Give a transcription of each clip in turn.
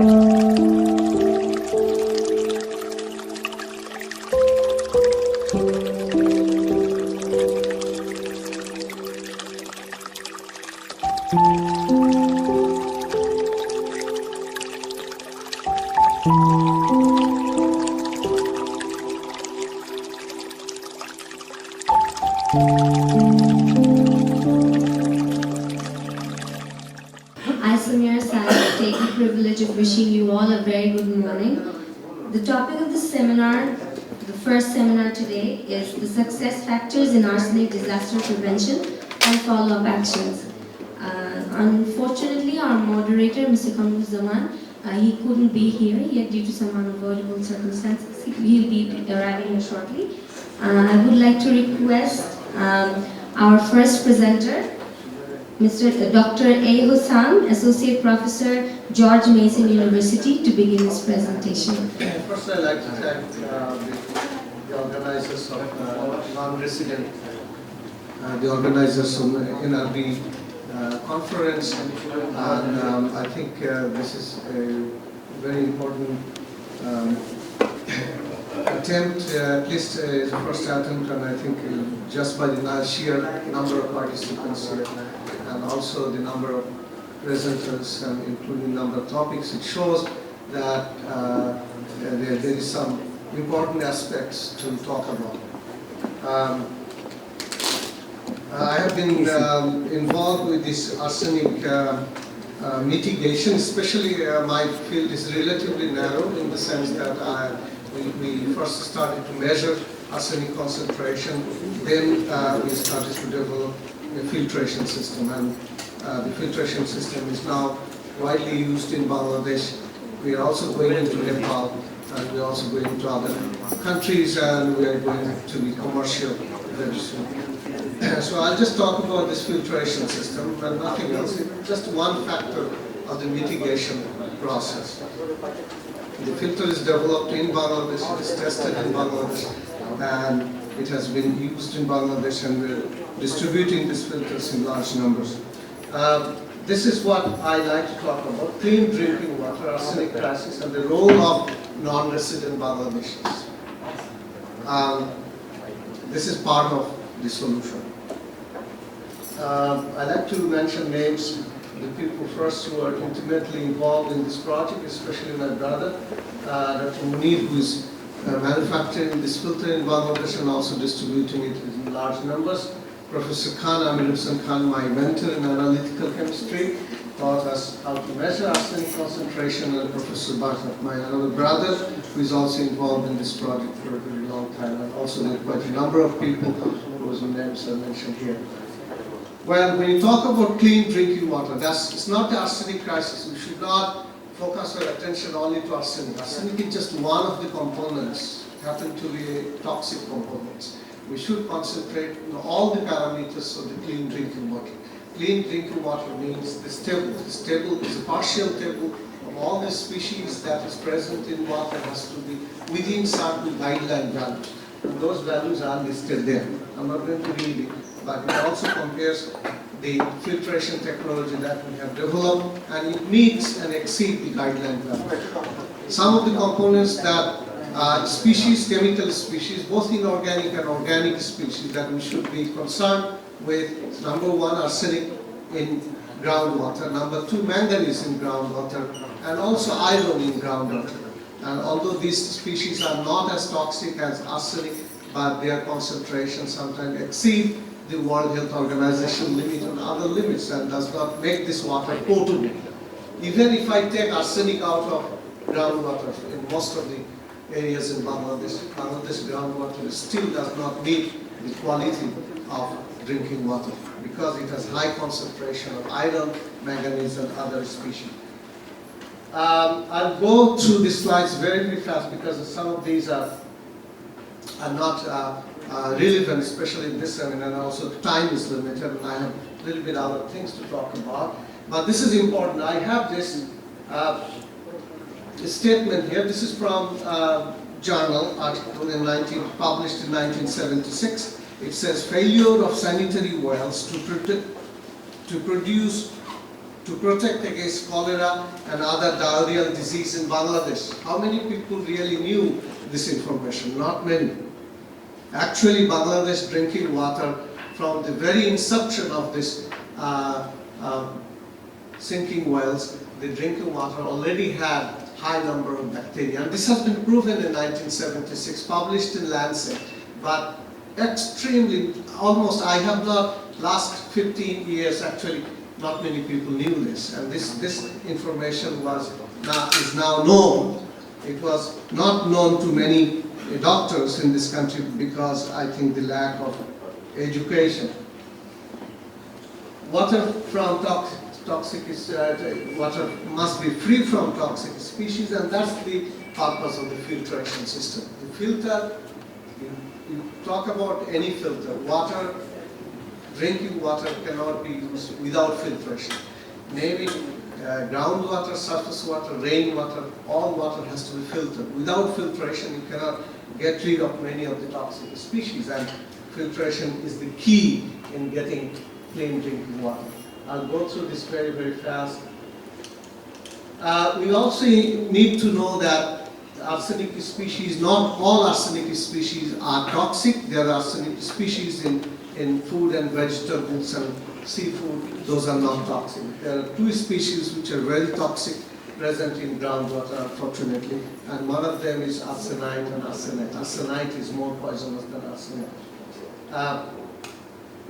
I take the privilege of wishing you all a very good morning. The topic of the seminar, the first seminar today, is the success factors in arsenic disaster prevention and follow-up actions. Unfortunately, our moderator, Mr. Kamrul Zaman, he couldn't be here yet due to some unavoidable circumstances. He'll be arriving here shortly. I would like to request our first presenter, Dr. A. Hussam, Associate Professor, George Mason University, to begin his presentation. First, I'd like to thank the organizers of non-resident, the organizers of NRB conference, and I think this is a very important attempt, at least the first attempt, and I think just by the sheer number of participants here, and also the number of presenters, and including number of topics, it shows that there is some important aspects to talk about. I have been involved with this arsenic mitigation, especially my field is relatively narrow in the sense that we first started to measure arsenic concentration, then we started to develop a filtration system, and the filtration system is now widely used in Bangladesh. We are also going into Nepal, and we are also going into other countries, and we are going to be commercial very soon. So I'll just talk about this filtration system and nothing else. It's just one factor of the mitigation process. The filter is developed in Bangladesh, it is tested in Bangladesh, and it has been used in Bangladesh, and we're distributing these filters in large numbers. This is what I like to talk about: clean drinking water, arsenic crisis, and the role of non-resident Bangladeshis. This is part of the solution. I like to mention names, the people first who are intimately involved in this project, especially my brother, Dr. Munir, who is manufacturing this filter in Bangladesh and also distributing it in large numbers. Professor Khan, Amir Hussain Khan, my mentor in analytical chemistry, taught us how to measure arsenic concentration, and Professor Bhagat, my another brother, who is also involved in this project for a very long time, and also there are quite a number of people whose names are mentioned here. Well, when you talk about clean drinking water, it's not the arsenic crisis. We should not focus our attention only to arsenic. Arsenic is just one of the components, happen to be toxic components. We should concentrate on all the parameters of the clean drinking water. Clean drinking water means this table. This table is a partial table of all the species that is present in water has to be within certain guideline values. And those values are listed there. I'm not going to read it, but it also compares the filtration technology that we have developed, and it meets and exceeds the guideline values. Some of the components that species, chemical species, both inorganic and organic species that we should be concerned with: number one, arsenic in groundwater; number two, manganese in groundwater; and also iron in groundwater. And although these species are not as toxic as arsenic, but their concentration sometimes exceed the World Health Organization limit and other limits, and does not make this water potable. Even if I take arsenic out of groundwater in most of the areas in Bangladesh, Bangladesh groundwater still does not meet the quality of drinking water because it has high concentration of iron, manganese, and other species. I'll go through these slides very, very fast because some of these are not relevant, especially in this seminar, and also time is limited, and I have a little bit other things to talk about. But this is important. I have this statement here. This is from journal article published in 1976. It says, failure of sanitary wells to produce to protect against cholera and other diarrheal disease in Bangladesh. How many people really knew this information? Not many. Actually, Bangladesh drinking water from the very inception of this sinking wells, the drinking water already had high number of bacteria. And this has been proven in 1976, published in Lancet. But extremely, almost, I have not, last 15 years actually, not many people knew this. And this information is now known. It was not known to many doctors in this country because I think the lack of education. Water from toxic water must be free from toxic species, and that's the purpose of the filtration system. The filter, you talk about any filter, water, drinking water cannot be used without filtration. Maybe groundwater, surface water, rainwater, all water has to be filtered. Without filtration, you cannot get rid of many of the toxic species, and filtration is the key in getting clean drinking water. I'll go through this very, very fast. We also need to know that arsenic species, not all arsenic species are toxic. There are arsenic species in food and vegetables and seafood. Those are not toxic. There are two species which are very toxic present in groundwater, unfortunately, and one of them is arsenite and arsenate. Arsenite is more poisonous than arsenate.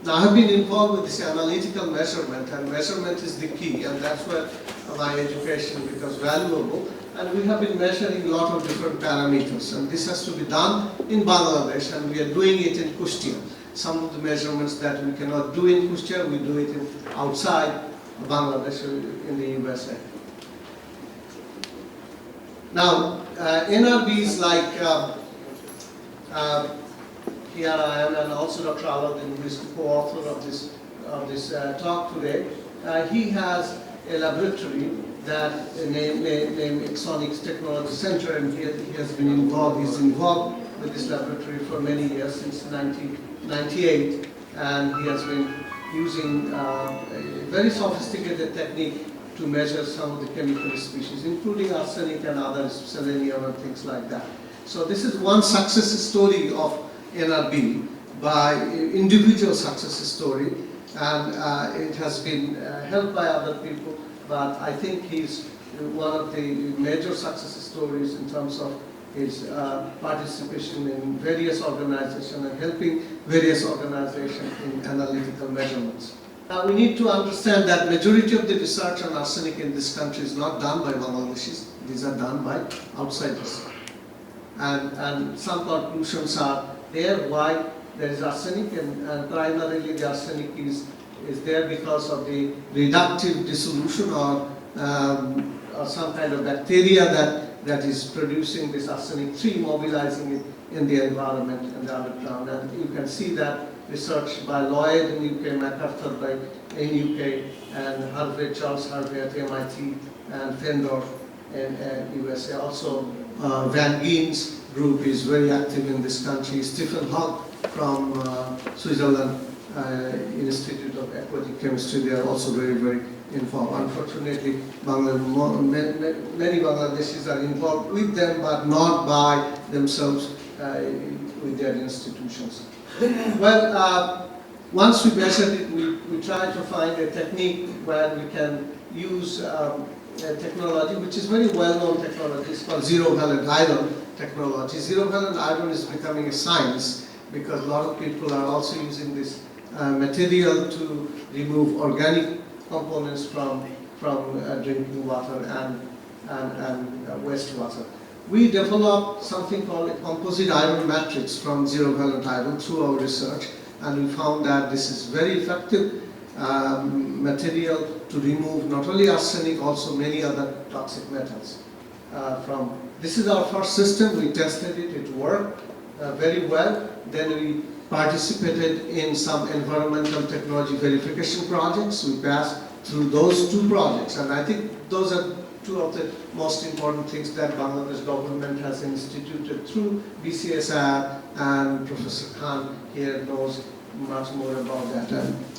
Now, I have been involved with this analytical measurement, and measurement is the key, and that's where my education becomes valuable. And we have been measuring a lot of different parameters, and this has to be done in Bangladesh, and we are doing it in Kustia. Some of the measurements that we cannot do in Kustia, we do it outside Bangladesh, in the USA. Now, NRBs like here I am, and also Dr. Aladdin, who is the co-author of this talk today. He has a laboratory that named Exonics Technology Center, and he has been involved. He's involved with this laboratory for many years, since 1998, and he has been using a very sophisticated technique to measure some of the chemical species, including arsenic and others, selenium and things like that. So this is one success story of NRB, by individual success story, and it has been helped by other people, but I think he's one of the major success stories in terms of his participation in various organizations and helping various organizations in analytical measurements. Now we need to understand that majority of the research on arsenic in this country is not done by Bangladeshis. These are done by outsiders. And some conclusions are there why there is arsenic, and primarily the arsenic is there because of the reductive dissolution or some kind of bacteria that is producing this arsenic-3, mobilizing it in the environment and the underground. And you can see that research by Lloyd in UK, MacArthur in UK, and Harvey, Charles Harvey at MIT, and Fendorf in USA. Also, Van Geen's group is very active in this country. Stephen Hogg from Switzerland Institute of Aquatic Chemistry, they are also very, very involved. Unfortunately, many Bangladeshis are involved with them, but not by themselves with their institutions. Well, once we measured it, we tried to find a technique where we can use technology, which is very well-known technology. It's called zero-valent iron technology. Zero-valent iron is becoming a science because a lot of people are also using this material to remove organic components from drinking water and wastewater. We developed something called a composite iron matrix from zero-valent iron through our research, and we found that this is very effective material to remove not only arsenic, also many other toxic metals. This is our first system. We tested it. It worked very well. Then we participated in some environmental technology verification projects. We passed through those two projects, and I think those are two of the most important things that Bangladesh government has instituted through BCSR, and Professor Khan here knows much more about that,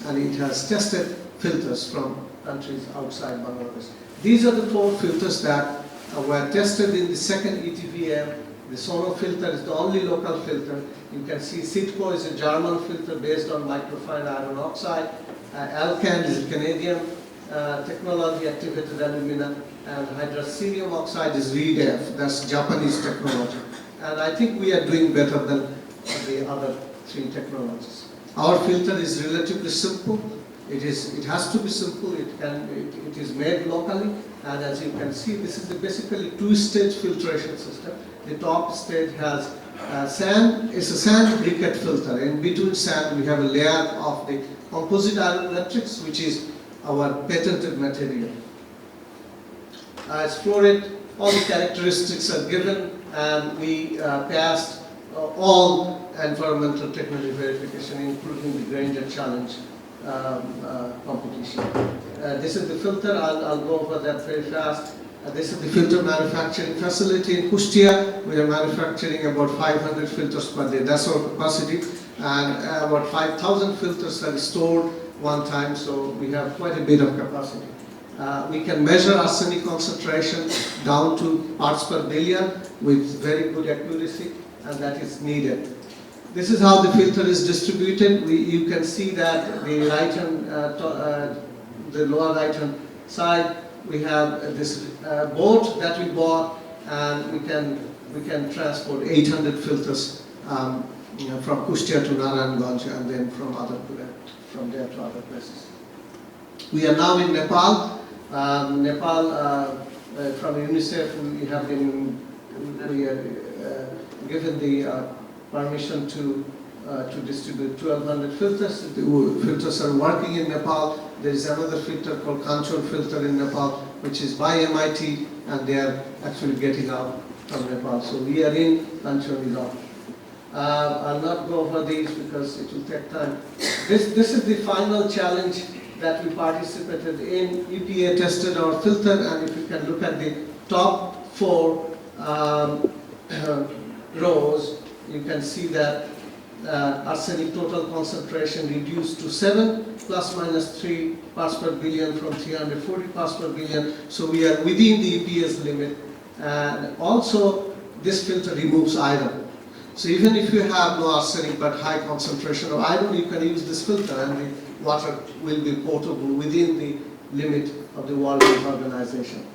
and it has tested filters from countries outside Bangladesh. These are the 4 filters that were tested in the second ETVM. The Sono filter is the only local filter. You can see Citco is a German filter based on microfine iron oxide. Alcan is a Canadian technology, activated alumina, and hydrocerium oxide is REDF, that's Japanese technology. And I think we are doing better than the other 3 technologies. Our filter is relatively simple. It has to be simple. It is made locally, and as you can see, this is basically 2-stage filtration system. The top stage has sand. It's a sand briquette filter. In between sand, we have a layer of the composite iron matrix, which is our patented material. As fluoride, all the characteristics are given, and we passed all environmental technology verification, including the Granger Challenge competition. This is the filter. I'll go over that very fast. This is the filter manufacturing facility in Kustia. We are manufacturing about 500 filters per day. That's our capacity, and about 5,000 filters are stored one time, so we have quite a bit of capacity. We can measure arsenic concentration down to parts per billion with very good accuracy, and that is needed. This is how the filter is distributed. You can see that the right hand, the lower right hand side, we have this boat that we bought, and we can transport 800 filters from Kustia to Narayanganj, and then from there to other places. We are now in Nepal. From UNICEF, we have been given the permission to distribute 1,200 filters. The filters are working in Nepal. There is another filter called Kanchon filter in Nepal, which is by MIT, and they are actually getting out from Nepal. So we are in, Kanchon is out. I'll not go over these because it will take time. This is the final challenge that we participated in. EPA tested our filter, and if you can look at the top 4 rows, you can see that arsenic total concentration reduced to 7 ± 3 parts per billion from 340 parts per billion. So we are within the EPA's limit. And also, this filter removes iron. So even if you have no arsenic but high concentration of iron, you can use this filter, and the water will be potable within the limit of the World Health Organization.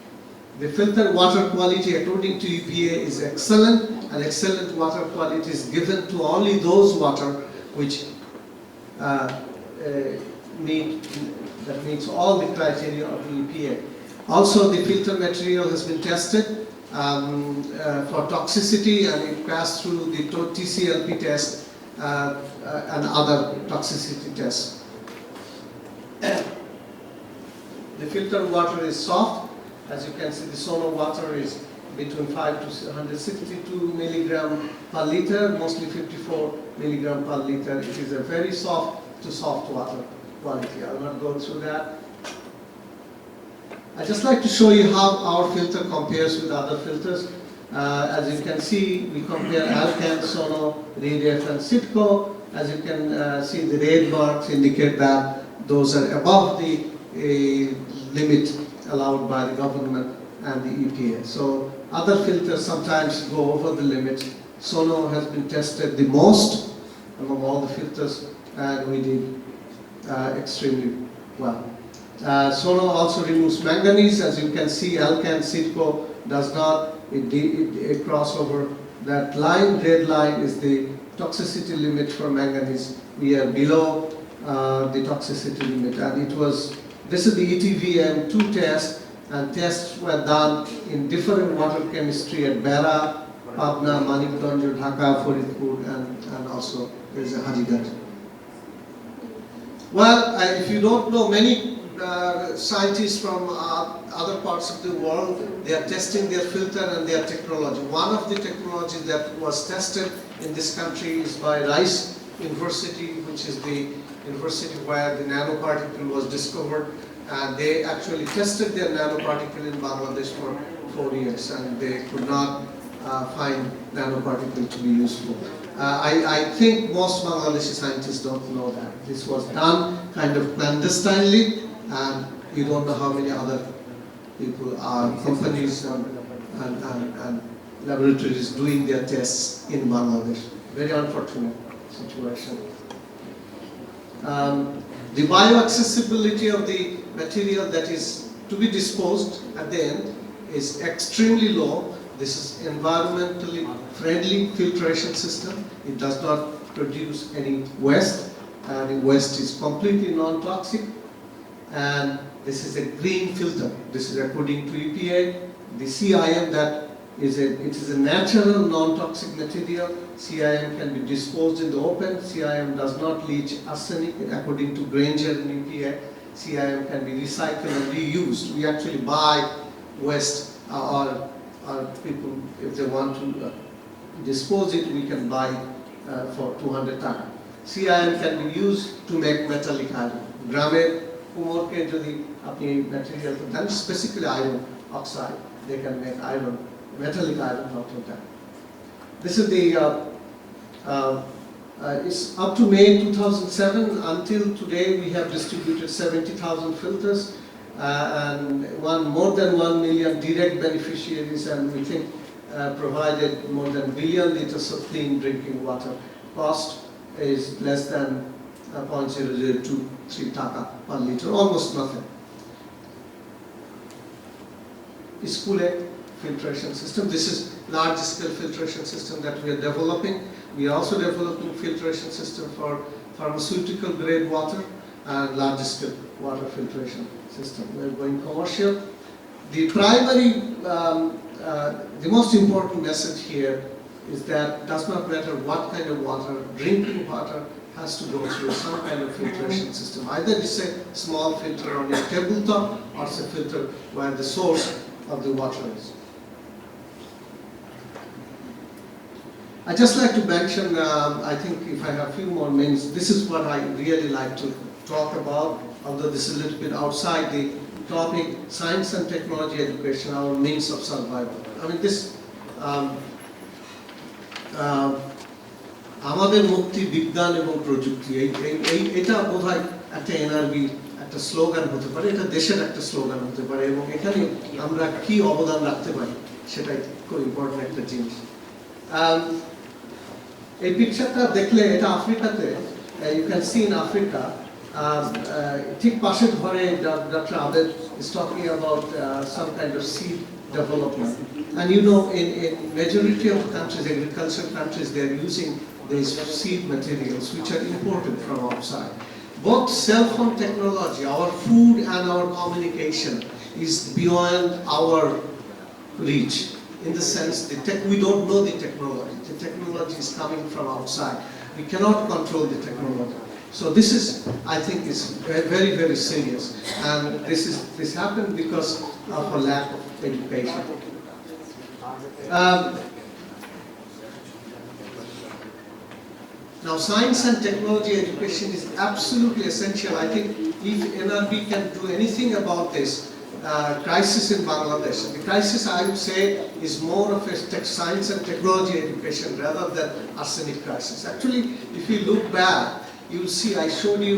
The filter water quality, according to EPA, is excellent, and excellent water quality is given to only those water which meets all the criteria of the EPA. Also, the filter material has been tested for toxicity, and it passed through the TCLP test and other toxicity tests. The filtered water is soft. As you can see, the Sono water is between 5 to 162 milligram per liter, mostly 54 milligram per liter. It is a very soft to soft water quality. I will not go through that. I'd just like to show you how our filter compares with other filters. As you can see, we compare Alcan, Sono, REDF, and Citco. As you can see, the red marks indicate that those are above the limit allowed by the government and the EPA. So other filters sometimes go over the limit. Sono has been tested the most among all the filters, and we did extremely well. Sono also removes manganese. As you can see, Alcan, Citco does not. It cross over that line. Red line is the toxicity limit for manganese. We are below the toxicity limit, and this is the ETVM 2 test, and tests were done in different water chemistry at Bera, Pabna, Manikganj, Dhaka, Faridpur, and also there's a Hajiganj. Well, if you don't know, many scientists from other parts of the world, they are testing their filter and their technology. One of the technologies that was tested in this country is by Rice University, which is the university where the nanoparticle was discovered. And they actually tested their nanoparticle in Bangladesh for 4 years, and they could not find nanoparticle to be useful. I think most Bangladeshi scientists don't know that. This was done kind of clandestinely, and You don't know how many other people are, companies and laboratories doing their tests in Bangladesh. Very unfortunate situation. The bioaccessibility of the material that is to be disposed at the end is extremely low. This is environmentally friendly filtration system. It does not produce any waste, and the waste is completely non-toxic. And this is a green filter. This is according to EPA. The CIM it is a natural non-toxic material. CIM can be disposed in the open. CIM does not leach arsenic according to Granger and EPA. CIM can be recycled and reused. We actually buy waste or people, if they want to dispose it, we can buy for 200 taka. CIM can be used to make metallic iron. Gramer kumorke jodi apni material then specifically iron oxide, they can make iron, metallic iron out of that. This is the it's up to May 2007. Until today, we have distributed 70,000 filters and more than 1 million direct beneficiaries, and we think provided more than 1 billion liters of clean drinking water. Cost is less than 0.0023 taka per liter, almost nothing. Iskule filtration system. This is large scale filtration system that we are developing. We are also developing filtration system for pharmaceutical grade water and large scale water filtration system. We are going commercial. The primary, the most important message here is that it does not matter what kind of water, drinking water has to go through some kind of filtration system. Either it's a small filter on your tabletop or it's a filter where the source of the water is. I just like to mention, I think if I have a few more minutes, this is what I really like to talk about, although this is a little bit outside the topic, science and technology education, our means of survival. I mean, this, আমাদের মুক্তি বিজ্ঞান এবং প্রযুক্তি এটা বোধহয় একটা NRB একটা slogan হতে পারে, এটা দেশের একটা স্লোগান হতে পারে, এবং এখানে আমরা কি অবদান রাখতে পারি সেটাই খুব ইম্পর্টেন্ট একটা জিনিস। এই পিকচারটা দেখলে এটা আফ্রিকাতে, you can see in Africa, ঠিক পাশের ঘরে Dr. Abed is talking about some kind of seed development. And you know, in majority of countries, agricultural countries, they are using these seed materials which are imported from outside. Both cell phone technology, our food and our communication is beyond our reach. In the sense, we don't know the technology. The technology is coming from outside. We cannot control the technology. So this is, I think, is very, very serious. And this happened because of a lack of education. Now, science and technology education is absolutely essential. I think if NRB can do anything about this crisis in Bangladesh, the crisis, I would say, is more of a science and technology education rather than arsenic crisis. Actually, if you look back, you will see, I showed you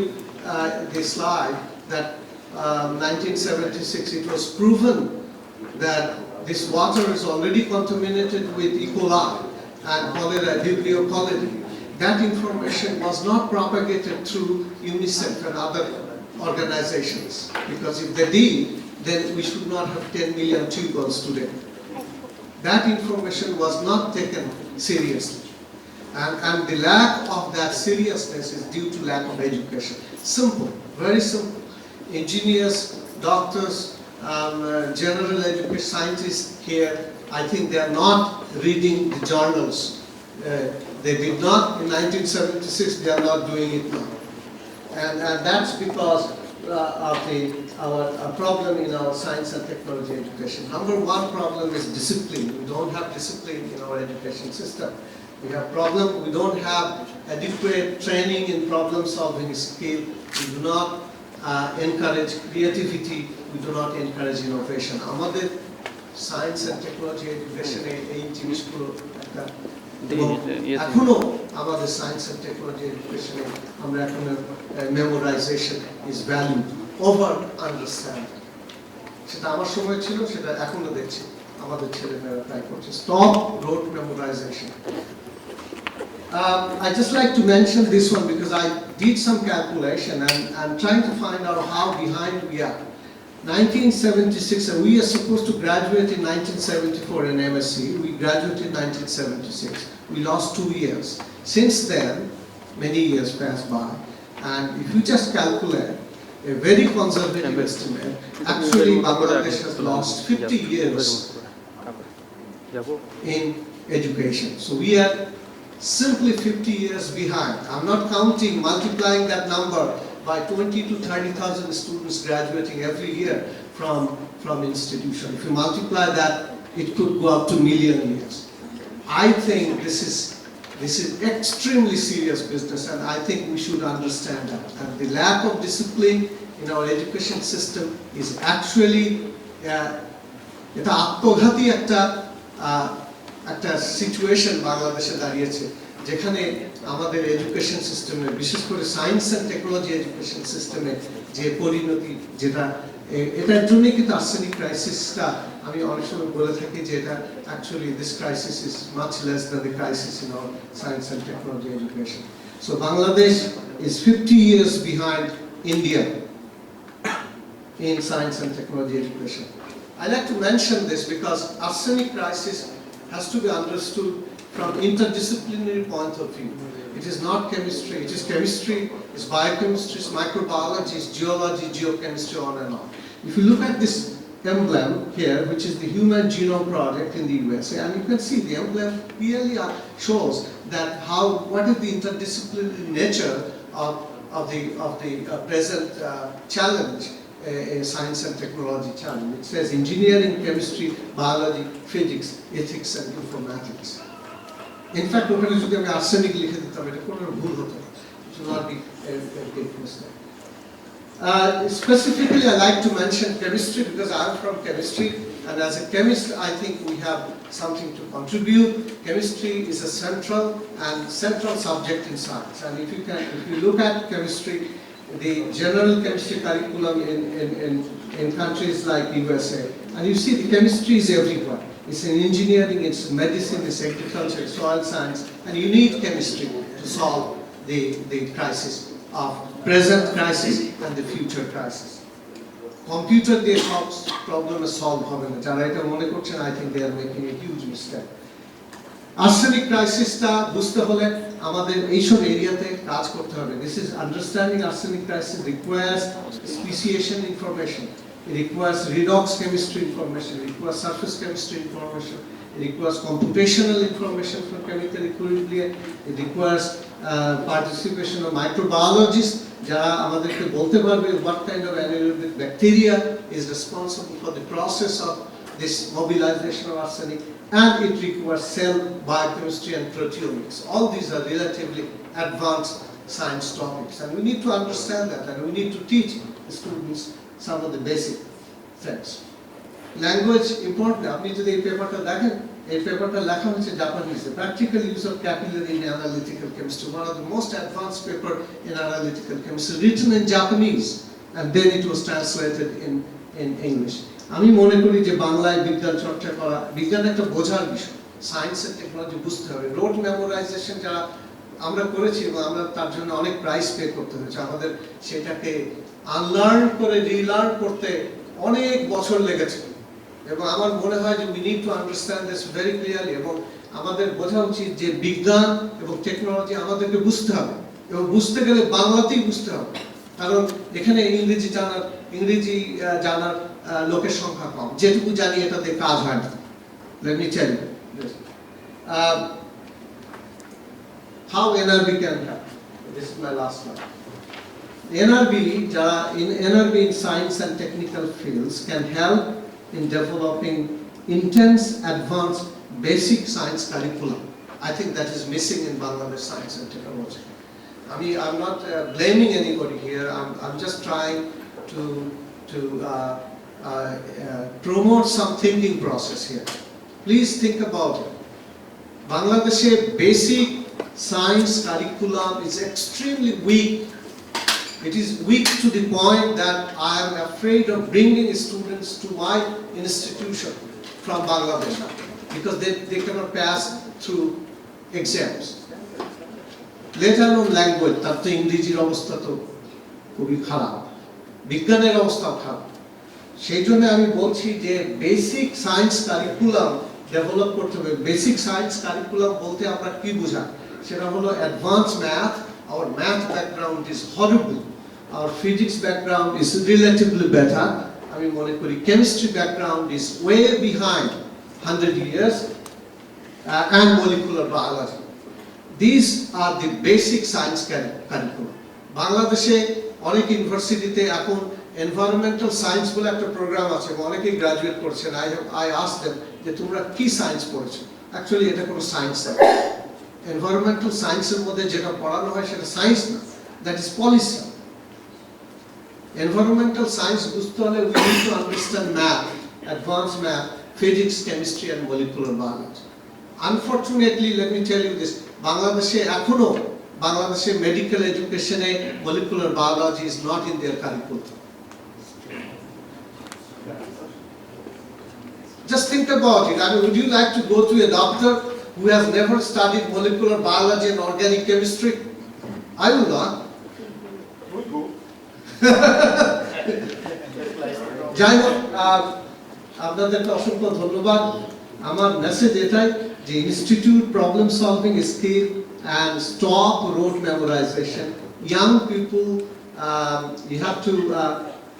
the slide that 1976, it was proven that this water is already contaminated with E. coli and cholera, Vibrio cholerae. That information was not propagated through UNICEF and other organizations, because if they did, then we should not have 10 million tubercules today. That information was not taken seriously. And the lack of that seriousness is due to lack of education. Simple, very simple. Engineers, doctors, general education scientists here, I think they are not reading the journals. They did not in 1976, they are not doing it now. And that's because of our problem in our science and technology education. Number one problem is discipline. We don't have discipline in our education system. We have problem, we don't have adequate training in problem solving skill. We do not encourage creativity. We do not encourage innovation. Amader science and technology education এই জিনিসগুলো একটা এখনো আমাদের science and technology এডুকেশনে আমরা এখন memorisation is valued over understanding সেটা আমার সময় ছিল, সেটা এখনো দেখছি আমাদের ছেলেমেয়েরা ট্রাই করছে। Stop rote memorization. I just like to mention this one because I did some calculation and I'm trying to find out how behind we are. 1976, and we are supposed to graduate in 1974 in MSc. We graduated in 1976. We lost 2 years. Since then, many years passed by, and if you just calculate a very conservative estimate, actually Bangladesh has lost 50 years in education. So we are simply 50 years behind. I'm not counting, multiplying that number by 20 to 30,000 students graduating every year from institution. If you multiply that, it could go up to million years. I think this is extremely serious business, and I think we should understand that. And the lack of discipline in our education system is actually এটা আত্মঘাতী একটা situation বাংলাদেশে দাঁড়িয়েছে, যেখানে আমাদের education সিস্টেমে, বিশেষ করে সায়েন্স অ্যান্ড টেকনোলজি এডুকেশন সিস্টেমে যে পরিণতি, যেটা এটার জন্যই কিন্তু আর্সেনিক ক্রাইসিসটা, আমি অনেক সময় বলে থাকি যে এটা actually this crisis is much less than the crisis in our science and technology education. So Bangladesh is 50 years behind India in science and technology education. I like to mention this because arsenic crisis has to be understood from interdisciplinary point of view. It is not chemistry, it is chemistry, it's biochemistry, it's microbiology, it's geology, geochemistry, on and on. If you look at this emblem here, which is the Human Genome Project in the USA, and you can see the emblem clearly shows that what is the interdisciplinary nature of the present challenge, science and technology challenge. It says engineering, chemistry, biology, physics, ethics and informatics. In fact, ওখানে যদি আমি arsenic লিখে দিতাম, এটা কোনো ভুল হতো না. It should not be a big mistake. Specifically, I like to mention chemistry because I'm from chemistry, and as a chemist, I think we have something to contribute. Chemistry is a central subject in science, and if you look at chemistry, the general chemistry curriculum in countries like USA, and you see the chemistry is everywhere. It's in engineering, it's medicine, it's agriculture, it's soil science, and you need chemistry to solve the crisis of present crisis and the future crisis. Computer দিয়ে সব problem solve হবে না, যারা এটা মনে করছেন, I think they are making a huge mistake. Arsenic ক্রাইসিসটা বুঝতে হলে আমাদের এইসব এরিয়াতে কাজ করতে হবে. This is understanding arsenic crisis requires speciation information. It requires redox chemistry information. It requires surface chemistry information. It requires computational information for chemical equilibrium. It requires participation of microbiologists, যারা আমাদেরকে বলতে পারবে what kind of anaerobic bacteria is responsible for the process of this mobilization of arsenic. And it requires cell biochemistry and proteomics. All these are relatively advanced science topics, and we need to understand that, and we need to teach the students some of the basic things. Language important. আপনি যদি এই পেপারটা দেখেন, এই পেপারটা লেখা হয়েছে জাপানিজে. Practical use of capillary in analytical chemistry, one of the most advanced paper in analytical chemistry, written in Japanese, and then it was translated in English. আমি মনে করি যে বাংলায় বিজ্ঞান চর্চা করা, বিজ্ঞান একটা বোঝার বিষয়, সায়েন্স এন্ড টেকনোলজি বুঝতে হবে. রোড মেমোরাইজেশন যারা আমরা করেছি, এবং আমরা তার জন্য অনেক প্রাইস পে করতে হয়েছে, আমাদের সেটাকে আনলার্ন করে রিলার্ন করতে অনেক বছর লেগেছে, এবং আমার মনে হয় যে we need to understand this very clearly, এবং আমাদের বোঝা উচিত যে বিজ্ঞান এবং টেকনোলজি আমাদেরকে বুঝতে হবে, এবং বুঝতে গেলে বাংলাতেই বুঝতে হবে, কারণ এখানে ইংরেজি জানার লোকের সংখ্যা কম, যেটুকু জানি এটাতে কাজ হয় না. Let me tell you this. How NRB can help. This is my last slide. NRB in science and technical fields can help in developing intense, advanced, basic science curriculum. I think that is missing in Bangladesh science and technology. I'm not blaming anybody here. I'm just trying to promote some thinking process here. Please think about it. Bangladesh's basic science curriculum is extremely weak It is weak to the point that I am afraid of bringing students to my institution from Bangladesh because they cannot pass through exams. Let alone language, তার তো ইংরেজির অবস্থা তো খুবই খারাপ, বিজ্ঞানের অবস্থাও খারাপ। সেই জন্য আমি বলছি যে বেসিক সায়েন্স কারিকুলাম ডেভেলপ করতে হবে। বেসিক সায়েন্স কারিকুলাম বলতে আমরা কি বোঝাই? সেটা হলো advance math. Our math background is horrible. Our physics background is relatively better. আমি মনে করি chemistry background is way behind 100 years and molecular biology. These are the basic science curriculum. বাংলাদেশে অনেক ইউনিভার্সিটিতে এখন environmental science বলে একটা প্রোগ্রাম আছে, অনেকেই গ্রাজুয়েট করছেন। I asked them যে তোমরা কি সায়েন্স পড়েছো? অ্যাকচুয়ালি এটা কোনো সায়েন্স না। এনভায়রনমেন্টাল সায়েন্সের মধ্যে যেটা পড়ানো হয় সেটা সায়েন্স না, that is policy. Environmental science বুঝতে হলে we need to understand math, advanced math, physics, chemistry and molecular biology. Unfortunately, let me tell you this, বাংলাদেশে medical education molecular biology is not in their curriculum. Just think about it. I mean, would you like to go to a doctor who has never studied molecular biology and organic chemistry? I will not. যাই হোক, আপনাদেরকে অসংখ্য ধন্যবাদ। আমার message এটাই যে institute problem solving skill and stop rote memorization. Young people, you have to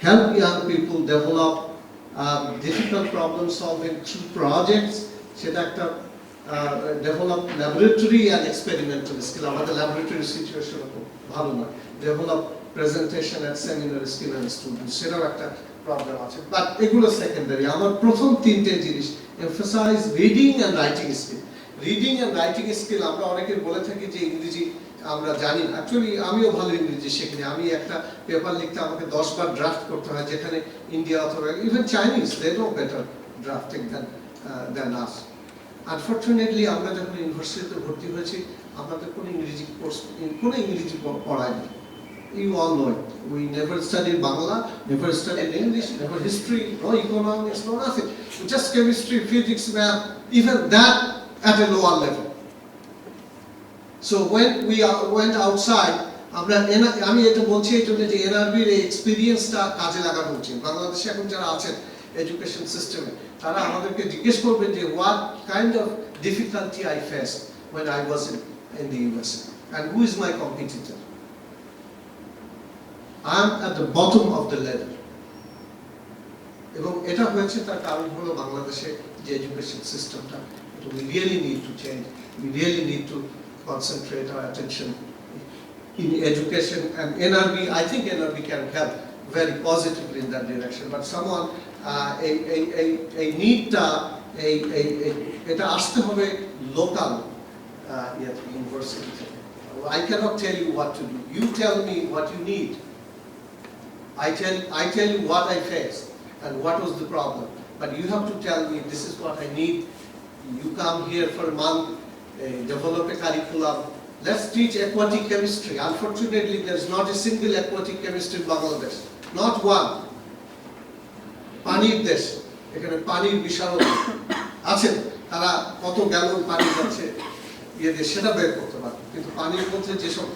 help young people develop difficult problem solving through projects. সেটা একটা develop laboratory and experimental skill. আমাদের laboratory situation খুব ভালো না। Develop presentation and seminar skill and students, সেটাও একটা problem আছে। But এগুলো সেকেন্ডারি। আমার প্রথম তিনটে জিনিস emphasize reading and writing skill. Reading and writing skill আমরা অনেকে বলে থাকি যে ইংরেজি আমরা জানি না। অ্যাকচুয়ালি আমিও ভালো ইংরেজি শিখিনি। আমি একটা পেপার লিখতে আমাকে 10 বার ড্রাফট করতে হয়, যেখানে ইন্ডিয়া অথবা even Chinese they know better drafting than us. Unfortunately আমরা যখন ইউনিভার্সিটিতে ভর্তি হয়েছি আমাদের কোনো ইংরেজি কোর্স, কোনো ইংরেজি পড়ায়নি। You all know it. We never studied Bangla, never studied English, never history, no economics, no nothing. Just chemistry, physics, math, even that at a lower level. So when we went outside, আমি এটা বলছি এই জন্য যে এনআরবির এই এক্সপিরিয়েন্সটা কাজে লাগানো উচিত। বাংলাদেশে এখন যারা আছেন এডুকেশন সিস্টেমে তারা আমাদেরকে জিজ্ঞেস করবেন যে what kind of difficulty I faced when I was in the US and who is my competitor. I am at the bottom of the ladder. এবং এটা হয়েছে তার কারণ হলো বাংলাদেশে যে এডুকেশন সিস্টেমটা, we really need to change. We really need to concentrate our attention in education, and NRB, I think NRB can help very positively in that direction. But someone, a need, এটা আসতে হবে local university. I cannot tell you what to do. You tell me what you need. I tell you what I faced and what was the problem. But you have to tell me this is what I need. You come here for a month, develop a curriculum. Let's teach aquatic chemistry. Unfortunately, there is not a single aquatic chemistry in Bangladesh. Not one. পানির দেশ, এখানে পানির বিশালতা আছে। তারা কত gallon পানি যাচ্ছে সেটা বের করতে পারে, কিন্তু পানির মধ্যে যেসব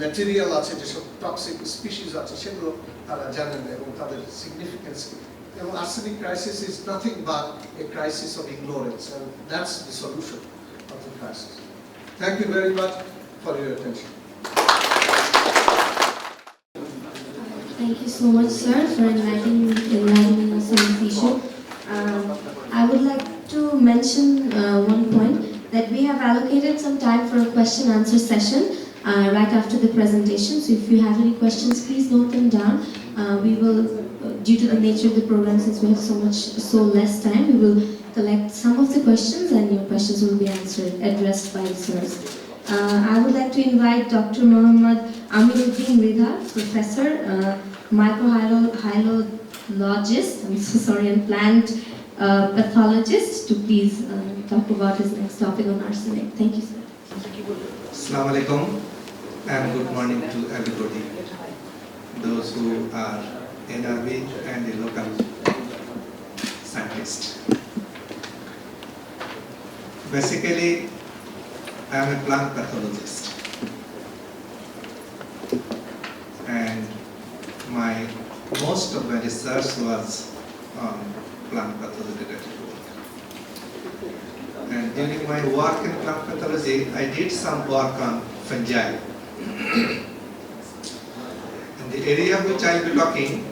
ম্যাটেরিয়াল আছে, যেসব টক্সিক স্পিসিস আছে সেগুলো তারা জানেন না এবং তাদের সিগনিফিকেন্স কি। এবং arsenic crisis is nothing but a crisis of ignorance, and that's the solution of the crisis. Thank you very much for your attention. Thank you so much, sir, for enlightening us on this issue. I would like to mention one point, that we have allocated some time for a question-answer session right after the presentation. So if you have any questions, please note them down. We will, due to the nature of the program, since we have so less time, we will collect some of the questions, and your questions will be addressed by the sirs. I would like to invite Dr. Mohammad Amiruddin Ridha, Professor, Microhydrologist, I'm so sorry, and plant pathologist, to please talk about his next topic on arsenic. Thank you, sir. Assalamu alaikum and good morning to everybody. those who are NRB and the local scientists. Basically, I am a plant pathologist, and most of my research was on plant pathology related work. And during my work in plant pathology, I did some work on fungi. And the area which I will be talking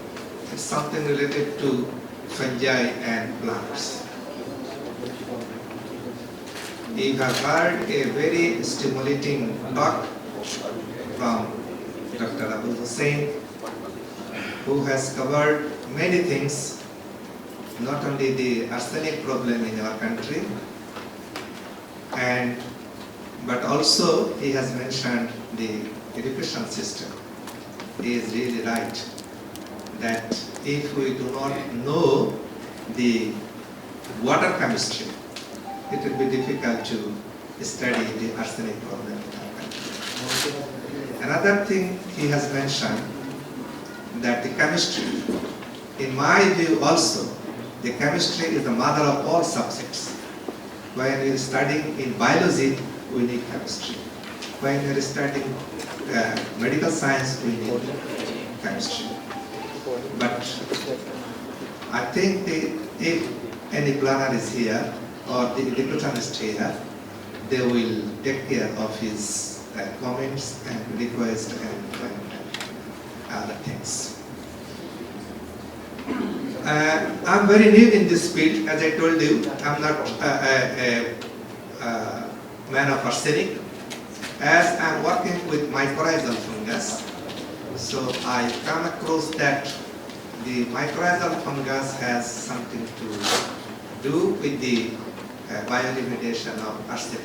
is something related to fungi and plants. You have heard a very stimulating talk from Dr. Abul Hussain, who has covered many things, not only the arsenic problem in our country, but also he has mentioned the education system. He is really right that if we do not know the water chemistry, it will be difficult to study the arsenic problem in our country. Another thing he has mentioned, that the chemistry, in my view also, the chemistry is the mother of all subjects. When we are studying in biology, we need chemistry. When we are studying medical science, we need chemistry. But I think if any planner is here or the educationist here, they will take care of his comments and requests and other things. I'm very new in this field. As I told you, I'm not a man of arsenic. As I'm working with mycorrhizal fungus, so I come across that the mycorrhizal fungus has something to do with the bioremediation of arsenic.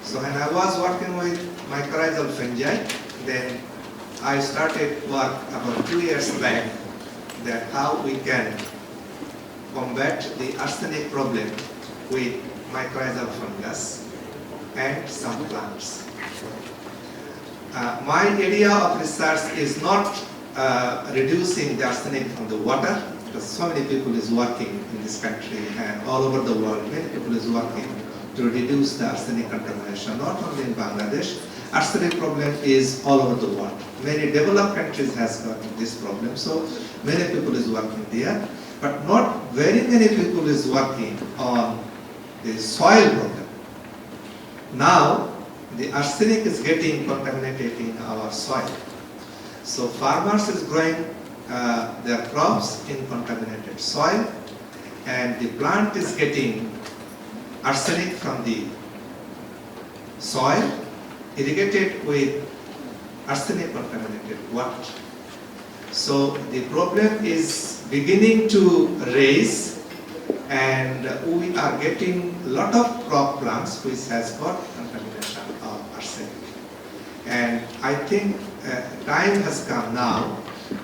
So when I was working with mycorrhizal fungi, then I started work about 2 years back that how we can combat the arsenic problem with mycorrhizal fungus and some plants. My area of research is not reducing the arsenic from the water, because so many people is working in this country and all over the world, many people is working to reduce the arsenic contamination, not only in Bangladesh. Arsenic problem is all over the world. Many developed countries has got this problem, so many people is working there, but not very many people is working on the soil problem. Now, the arsenic is getting contaminated in our soil. So farmers is growing their crops in contaminated soil, and the plant is getting arsenic from the soil, irrigated with arsenic contaminated water. So the problem is beginning to raise, and we are getting a lot of crop plants which has got contamination of arsenic. And I think time has come now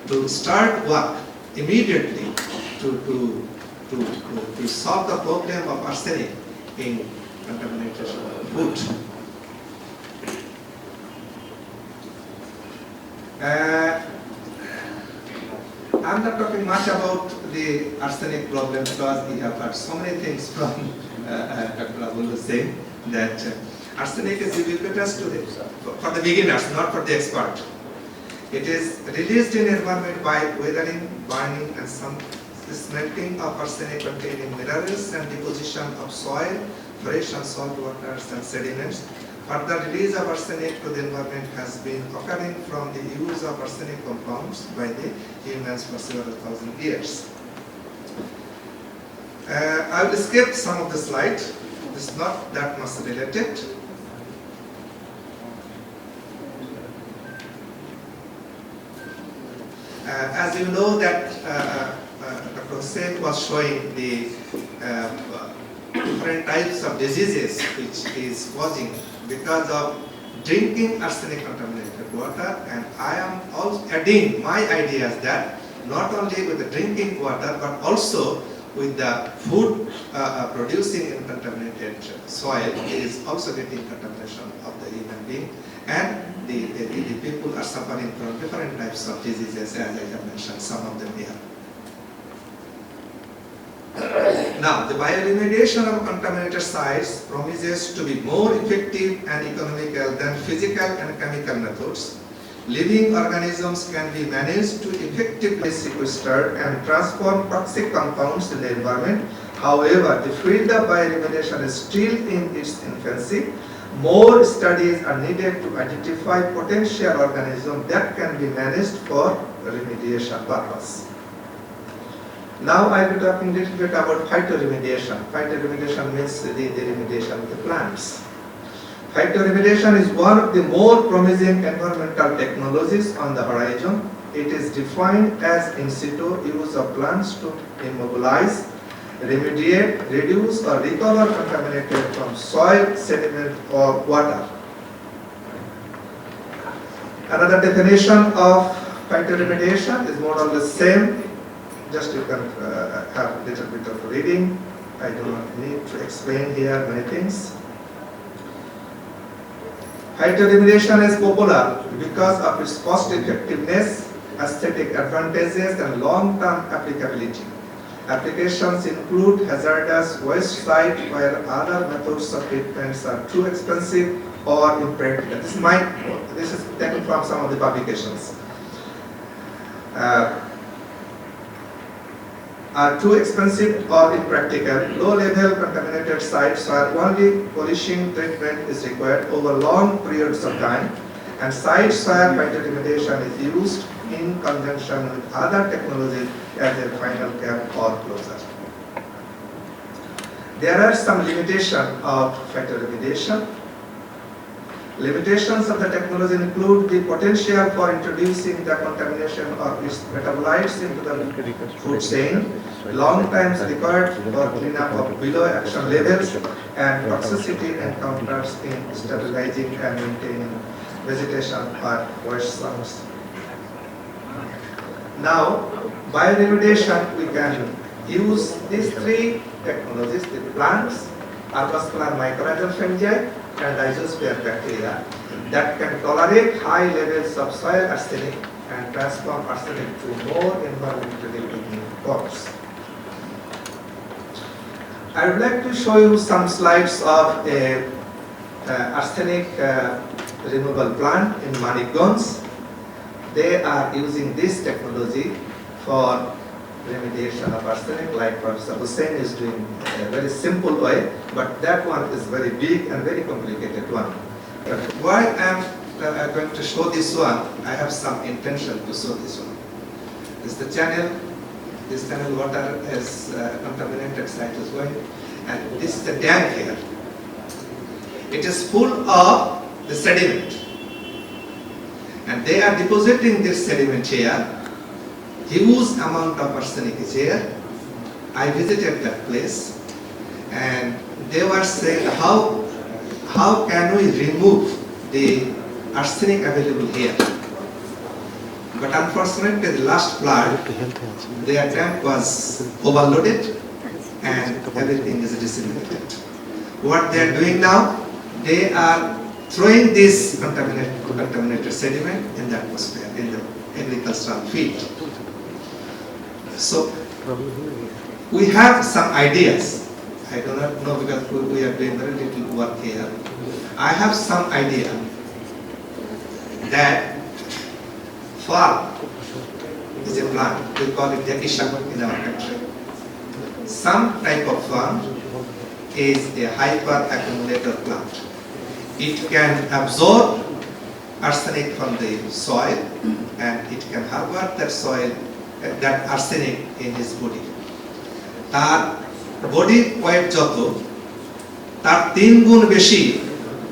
to start work immediately to solve the problem of arsenic in contaminated food. I'm not talking much about the arsenic problem because we have heard so many things from Dr. Abul Hussain that arsenic is ubiquitous for the beginners, not for the expert. It is released in environment by weathering, burning, and some smelting of arsenic containing minerals and deposition of soil, fresh and salt waters and sediments. Further release of arsenic to the environment has been occurring from the use of arsenic compounds by the humans for several thousand years. I will skip some of the slides. It's not that much related. As you know that Dr. Hussain was showing the different types of diseases which is causing because of drinking arsenic contaminated water, and I am also adding my ideas that not only with the drinking water but also with the food producing in contaminated soil is also getting contamination of the human being, and the people are suffering from different types of diseases, as I have mentioned some of them here. Now, the bioremediation of contaminated sites promises to be more effective and economical than physical and chemical methods. Living organisms can be managed to effectively sequester and transform toxic compounds in the environment. However, the field of bioremediation is still in its infancy. More studies are needed to identify potential organisms that can be managed for remediation purpose. Now I will be talking a little bit about phytoremediation. Phytoremediation means the remediation of the plants. Phytoremediation is one of the more promising environmental technologies on the horizon. It is defined as in situ use of plants to immobilize, remediate, reduce or recover contaminated from soil, sediment or water. Another definition of phytoremediation is more or less same. Just you can have a little bit of reading. I do not need to explain here many things. Phytoremediation is popular because of its cost effectiveness, aesthetic advantages and long-term applicability. Applications include hazardous waste site where other methods of treatments are too expensive or impractical. This is taken from some of the publications. Are too expensive or impractical. Low-level contaminated sites where only polishing treatment is required over long periods of time, and sites where phytoremediation is used in conjunction with other technologies as a final cap or closure. There are some limitations of phytoremediation. Limitations of the technology include the potential for introducing the contamination of its metabolites into the food chain, long times required for cleanup of below action levels, and toxicity encounters in stabilizing and maintaining vegetation or waste zones. Now, bioremediation, we can use these three technologies: the plants, arbuscular mycorrhizal fungi, and rhizosphere bacteria that can tolerate high levels of soil arsenic and transform arsenic to more environmentally friendly forms. I would like to show you some slides of a arsenic removal plant in Manikganj. They are using this technology for remediation of arsenic, like Professor Hussain is doing a very simple way, but that one is very big and very complicated one. Why I am going to show this one, I have some intention to show this one. This channel water is contaminated site is going, and this is the dam here. It is full of the sediment, and they are depositing this sediment here. Huge amount of arsenic is here. I visited that place, and they were saying how can we remove the arsenic available here? But unfortunately, the last flood, their tank was overloaded and everything is disseminated. What they are doing now, they are throwing this contaminated sediment in the atmosphere, in the agricultural field. So we have some ideas. I do not know because we are doing very little work here. I have some idea that farm is a plant. We call it yakisha in our country. Some type of farm is a hyper accumulator plant. It can absorb arsenic from the soil and it can harbor that soil, that arsenic in his body. তার body weight যত তার 3 গুণ বেশি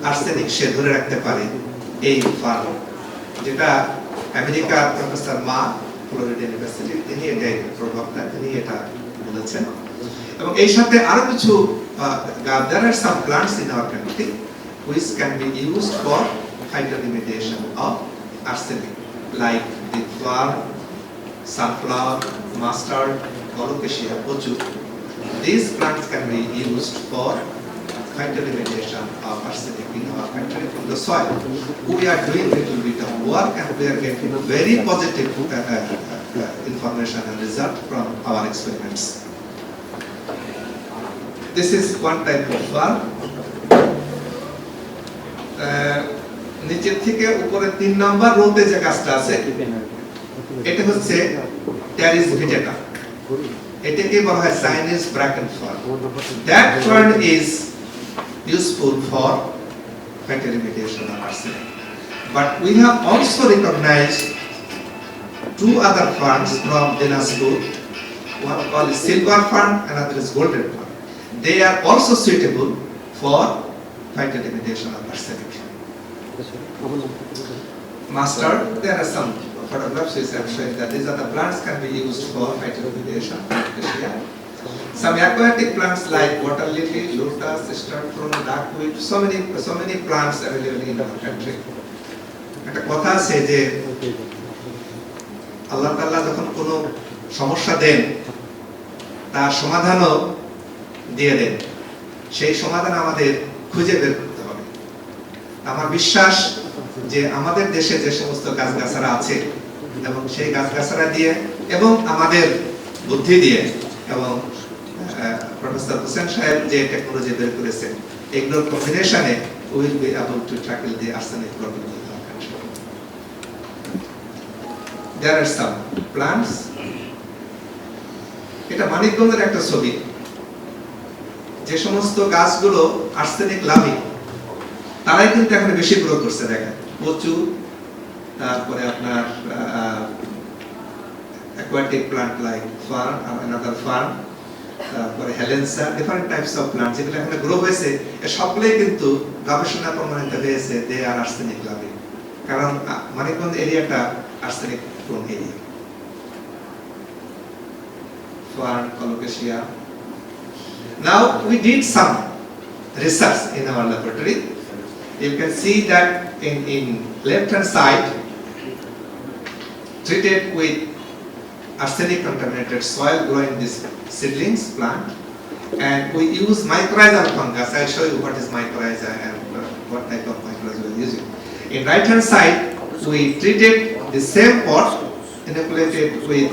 arsenic সে ধরে রাখতে পারে এই farm, যেটা আমেরিকার প্রফেসর মা ফ্লোরিডা ইউনিভার্সিটি তিনি এটা বলেছেন। এবং এই সাথে আরো কিছু there are some plants in our country which can be used for phytoremediation of arsenic, like the flower, sunflower, mustard, colocasia, প্রচুর these plants can be used for phytoremediation of arsenic in our country from the soil. We are doing a little bit of work and we are getting very positive information and result from our experiments. This is one type of farm. নিচের থেকে উপরে 3 number রোতে যে গাছটা আছে এটা হচ্ছে Tyrese ভিটেটা, এটাকে বলা হয় Chinese Bracken fern. That fern is useful for phytoremediation of arsenic. But we have also recognized 2 other ferns from genus group. One called is silver fern, another is golden fern. They are also suitable for phytoremediation of arsenic. Master, there are some photographs which are showing that these are the plants can be used for phytoremediation. Some aquatic plants like water lily, lotus, sternfern, duckweed, so many plants available in our country. একটা কথা আছে যে আল্লাহ তাআলা যখন কোনো সমস্যা দেন তার সমাধানও দিয়ে দেন, সেই সমাধান আমাদের খুঁজে বের করতে হবে। আমার বিশ্বাস যে আমাদের দেশে যে সমস্ত গাছগাছরা আছে এবং সেই গাছগাছরা দিয়ে এবং আমাদের বুদ্ধি দিয়ে এবং প্রফেসর হোসেন সাহেব যে টেকনোলজি বের করেছেন, এগুলোর কম্বিনেশনে we will be able to tackle the arsenic problem in our country. There are some plants. এটা মানিকগঞ্জের একটা ছবি, যে সমস্ত গাছগুলো আর্সেনিক লাভী তারাই কিন্তু এখন বেশি গ্রো করছে। দেখেন কচু, তারপরে আপনার aquatic plant like fern or another fern, তারপরে হেলেন্সা, ডিফারেন্ট টাইপস অফ প্লান্ট যেগুলো এখানে গ্রো হয়েছে, এ সবগুলোই কিন্তু গবেষণা প্রমাণিত হয়েছে দে আর আর্সেনিক লাভী, কারণ মানিকগঞ্জ এরিয়াটা arsenic prone area. Fern, colocasia. Now we did some research in our laboratory. You can see that in left hand side, treated with arsenic contaminated soil growing this seedlings plant, and we use mycorrhizal fungus. I'll show you what is mycorrhiza and what type of mycorrhiza we are using. In right hand side, we treated the same pot, inoculated with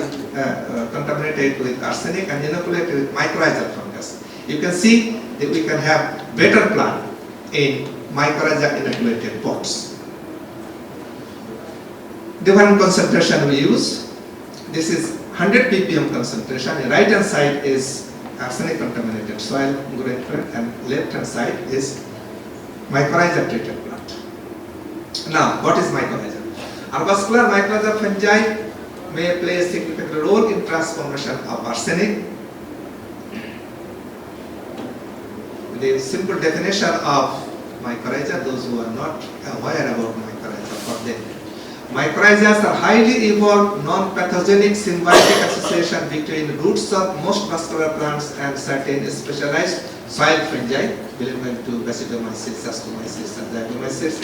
contaminated with arsenic and inoculated with mycorrhizal fungus. You can see that we can have better plant in mycorrhiza inoculated pots. Different concentration we use. This is 100 ppm concentration. The right hand side is arsenic contaminated soil growing plant, and left hand side is mycorrhiza treated plant. Now, what is mycorrhiza? Arbuscular mycorrhiza fungi may play a significant role in transformation of arsenic. The simple definition of mycorrhiza, those who are not aware about mycorrhiza, for them, mycorrhizas are highly evolved, non-pathogenic symbiotic association between roots of most vascular plants and certain specialized soil fungi belonging to Basidiomyces, Ascomyces, and Diagomyces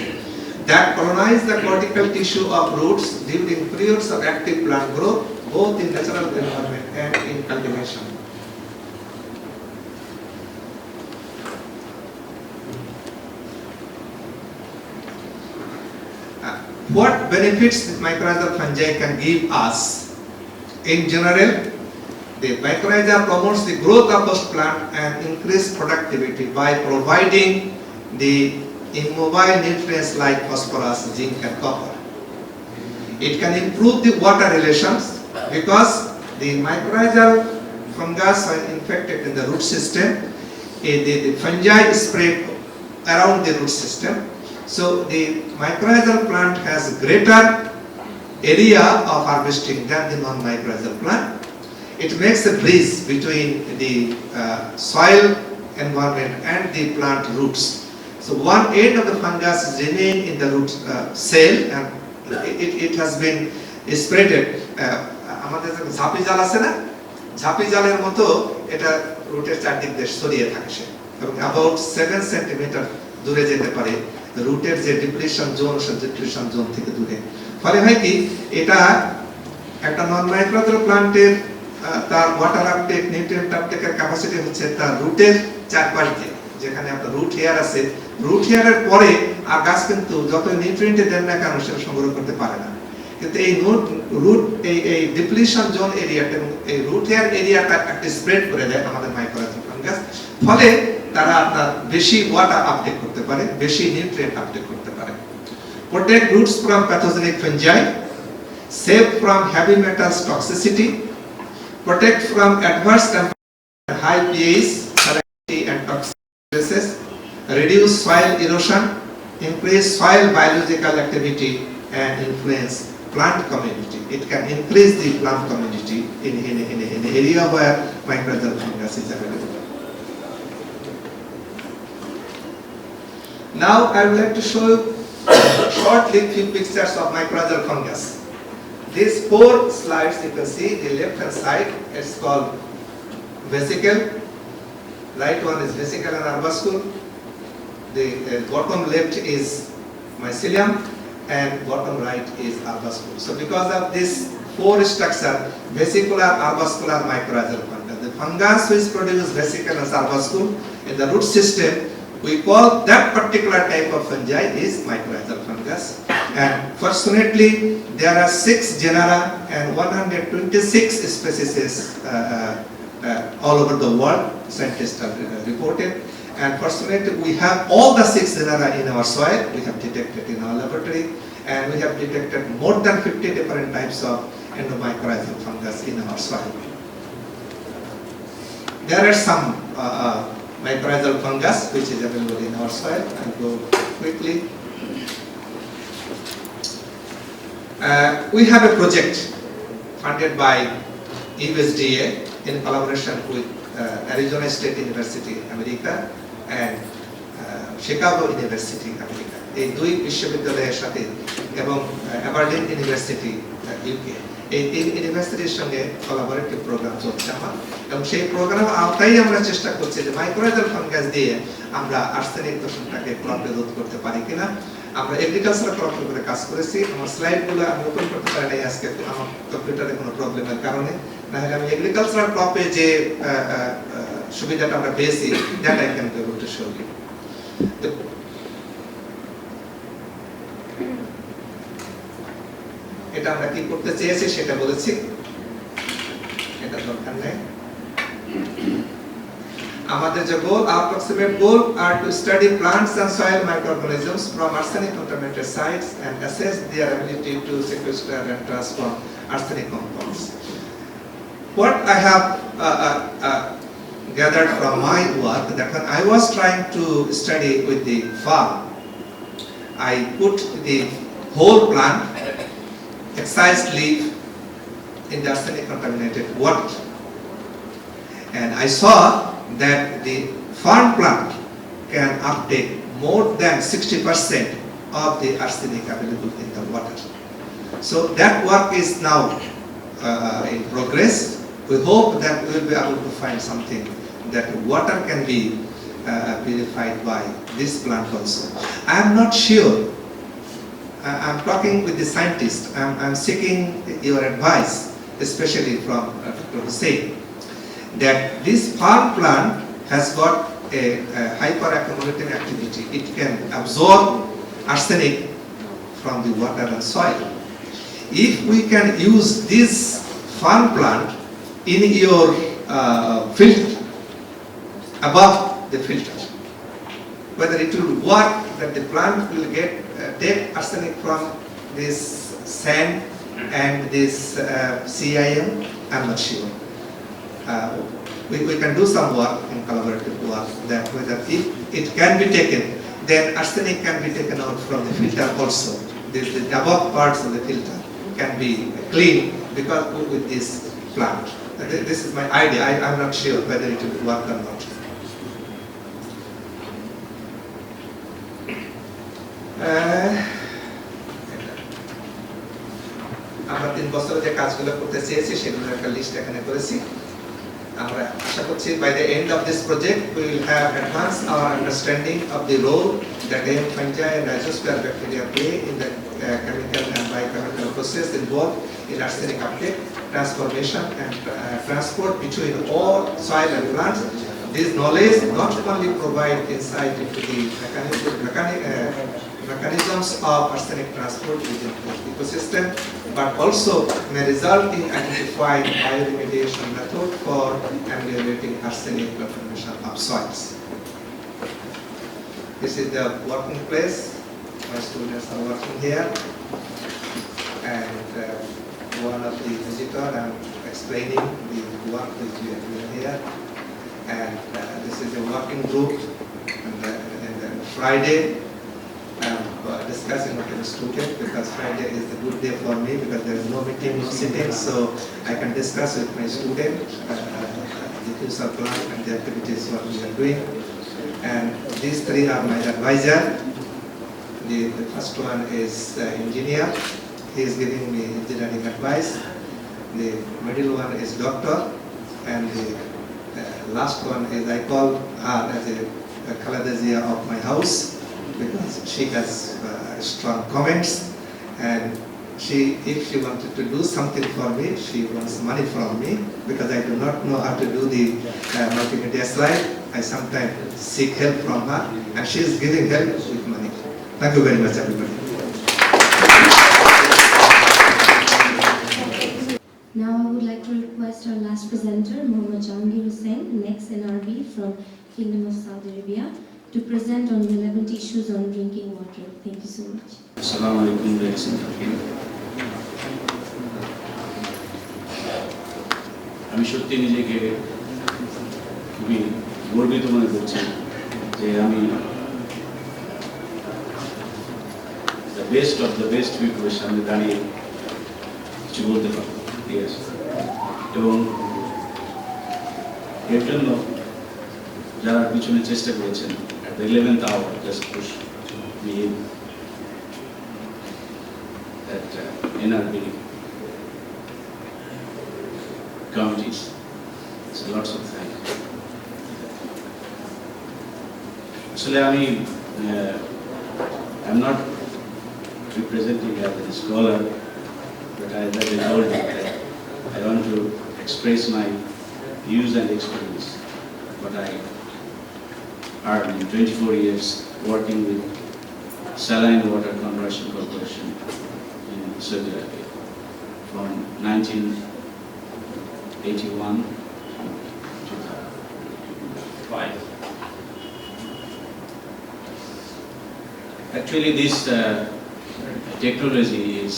that colonize the cortical tissue of roots during periods of active plant growth, both in natural environment and in cultivation. What benefits mycorrhizal fungi can give us? In general, the mycorrhiza promotes the growth of host plant and increase productivity by providing the immobile nutrients like phosphorus, zinc and copper. It can improve the water relations because the mycorrhizal fungus when infected in the root system, the fungi spread around the root system. So the mycorrhizal plant has greater area of harvesting than the non-mycorrhizal plant. It makes a bridge between the soil environment and the plant roots. So one end of the fungus remain in the root cell and it has been spreaded. আমাদের যে ঝাঁপি জাল আছে না, ঝাঁপি জালের মতো এটা রুটের চারদিক দিয়ে ছড়িয়ে থাকে এবং about 7 সেন্টিমিটার দূরে যেতে পারে রুটের যে ডিপ্রেশন জোন ডিপ্রেশন জোন থেকে দূরে। ফলে হয় কি, এটা একটা নন মাইক্রোজাল প্লান্টের তার ওয়াটার আপটেক, নিউট্রিয়েন্ট আপটেকের ক্যাপাসিটি হচ্ছে তার রুটের চারপাশ দিয়ে, যেখানে আপনার রুট হেয়ার আছে, রুট হেয়ারের পরে আর গাছ কিন্তু যত নিউট্রিয়েন্ট দেন না কেন সেটা সংগ্রহ করতে পারে না। কিন্তু এই রুট এই ডিপ্লিশন জোন এরিয়াটা এবং এই রুট হেয়ার এরিয়াটা একটা স্প্রেড করে দেয় আমাদের মাইক্রোরাইজাল ফাঙ্গাস, ফলে তারা আপনার বেশি ওয়াটার আপটেক করতে পারে, বেশি নিউট্রিয়েন্ট আপটেক করতে পারে। Protect roots from pathogenic fungi, save from heavy metals toxicity, protect from adverse temperature, high pH, salinity and toxic stresses, reduce soil erosion, increase soil biological activity and influence plant community. It can increase the plant community in the area where mycorrhizal fungus is available. Now I would like to show you shortly few pictures of mycorrhizal fungus. These 4 slides you can see, the left hand side it's called vesicle, right one is vesicle and arbuscule, the bottom left is mycelium and bottom right is arbuscule. So because of this 4 structure, vesicular, arbuscular, mycorrhizal fungus, the fungus which produces vesicle and arbuscule in the root system, we call that particular type of fungi is mycorrhizal fungus. And fortunately there are 6 genera and 126 species all over the world, scientists have reported. And fortunately we have all the 6 genera in our soil, we have detected in our laboratory, and we have detected more than 50 different types of endomycorrhizal fungus in our soil. There are some mycorrhizal fungus which is available in our soil. I'll go quickly. We have a project funded by USDA in collaboration with Arizona State University, America, and Chicago University, America. এই 2 বিশ্ববিদ্যালয়ের সাথে এবং অ্যাবারডিন university, UK, এই 3 ইউনিভার্সিটির সঙ্গে collaborative programme চলছে আমার, এবং সেই প্রোগ্রাম আওতায় আমরা চেষ্টা করছি যে মাইক্রোরাইজাল ফাঙ্গাস দিয়ে আমরা আর্সেনিক দূষণটাকে ক্রপে রোধ করতে পারি কিনা। আমরা এগ্রিকালচারাল ক্রপের উপরে কাজ করেছি। আমার স্লাইডগুলো আমি ওপেন করতে পারি নাই আজকে আমার কম্পিউটারে কোনো প্রবলেমের কারণে, না হলে আমি এগ্রিকালচারাল ক্রপে যে সুবিধাটা আমরা পেয়েছি that I can be able to show you. এটা আমরা কি করতে চেয়েছি সেটা বলেছি, এটা দরকার নেই। আমাদের যে গোল, approximate goal are to study plants and soil microorganisms from arsenic contaminated sites and assess their ability to sequester and transform arsenic compounds. What I have gathered from my work, that when I was trying to study with the farm, I put the whole plant, excised leaf, in the arsenic contaminated water, and I saw that the farm plant can uptake more than 60% of the arsenic available in the water. So that work is now in progress. We hope that we will be able to find something that water can be purified by this plant also. I am not sure. I'm talking with the scientists. I'm seeking your advice, especially from Dr. Hussain, that this farm plant has got a hyperaccumulating activity. It can absorb arsenic from the water and soil. If we can use this farm plant in your filter, above the filter, whether it will work, that the plant will take arsenic from this sand and this CIM, I'm not sure. We can do some work in collaborative work, that whether if it can be taken, then arsenic can be taken out from the filter also. The above parts of the filter can be clean because with this plant. This is my idea. I'm not sure whether it will work or not. আমরা 3 বছরে যে কাজগুলো করতে চেয়েছি সেগুলোর একটা list এখানে করেছি। আমরা আশা করছি by the end of this project we will have advanced our understanding of the role that fungi and rhizosphere bacteria play in the chemical and biochemical process involved in arsenic uptake, transformation and transport between all soil and plants. This knowledge not only provide insight into the mechanisms of arsenic transport within the ecosystem, but also may result in identifying bioremediation method for ameliorating arsenic contamination of soils. This is the working place. My students are working here, and one of the visitors, I'm explaining the work which we are doing here. And this is a working group. And then Friday, I'm discussing with the student, because Friday is a good day for me because there is no meeting, no sitting, so I can discuss with my student the use of plant and the activities what we are doing. And these three are my advisor. The first one is engineer. He is giving me engineering advice. The middle one is doctor, and the last one is, I call her as a Kaladazia of my house, because she has strong comments, and if she wanted to do something for me, she wants money from me, because I do not know how to do the multimedia slide. I sometimes seek help from her, and she is giving help with money. Thank you very much, everybody. Now I would like to request our last presenter, Mohammad Jahangir Hussain, next NRB from Kingdom of Saudi Arabia, to present on relevant issues on drinking water. Thank you so much. Assalamu alaikum, ladies and gentlemen. আমি সত্যি নিজেকে খুবই গর্বিত মনে করছি যে আমি the best of the best people এর সামনে দাঁড়িয়ে কিছু বলতে পারবো। Yes. এবং এর জন্য যারা পিছনে চেষ্টা করেছেন at the 11th hour just push me in that NRB committees. So lots of thanks. Actually, I'm not representing as a scholar, but as I told you that I want to express my views and experience, what I earned in 24 years working with Saline Water Conversion Corporation in Saudi Arabia from 1981 to 2005. Actually, this technology is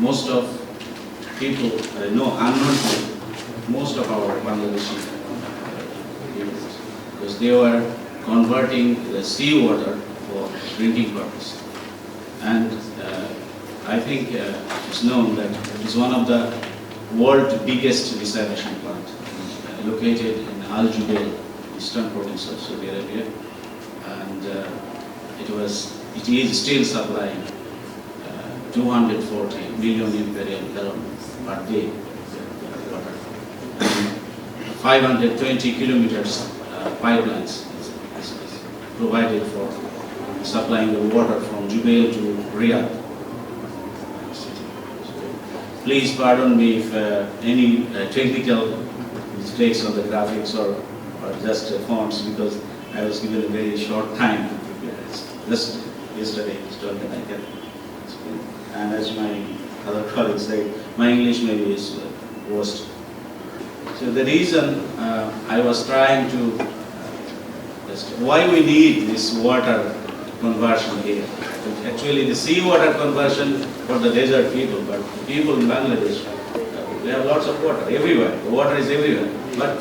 most of people know unknown to most of our Bangladeshi people, because they were converting the seawater for drinking purpose. And I think it's known that it is one of the world's biggest desalination plant, located in Al Jubail, eastern province of Saudi Arabia, and it is still supplying 240 million imperial gallon per day water. 520 kilometers pipelines is provided for supplying the water from Jubail to Riyadh. Please pardon me if any technical mistakes on the graphics or just fonts, because I was given a very short time to prepare it. Just yesterday I was told that I can explain. And as my other colleagues say, my English maybe is worst. So the reason I was trying to why we need this water conversion here. Actually, the seawater conversion for the desert people, but people in Bangladesh, they have lots of water everywhere. The water is everywhere. But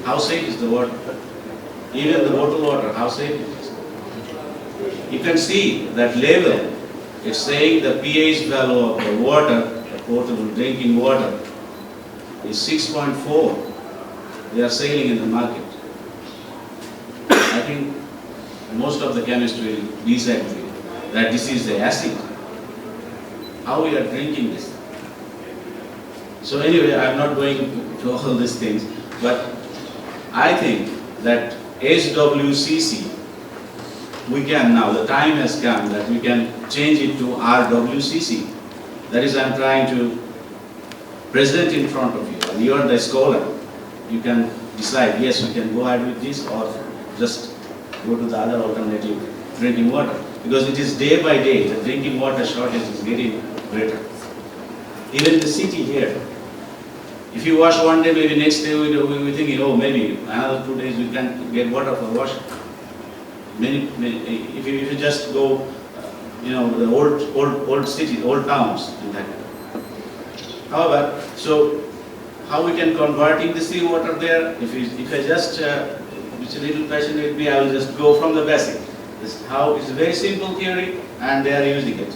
how safe is the water? Even the bottled water, how safe it is? You can see that level. It's saying the pH value of the water, the potable drinking water, is 6.4. They are selling in the market. I think most of the chemists will disagree that this is the acid. How we are drinking this? So anyway, I'm not going to all these things, but I think that SWCC, we can now, the time has come that we can change it to RWCC. That is, I'm trying to present in front of you. And you are the scholar. You can decide, yes, we can go ahead with this, or just go to the other alternative, drinking water. Because it is day by day, the drinking water shortage is getting greater. Even in the city here, if you wash one day, maybe next day we'll be thinking, oh, maybe another 2 days we can get water for washing. If you just go, the old cities, old towns in that. However, so how we can converting the seawater there? If I just, which a little passionate with me, I will just go from the basic. This how it's a very simple theory, and they are using it.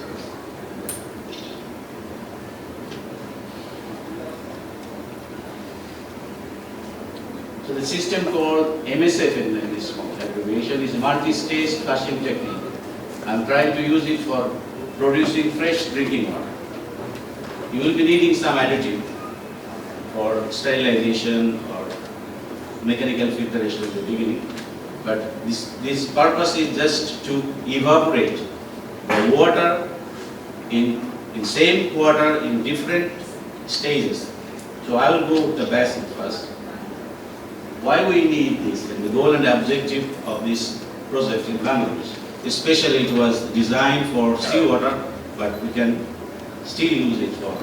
So the system called MSF in this abbreviation is multi-stage flushing technique. I'm trying to use it for producing fresh drinking water. You will be needing some additive for sterilization or mechanical filtration at the beginning. But this purpose is just to evaporate the water in same water in different stages. So I will go with the basic first. Why we need this, and the goal and objective of this project in Bangladesh. Especially it was designed for seawater, but we can still use it for.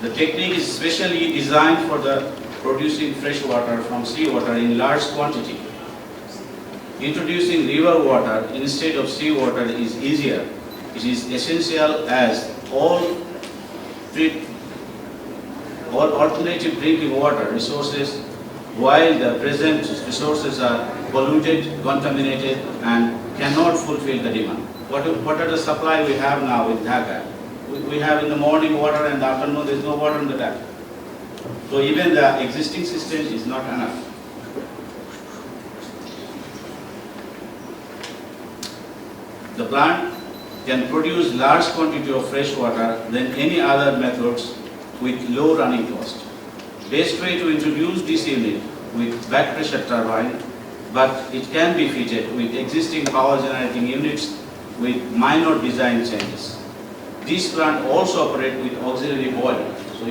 The technique is specially designed for the producing fresh water from seawater in large quantity. Introducing river water instead of seawater is easier. It is essential as all alternative drinking water resources, while the present resources are polluted, contaminated, and cannot fulfill the demand. What are the supply we have now in Dhaka? We have in the morning water, and in the afternoon there is no water in the tap. So even the existing system is not enough. The plant can produce large quantity of fresh water than any other methods with low running cost. Best way to introduce this unit with back pressure turbine, but it can be fitted with existing power generating units with minor design changes. This plant also operates with auxiliary boiler. So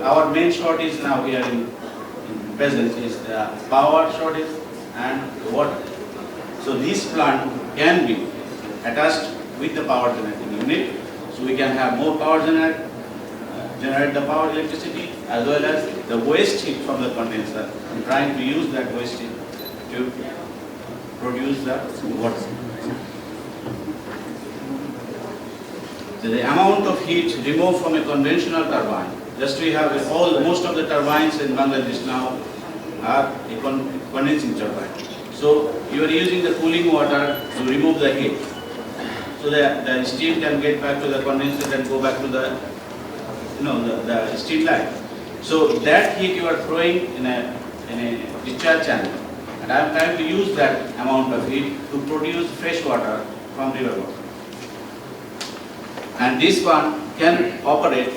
our main shortage now here in present is the power shortage and water. So this plant can be attached with the power generating unit, so we can have more power generate the power electricity as well as the waste heat from the condenser, and trying to use that waste heat to produce the water. So the amount of heat removed from a conventional turbine, just we have most of the turbines in Bangladesh now are a condensing turbine. So you are using the cooling water to remove the heat. So the steam can get back to the condenser and go back to the steam line. So that heat you are throwing in a discharge channel, and I am trying to use that amount of heat to produce fresh water from river water. And this one can operate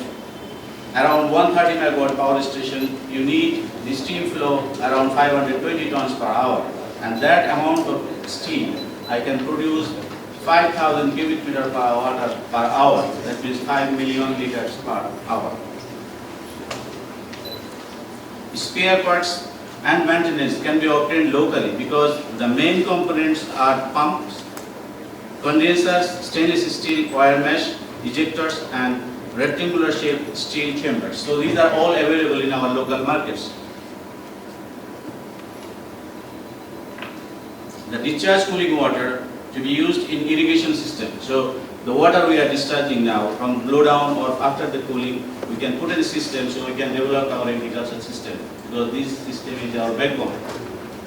around 130 megawatt power station. You need the steam flow around 520 tons per hour, and that amount of steam I can produce 5,000 cubic meter per hour. That means 5 million liters per hour. Spare parts and maintenance can be obtained locally because the main components are pumps, condensers, stainless steel wire mesh, ejectors, and rectangular shaped steel chambers. So these are all available in our local markets. The discharge cooling water to be used in irrigation system. So the water we are discharging now from blow down or after the cooling, we can put in a system so we can develop our agricultural system, because this system is our backbone.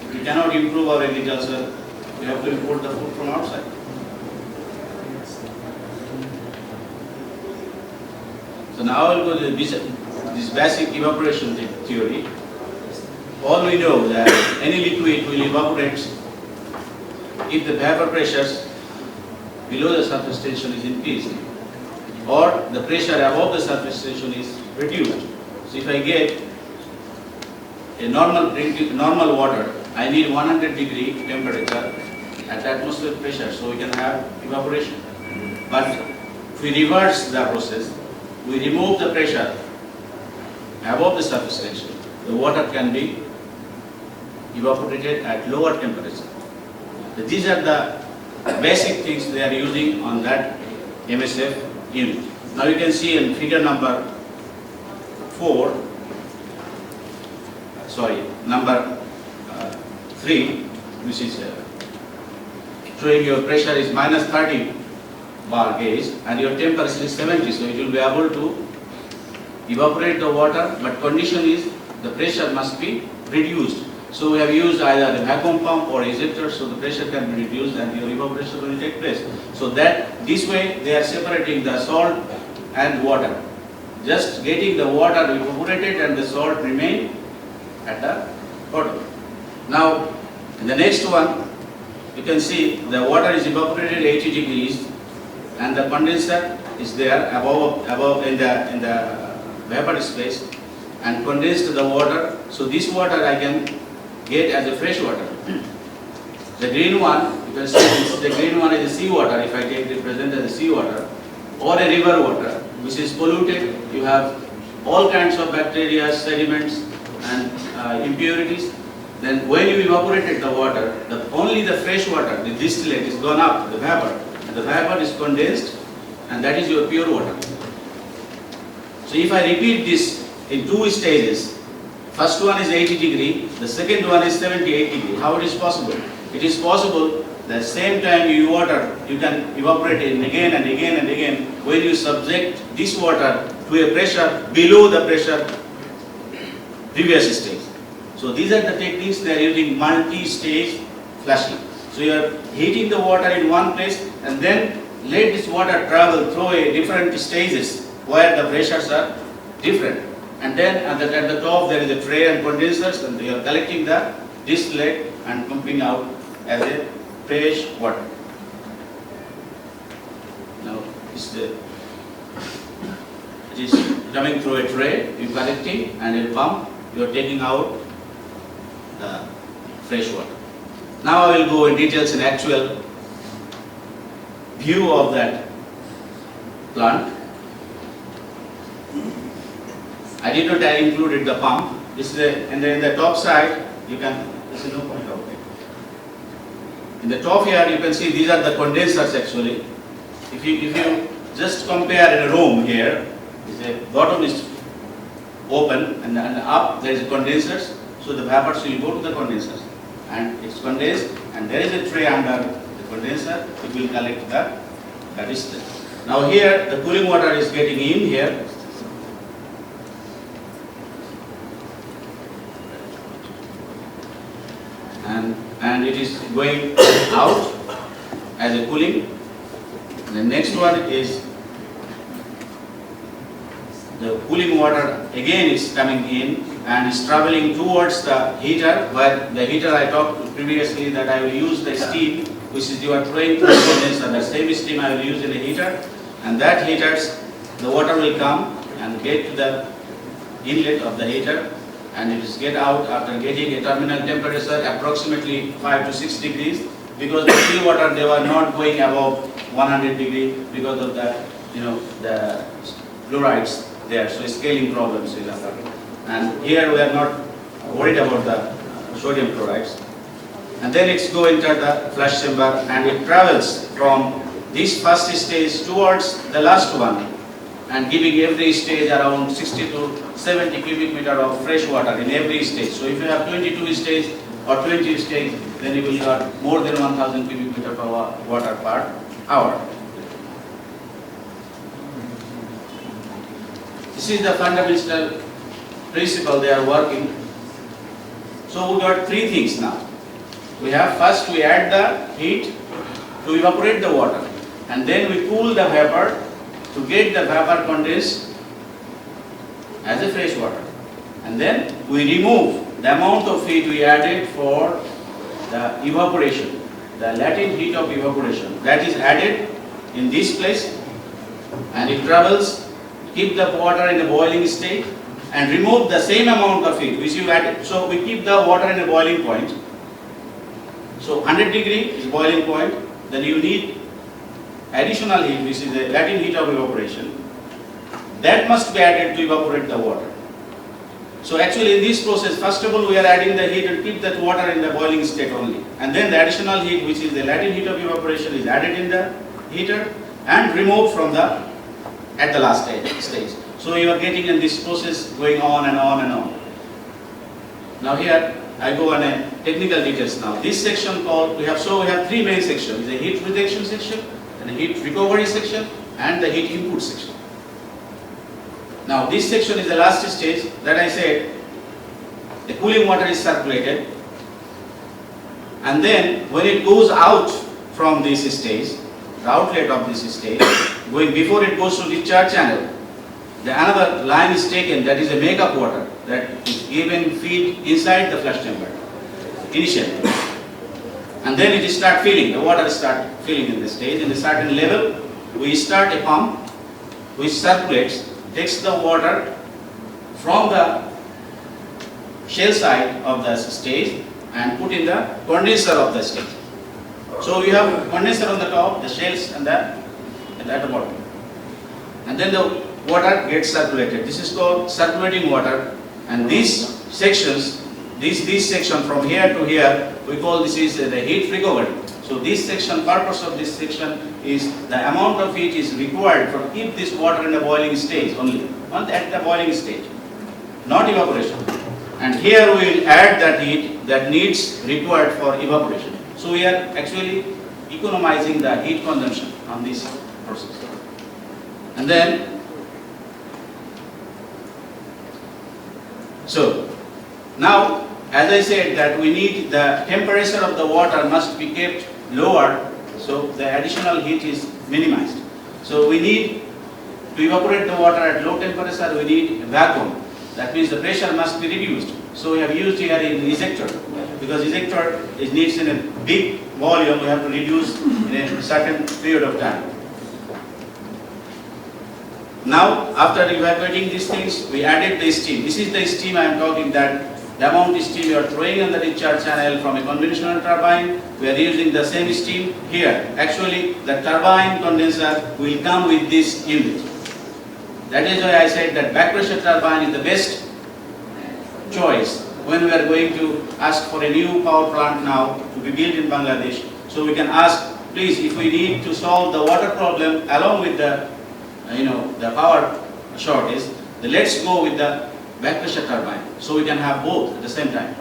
If we cannot improve our agriculture, we have to import the food from outside. So now I will go to this basic evaporation theory. All we know that any liquid will evaporate if the vapor pressures below the surface tension is increased or the pressure above the surface tension is reduced. So if I get a normal water, I need 100 degree temperature, at atmospheric pressure, so we can have evaporation. But if we reverse the process, we remove the pressure above the surface tension, the water can be evaporated at lower temperature. So these are the basic things they are using on that MSF unit. Now you can see in figure number 3, which is showing your pressure is minus 30 bar gauge and your temperature is 70, so it will be able to evaporate the water, but condition is the pressure must be reduced. So we have used either the vacuum pump or ejector, so the pressure can be reduced and your evaporation will take place. So that this way they are separating the salt and water. Just getting the water evaporated and the salt remain at the bottom. Now in the next one, you can see the water is evaporated 80 degrees and the condenser is there above in the vapor space and condensed the water. So this water I can get as a fresh water. The green one, you can see the green one is the sea water, if I take represent as a sea water or a river water which is polluted. You have all kinds of bacteria, sediments and impurities. Then when you evaporated the water, only the fresh water, the distillate is gone up, the vapor, and the vapor is condensed and that is your pure water. So if I repeat this in 2 stages, first one is 80 degree, the second one is 78 degree. How it is possible? It is possible the same time you water, you can evaporate it again and again and again when you subject this water to a pressure below the pressure previous stage. So these are the techniques they are using, multi-stage flushing. So you are heating the water in one place and then let this water travel through a different stages where the pressures are different. And then at the top there is a tray and condensers and they are collecting the distillate and pumping out as a fresh water. Now it is coming through a tray, you are collecting and a pump, you are taking out the fresh water. Now I will go in details in actual view of that plant. I did not include the pump. This is and then in the top side you can. This is no point out there. In the top here you can see these are the condensers actually. If you just compare in a room here, the bottom is open and up there is condensers. So the vapors will go to the condensers and it's condensed and there is a tray under the condenser. It will collect the distillate. Now here the cooling water is getting in here. And it is going out as a cooling. The next one is the cooling water again is coming in and is traveling towards the heater, where the heater I talked previously that I will use the steam which is you are throwing to the condenser. The same steam I will use in a heater, and that heaters the water will come and get to the inlet of the heater and it is get out after getting a terminal temperature approximately 5 to 6 degrees, because the still water they were not going above 100 degrees because of the the fluorides there, so scaling problems will occur. And here we are not worried about the sodium chlorides. And then it's go into the flush chamber and it travels from this first stage towards the last one and giving every stage around 60 to 70 cubic meter of fresh water in every stage. So if you have 22 stage or 20 stage, then you will have more than 1000 cubic meter of water per hour. This is the fundamental principle they are working. So we got 3 things now. We have first we add the heat to evaporate the water, and then we cool the vapor to get the vapor condensed as a fresh water, and then we remove the amount of heat we added for the evaporation, the latent heat of evaporation that is added in this place, and it travels, keep the water in a boiling state and remove the same amount of heat which you added. So we keep the water in a boiling point. So 100 degree is boiling point, then you need additional heat, which is the latent heat of evaporation. That must be added to evaporate the water. So actually in this process, first of all we are adding the heat and keep that water in the boiling state only. And then the additional heat, which is the latent heat of evaporation, is added in the heater and removed from the at the last stage. So you are getting in this process going on and on and on. Now here I go on a technical details now. This section called we have three main sections: the heat rejection section, and the heat recovery section, and the heat input section. Now this section is the last stage that I said. The cooling water is circulated, and then when it goes out from this stage, the outlet of this stage, going before it goes to discharge channel, the another line is taken, that is a makeup water that is given feed inside the flush chamber initially, and then it start filling. The water start filling in the stage. In a certain level, we start a pump which circulates, takes the water from the shell side of the stage and put in the condenser of the stage. So you have condenser on the top, the shells and at the bottom, and then the water gets circulated. This is called circulating water, and these sections, this section from here to here, we call this is the heat recovery. So this section, purpose of this section is the amount of heat is required to keep this water in the boiling stage only, at the boiling stage, not evaporation. And here we will add that heat that needs required for evaporation. So we are actually economizing the heat consumption on this process. And then, so now as I said that we need the temperature of the water must be kept lower, so the additional heat is minimized. So we need to evaporate the water at low temperature, we need vacuum. That means the pressure must be reduced. So we have used here in ejector, because ejector needs in a big volume, we have to reduce in a certain period of time. Now after evacuating these things, we added the steam. This is the steam I am talking, that the amount of steam you are throwing on the discharge channel from a conventional turbine, we are using the same steam here. Actually the turbine condenser will come with this unit. That is why I said that back pressure turbine is the best choice when we are going to ask for a new power plant now to be built in Bangladesh. So we can ask, please, if we need to solve the water problem along with the the power shortage, then let's go with the back pressure turbine, so we can have both at the same time.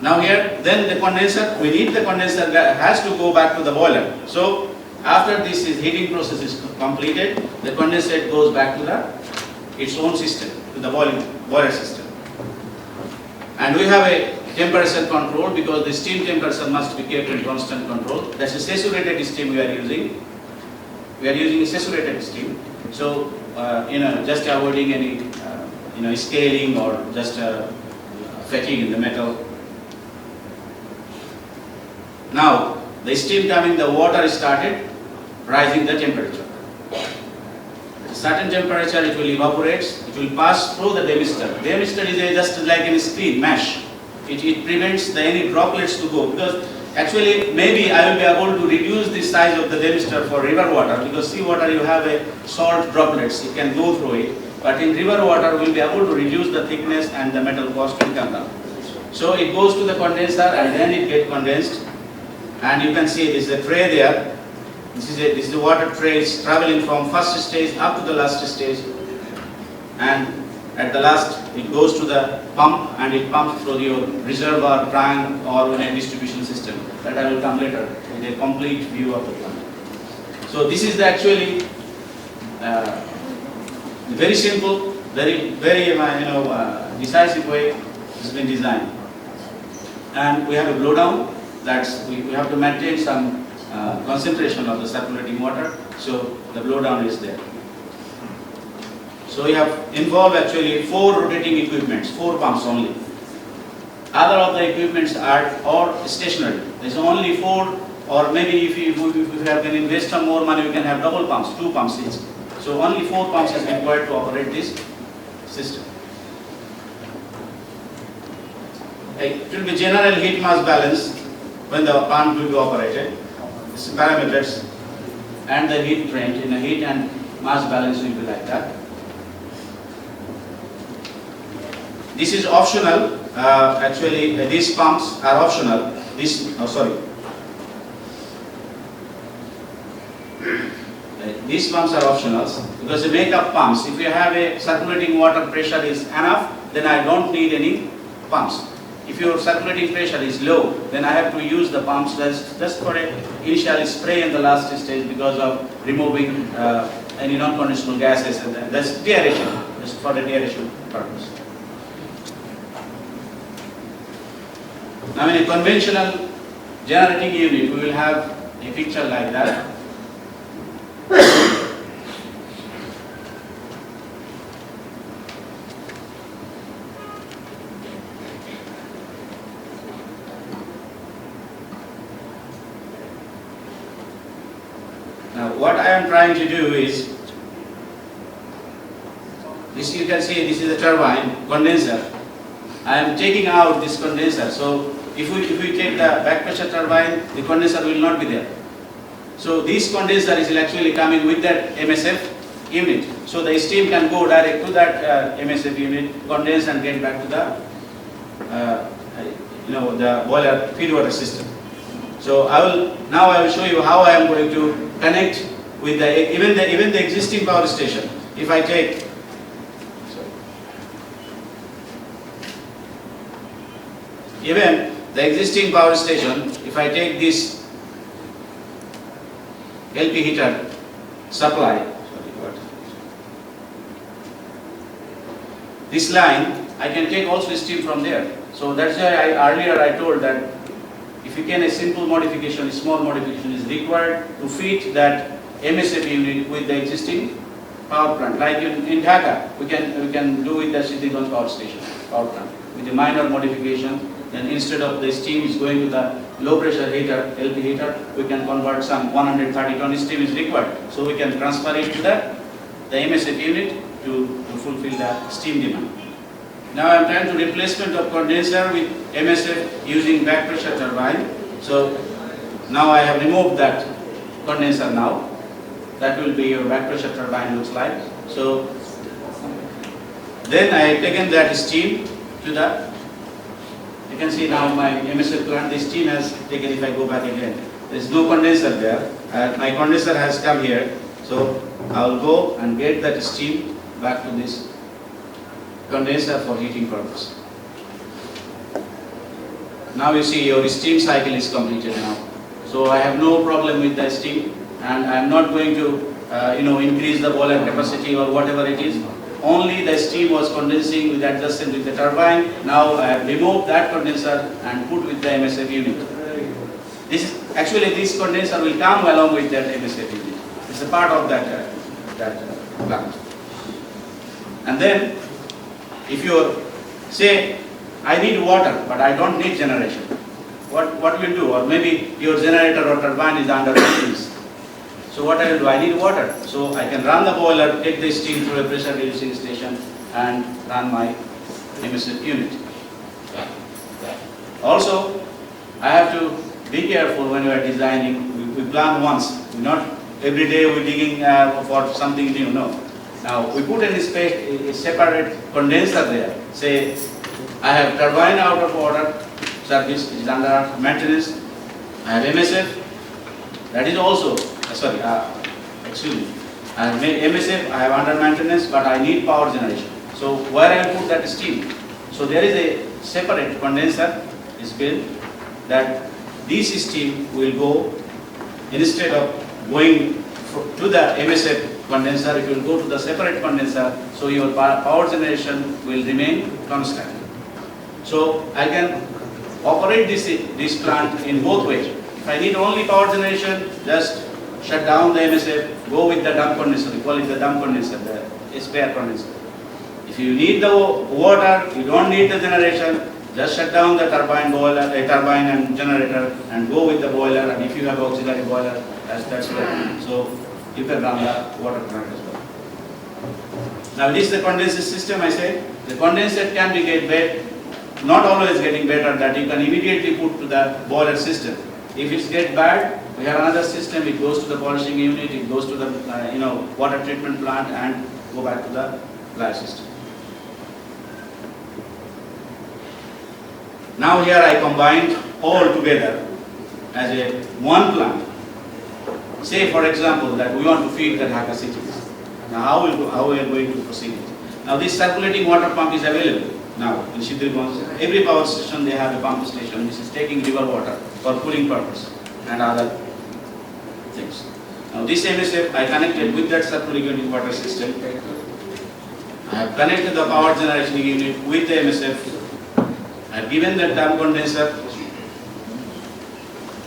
Now here, then the condenser, we need the condenser that has to go back to the boiler. So after this heating process is completed, the condensate goes back to its own system, to the boiler system. And we have a temperature control, because the steam temperature must be kept in constant control. That's a saturated steam we are using. We are using a saturated steam. So just avoiding any scaling or just fatigue in the metal. Now the steam coming, the water started rising the temperature. At a certain temperature it will evaporate, it will pass through the demister. Demister is just like a screen mesh. It prevents any droplets to go, because actually maybe I will be able to reduce the size of the demister for river water, because sea water you have a salt droplets, it can go through it, but in river water we will be able to reduce the thickness and the metal cost will come down. So it goes to the condenser and then it gets condensed, and you can see this is a tray there. This is the water tray, is traveling from first stage up to the last stage, and at the last it goes to the pump and it pumps through your reservoir, tank or in a distribution system. That I will come later with a complete view of the plant. So this is the actually very simple, very decisive way it has been designed. And we have a blow down. That's we have to maintain some concentration of the circulating water. So the blow down is there. So we have involved actually 4 rotating equipments, 4 pumps only. Other of the equipments are all stationary. There is only 4, or maybe if you can invest some more money, we can have double pumps, 2 pumps each. So only 4 pumps is required to operate this system. it will be general heat mass balance when the plant will be operated. This parameters and the heat trend in a heat and mass balance will be like that. This is optional. Actually, these pumps are optional. These pumps are optional because the makeup pumps. If you have a circulating water pressure is enough, then I don't need any pumps. If your circulating pressure is low, then I have to use the pumps just for a initial spray in the last stage because of removing any non-conditional gases, and that's deaeration, just for the deaeration purpose. Now in a conventional generating unit, we will have a picture like that. Now what I am trying to do is, this you can see, this is a turbine condenser. I am taking out this condenser. So if we take the back pressure turbine, the condenser will not be there. So this condenser is actually coming with that MSF unit. So the steam can go direct to that MSF unit, condense and get back to the the boiler feedwater system. So I will show you how I am going to connect with the even the existing power station. If I take even the existing power station, if I take this LP heater supply, this line, I can take also steam from there. So that's why earlier I told that if you can, a simple modification, a small modification is required to fit that MSF unit with the existing power plant. Like in Dhaka, we can do with the Siddhiganj power station, power plant. With a minor modification, then instead of the steam is going to the low pressure heater, LP heater, we can convert some 130 ton steam is required. So we can transfer it to the MSF unit to fulfill the steam demand. Now I am trying to replacement of condenser with MSF using back pressure turbine. So now I have removed that condenser now. That will be your back pressure turbine looks like. So then I have taken that steam to the, you can see now my MSF plant, the steam has taken, if I go back again, there is no condenser there. My condenser has come here. So I will go and get that steam back to this condenser for heating purpose. Now you see your steam cycle is completed now. So I have no problem with the steam, and I am not going to increase the boiler capacity or whatever it is. Only the steam was condensing with adjacent with the turbine. Now I have removed that condenser and put with the MSF unit. This condenser will come along with that MSF unit. It's a part of that plant. And then if you say, I need water, but I don't need generation, what will you do? Or maybe your generator or turbine is under maintenance. So what I will do? I need water. So I can run the boiler, take the steam through a pressure reducing station and run my MSF unit. Also, I have to be careful when you are designing. We plan once, not every day we're digging for something new, no. Now we put in a separate condenser there. Say I have turbine out of order service, it is under maintenance. I have MSF, that is also, excuse me. I have MSF, I have under maintenance, but I need power generation. So where I will put that steam? So there is a separate condenser is built that this steam will go, instead of going to the MSF condenser, it will go to the separate condenser, so your power generation will remain constant. So I can operate this plant in both ways. If I need only power generation, just shut down the MSF, go with the dump condenser, we call it the dump condenser, the spare condenser. If you need the water, you don't need the generation, just shut down the turbine and generator and go with the boiler, and if you have auxiliary boiler, that's right. So you can run the water plant as well. Now this is the condenser system I said. The condenser can be get bed not always getting better, that you can immediately put to the boiler system. If it gets bad, we have another system, it goes to the polishing unit, it goes to the water treatment plant and go back to the flash system. Now here I combined all together as a one plant. Say for example that we want to feed the Dhaka cities. Now how we are going to proceed? Now this circulating water pump is available now in Shidriganj. Every power station they have a pump station which is taking river water for cooling purpose and other things. Now this MSF I connected with that circulating water system. I have connected the power generation unit with the MSF. I have given the dam condenser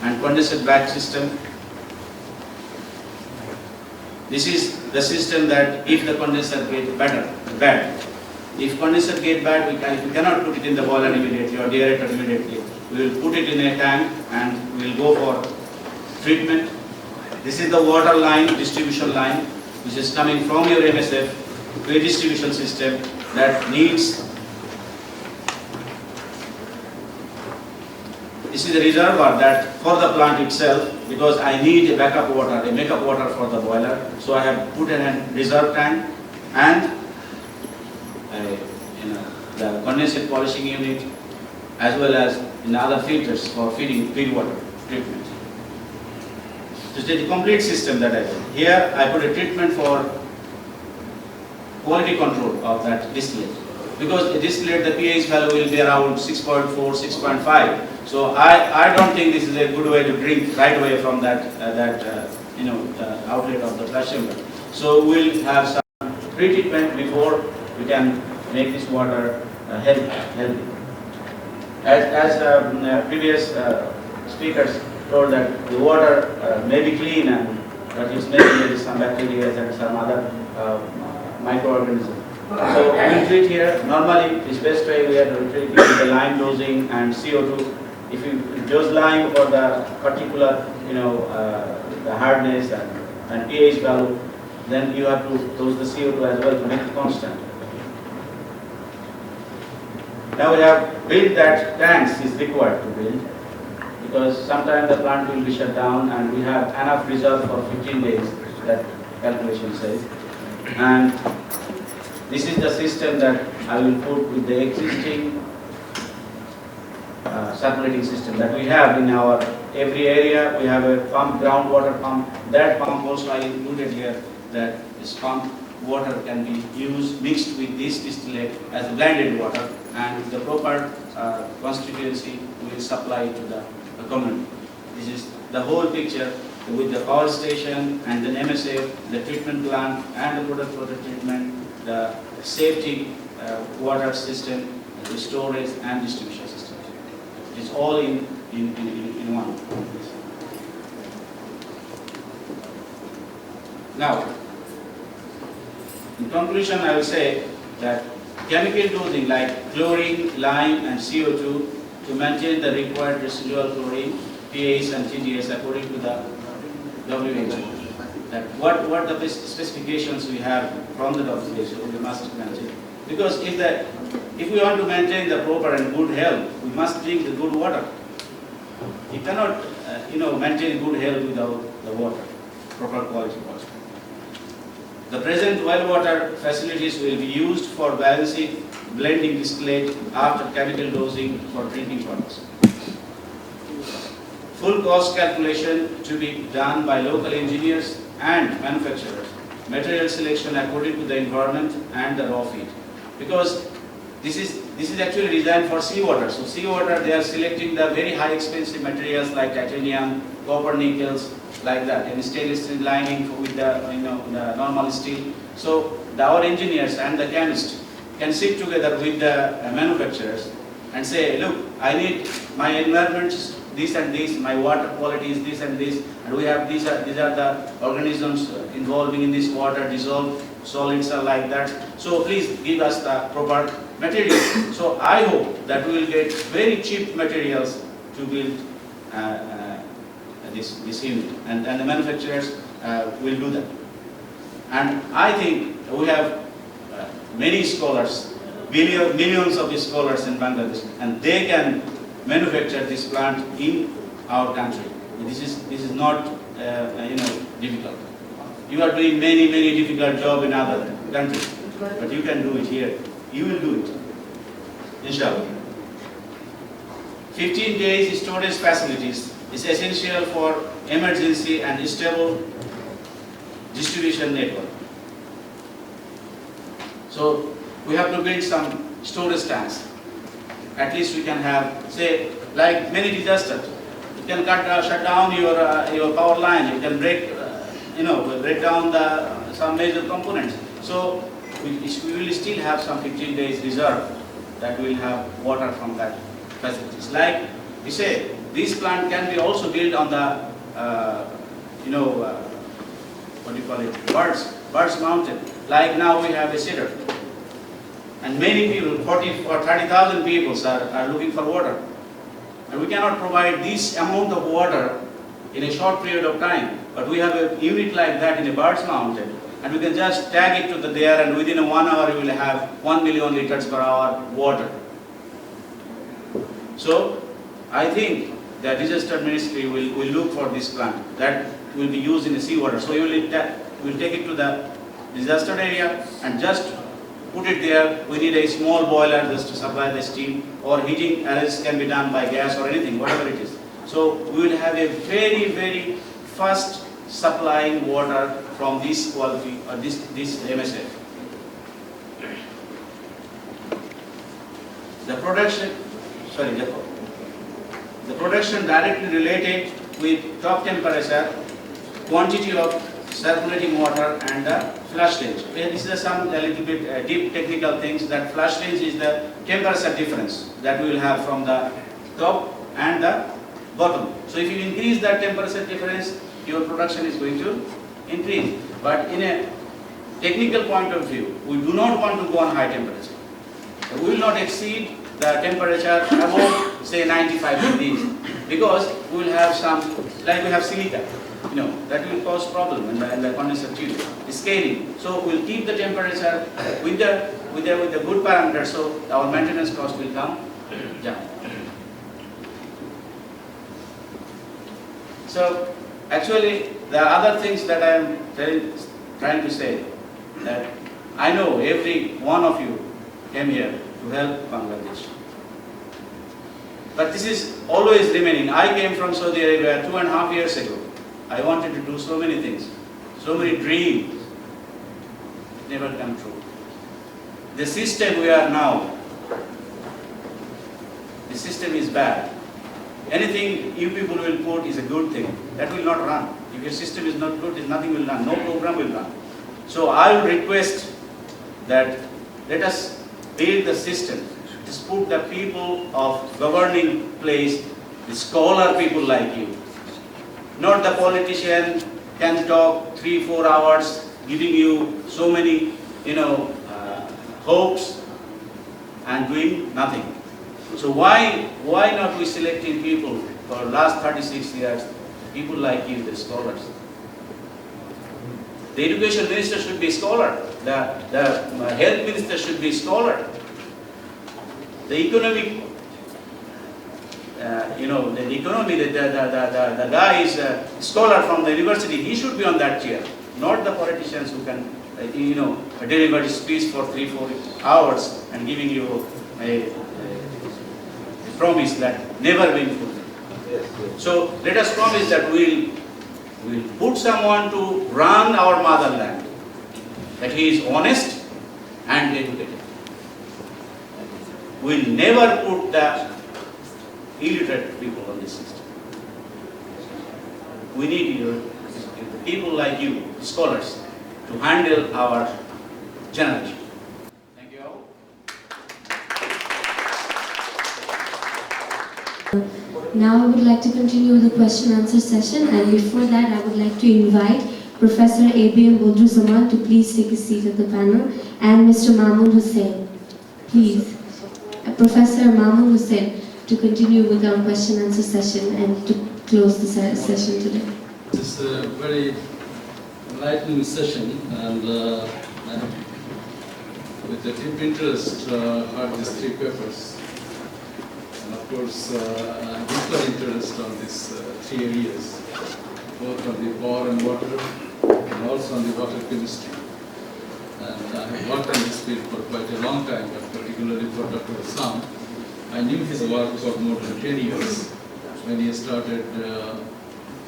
and condenser back system. This is the system that if the condenser gets bad, if condenser gets bad, we cannot put it in the boiler immediately or deaerator immediately. We will put it in a tank and we will go for treatment. This is the water line, distribution line, which is coming from your MSF to a distribution system that needs. This is a reservoir that for the plant itself, because I need a backup water, a makeup water for the boiler. So I have put in a reserve tank and the condensate polishing unit, as well as in other filters for feeding feed water treatment. So it's a complete system that I did. Here I put a treatment for quality control of that distillate. Because the distillate, the pH value will be around 6.4, 6.5. So I don't think this is a good way to drink right away from that outlet of the flash chamber. So we'll have some pre-treatment before we can make this water healthy. As previous speakers told that the water may be clean and but it's maybe there is some bacteria and some other microorganisms. So we treat here, normally this best way we are treating with the lime dosing and CO2. If you dose lime for the particular, the hardness and pH value, then you have to dose the CO2 as well to make it constant. Now we have built that tanks is required to build because sometimes the plant will be shut down and we have enough reserve for 15 days, that calculation says. And this is the system that I will put with the existing circulating system that we have in our every area. We have a pump, groundwater pump. That pump also I included here, that this pump water can be used mixed with this distillate as blended water, and the proper constituency will supply to the community. This is the whole picture with the power station and the MSF, the treatment plant and the product water treatment, the safety water system, the storage and distribution system. It's all in one. Now, in conclusion, I will say that chemical dosing like chlorine, lime and CO2 to maintain the required residual chlorine, pH and TDS according to the WHO. That what the specifications we have from the WHO we must maintain. Because if we want to maintain the proper and good health, we must drink the good water. You cannot maintain good health without the water, proper quality water. The present well water facilities will be used for balancing, blending distillate after chemical dosing for drinking purposes. Full cost calculation to be done by local engineers and manufacturers. Material selection according to the environment and the raw feed. Because this is actually designed for seawater. So seawater, they are selecting the very high expensive materials like titanium, copper, nickels, like that, and stainless steel lining with the normal steel. So our engineers and the chemists can sit together with the manufacturers and say, look, I need my environment this and this, my water quality is this and this, and we have these are the organisms involving in this water, dissolved solids are like that. So please give us the proper material. So I hope that we will get very cheap materials to build this unit, and the manufacturers will do that. And I think we have many scholars millions of scholars in Bangladesh, and they can manufacture this plant in our country. This is not difficult. You are doing many difficult jobs in other countries, but you can do it here. You will do it, inshallah. 15 days storage facilities is essential for emergency and stable distribution network. So we have to build some storage tanks. At least we can have, say, like many disasters. You can shut down your power line. You can break down some major components. So we will still have some 15 days reserve that we will have water from that facilities. Like we say, this plant can be also built on the what do you call it? Birds Mountain. Like now we have a cedar. And many people, 40 or 30,000 people are looking for water. And we cannot provide this amount of water in a short period of time. But we have a unit like that in a Birds Mountain. And we can just tag it to there, and within 1 hour we will have 1 million liters per hour water. So I think the disaster ministry will look for this plant that will be used in the seawater. So we will take it to the disaster area and just put it there. We need a small boiler just to supply the steam, or heating else can be done by gas or anything, whatever it is. So we will have a very fast supplying water from this quality or this MSF. The production directly related with top temperature, quantity of circulating water, and the flush range. This is a little bit deep technical things. That flush range is the temperature difference that we will have from the top and the bottom. So if you increase that temperature difference, your production is going to increase. But in a technical point of view, we do not want to go on high temperature. We will not exceed the temperature above, say, 95 degrees, because we will have some, like we have silica, that will cause problem in the condenser tube, scaling. So we will keep the temperature with the good parameters, so our maintenance cost will come down. So actually, the other things that I am trying to say, that I know every one of you came here to help Bangladesh. But this is always remaining. I came from Saudi Arabia 2.5 years ago. I wanted to do so many things, so many dreams, never come true. The system we are now, the system is bad. Anything you people will put is a good thing. That will not run. If your system is not good, nothing will run. No program will run. So I will request that let us build the system. Just put the people of governing place, the scholar people like you. Not the politician can talk 3-4 hours, giving you so many, hopes and doing nothing. So why not we selecting people for last 36 years, people like you, the scholars? The education minister should be a scholar. The health minister should be a scholar. The economic, the guy is a scholar from the university. He should be on that chair, not the politicians who can, deliver a speech for 3-4 hours and giving you a promise that never will fulfilled. So let us promise that we'll put someone to run our motherland, that he is honest and educated. We'll never put the illiterate people on this system. We need people like you, scholars, to handle our generation. Thank you all. Now I would like to continue with the question and answer session, and before that I would like to invite Professor A.B.M. Bodruzaman to please take a seat at the panel, and Mr. Mahmood Hussain. Please. Professor Mahmood Hussain to continue with our question and answer session and to close the session today. It's a very enlightening session, and with a deep interest heard these three papers. And of course, deeper interest on these three areas, both on the power and water and also on the water chemistry. And I have worked in this field for quite a long time, but particularly for Dr. Assam. I knew his work for more than 10 years when he started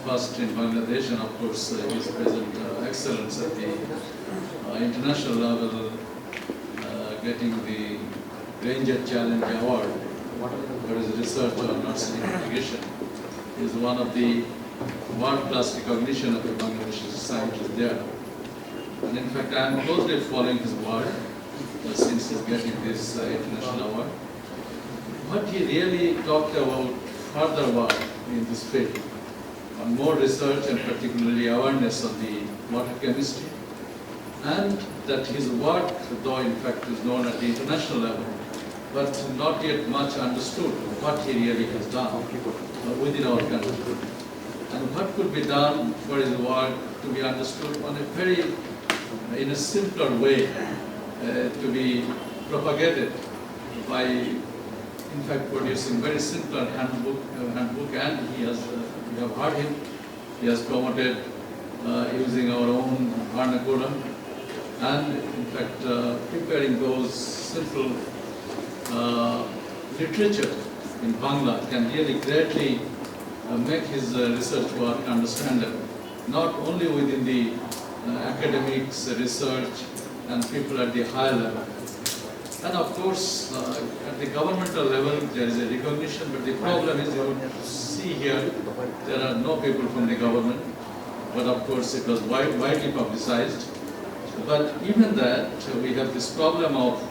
first in Bangladesh, and of course his present excellence at the international level, getting the Ranger Challenge Award for his research on arsenic mitigation is one of the world-class recognition of the Bangladeshi scientist there. And in fact, I am closely following his work since he's getting this international award. What he really talked about further work in this field, on more research and particularly awareness of the water chemistry, and that his work, though in fact is known at the international level, but not yet much understood what he really has done within our country. And what could be done for his work to be understood on a very, in a simpler way, to be propagated by, in fact, producing very simple handbook, and he has, we have heard him, he has promoted using our own vernacular, and in fact preparing those simple literature in Bangla can really greatly make his research work understandable, not only within the academics, research, and people at the higher level. And of course, at the governmental level, there is a recognition, but the problem is, you see here, there are no people from the government, but of course it was widely publicized. But even that, we have this problem of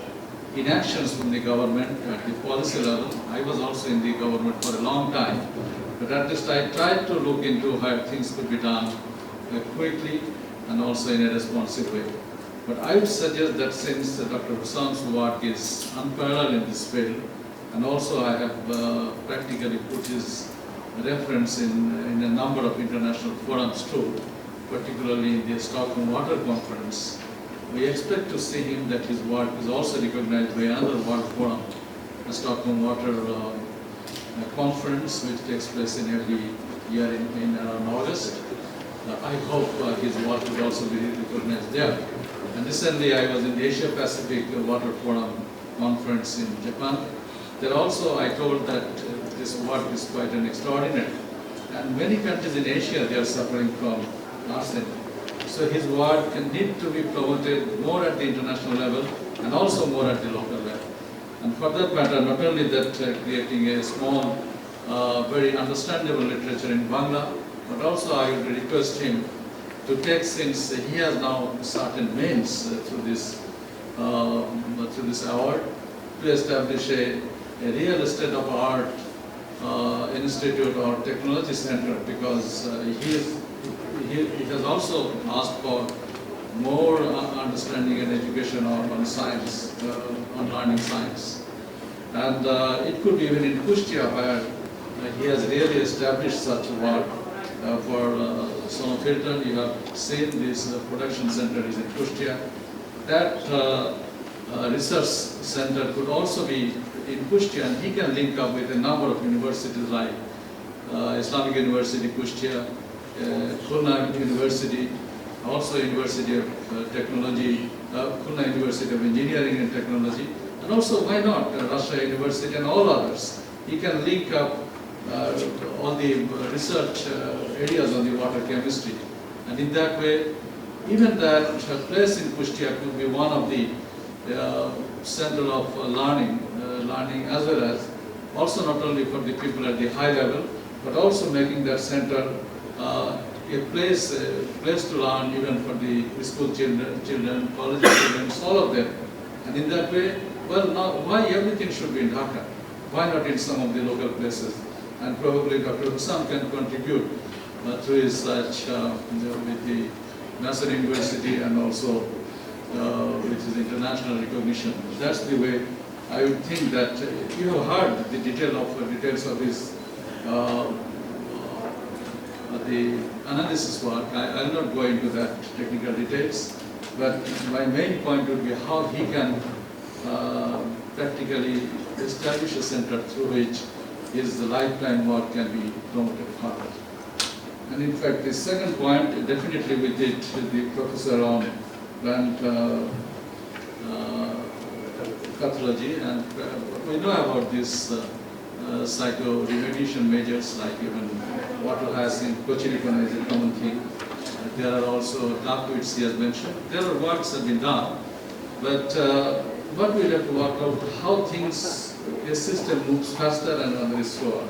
inactions from the government at the policy level. I was also in the government for a long time, but at least I tried to look into how things could be done quickly and also in a responsive way. But I would suggest that since Dr. Husam's work is unparalleled in this field, and also I have practically put his reference in a number of international forums too, particularly in the Stockholm Water Conference, we expect to see him that his work is also recognized by another world forum, the Stockholm Water Conference, which takes place in every year in around August. I hope his work will also be recognized there. And recently I was in the Asia Pacific Water Forum Conference in Japan. There also I told that this work is quite an extraordinary. And many countries in Asia, they are suffering from arsenic. So his work can need to be promoted more at the international level and also more at the local level. And for that matter, not only that creating a small, very understandable literature in Bangla, but also I would request him to take, since he has now certain means through this award, to establish a real state of art institute or technology center, because he has also asked for more understanding and education on science, on learning science. And it could be even in Kustia, where he has really established such work. For Sonofilton, you have seen this production center is in Kustia. That research center could also be in Kustia, and he can link up with a number of universities like Islamic University Kustia, Khulna University, also University of Technology, Khulna University of Engineering and Technology, and also, why not, Russia University and all others. He can link up all the research areas on the water chemistry. And in that way, even that place in Kustia could be one of the center of learning as well as also not only for the people at the high level, but also making that center a place to learn even for the school children, college students, all of them. And in that way, well, now why everything should be in Dhaka? Why not in some of the local places? And probably Dr. Hussam can contribute through his research with the National University and also with his international recognition. That's the way I would think that you have heard the details of his the analysis work. I will not go into that technical details, but my main point would be how he can practically establish a center through which his lifetime work can be promoted further. And in fact, the second point, definitely we did the professor on plant pathology, and we know about this psycho-remediation measures, like even water hyacinth, cochilicon is a common thing. There are also dark weeds he has mentioned. There are works have been done, but what we have to work out how things, a system moves faster and another is slower.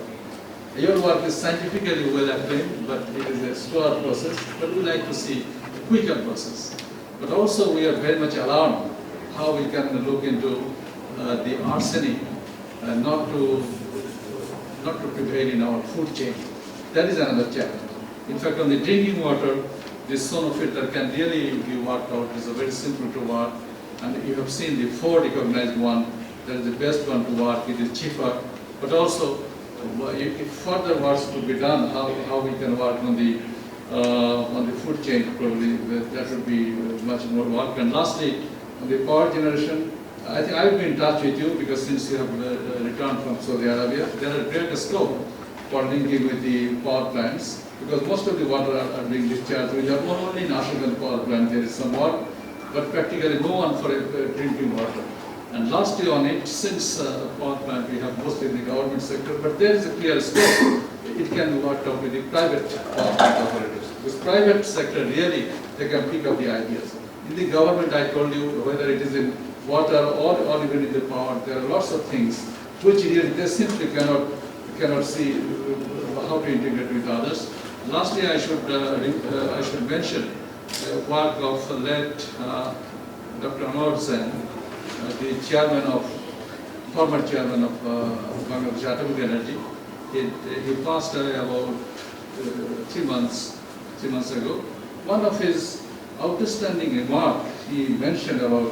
Your work is scientifically well acclaimed, but it is a slower process, but we like to see a quicker process. But also we are very much alarmed how we can look into the arsenic not to prevail in our food chain. That is another challenge. In fact, on the drinking water, this sonofilter can really be worked out. It's a very simple to work, and you have seen the 4 recognized one. That is the best one to work. It is cheaper, but also if further works to be done, how we can work on the food chain, probably that would be much more work. And lastly, on the power generation, I think I will be in touch with you, because since you have returned from Saudi Arabia, there are greater scope for linking with the power plants, because most of the water are being discharged. We have only in Arsenic power plant there is some work, but practically no one for drinking water. And lastly on it, since power plant we have mostly in the government sector, but there is a clear scope. It can be worked out with the private power plant operators. Because private sector really, they can pick up the ideas. In the government, I told you, whether it is in water or even in the power, there are lots of things which really they simply cannot see how to integrate with others. Lastly, I should mention the work of late Dr. Arsenic, the former chairman of Bangladesh Atomic Energy. He passed away about 3 months ago. One of his outstanding remark he mentioned about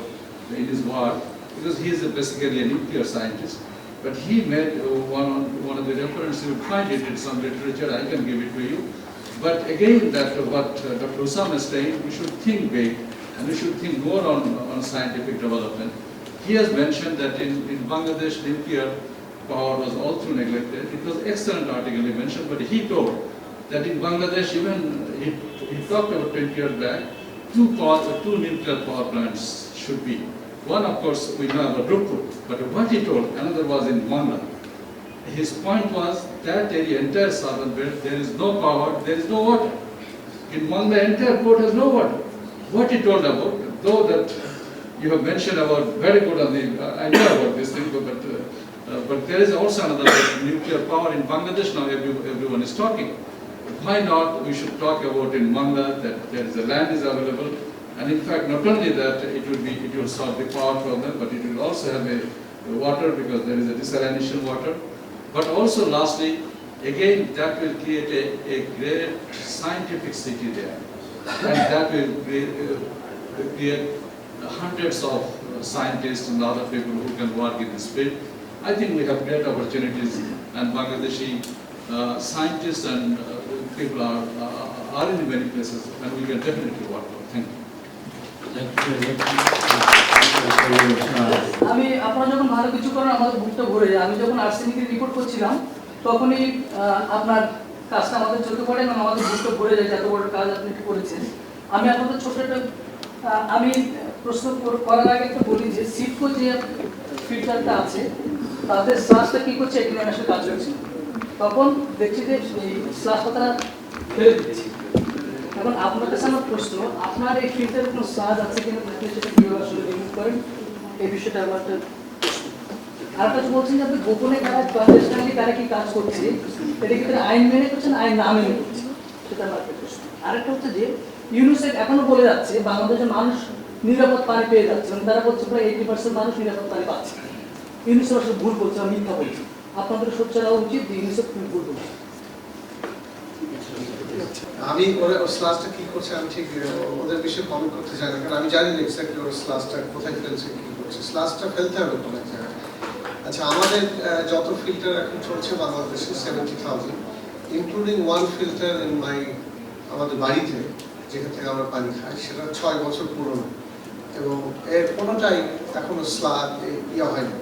in his work, because he is basically a nuclear scientist, but he made one of the references. You will find it in some literature. I can give it to you. But again, that what Dr. Usam is saying, we should think big and we should think more on scientific development. He has mentioned that in Bangladesh, nuclear power was all through neglected. It was an excellent article he mentioned, but he told that in Bangladesh, even he talked about 20 years back, two nuclear power plants should be. One, of course, we know about Rupur, but what he told, another was in Mangla. His point was that area, entire southern belt, there is no power, there is no water. In Mangla, entire port has no water. What he told about, though that you have mentioned about very good on the, I know about this thing, but there is also another nuclear power in Bangladesh now. Everyone is talking. Why not? We should talk about in Mangla that there is a land is available, and in fact, not only that it will solve the power problem, but it will also have a water, because there is a desalination water. But also, lastly, again, that will create a great scientific city there, and that will create hundreds of scientists and other people who can work in this field. I think we have great opportunities, and Bangladeshi scientists and people are in many places, and we can definitely work on. Thank you. আমি আপনারা যখন ভালো কিছু করেন আমাদের বুকটা ভরে যায়। আমি যখন আর্সেনিকের রিপোর্ট করছিলাম তখনই আপনার কাজটা আমাদের চোখে পড়ে এবং আমাদের বুকটা ভরে যায়, এত বড় কাজ আপনি করেছেন। আমি আপনাদের ছোট একটা আমি প্রশ্ন করার আগে একটু বলি যে সিটকো যে ফিল্টারটা আছে তাদের স্লাশটা কি করছে এখানে আমি আসলে কাজ করছি, তখন দেখছি যে এই স্লাশটা তারা ফেলে দিচ্ছে। এখন আপনার কাছে আমার প্রশ্ন, আপনার এই ফিল্টারের কোনো স্লাশ আছে কিনা, সেটা কীভাবে আসলে রিমুভ করেন, এই বিষয়টা আমার একটা প্রশ্ন। আরেকটা তো বলছেন যে আপনি গোপনে কারা ক্লান্ডেস্টাইনলি তারা কি কাজ করছে, এটা কি তারা আইন মেনে করছেন আইন না মেনে করছে, সেটা আমার একটা প্রশ্ন। আরেকটা হচ্ছে যে ইউনিসেফ এখনো বলে যাচ্ছে বাংলাদেশের মানুষ নিরাপদ পানি পেয়ে যাচ্ছে, এবং তারা বলছে প্রায় 80% মানুষ নিরাপদ পানি পাচ্ছে। ইউনিসেফ আসলে ভুল করছে, আমি মিথ্যা বলছি। আপনাদের সোচ্চার হওয়া উচিত যে ইউনিসেফ ভুল করছে। আমি ওর স্লাসটা কি করছে আমি ঠিক ওদের বিষয়ে কমেন্ট করতে চাই না, কারণ আমি জানি না এক্স্যাক্টলি ওর স্লাসটা কোথায় ফেলছে, কি করছে। স্লাসটা ফেলতে হবে কোনো এক জায়গায়। আচ্ছা, আমাদের যত ফিল্টার এখন চলছে বাংলাদেশে 70,000, ইনক্লুডিং ওয়ান ফিল্টার ইন আমাদের বাড়িতে যেখান থেকে আমরা পানি খাই, সেটা 6 বছর পুরনো। এবং এর কোনোটাই এখনো ইয়ে হয়নি,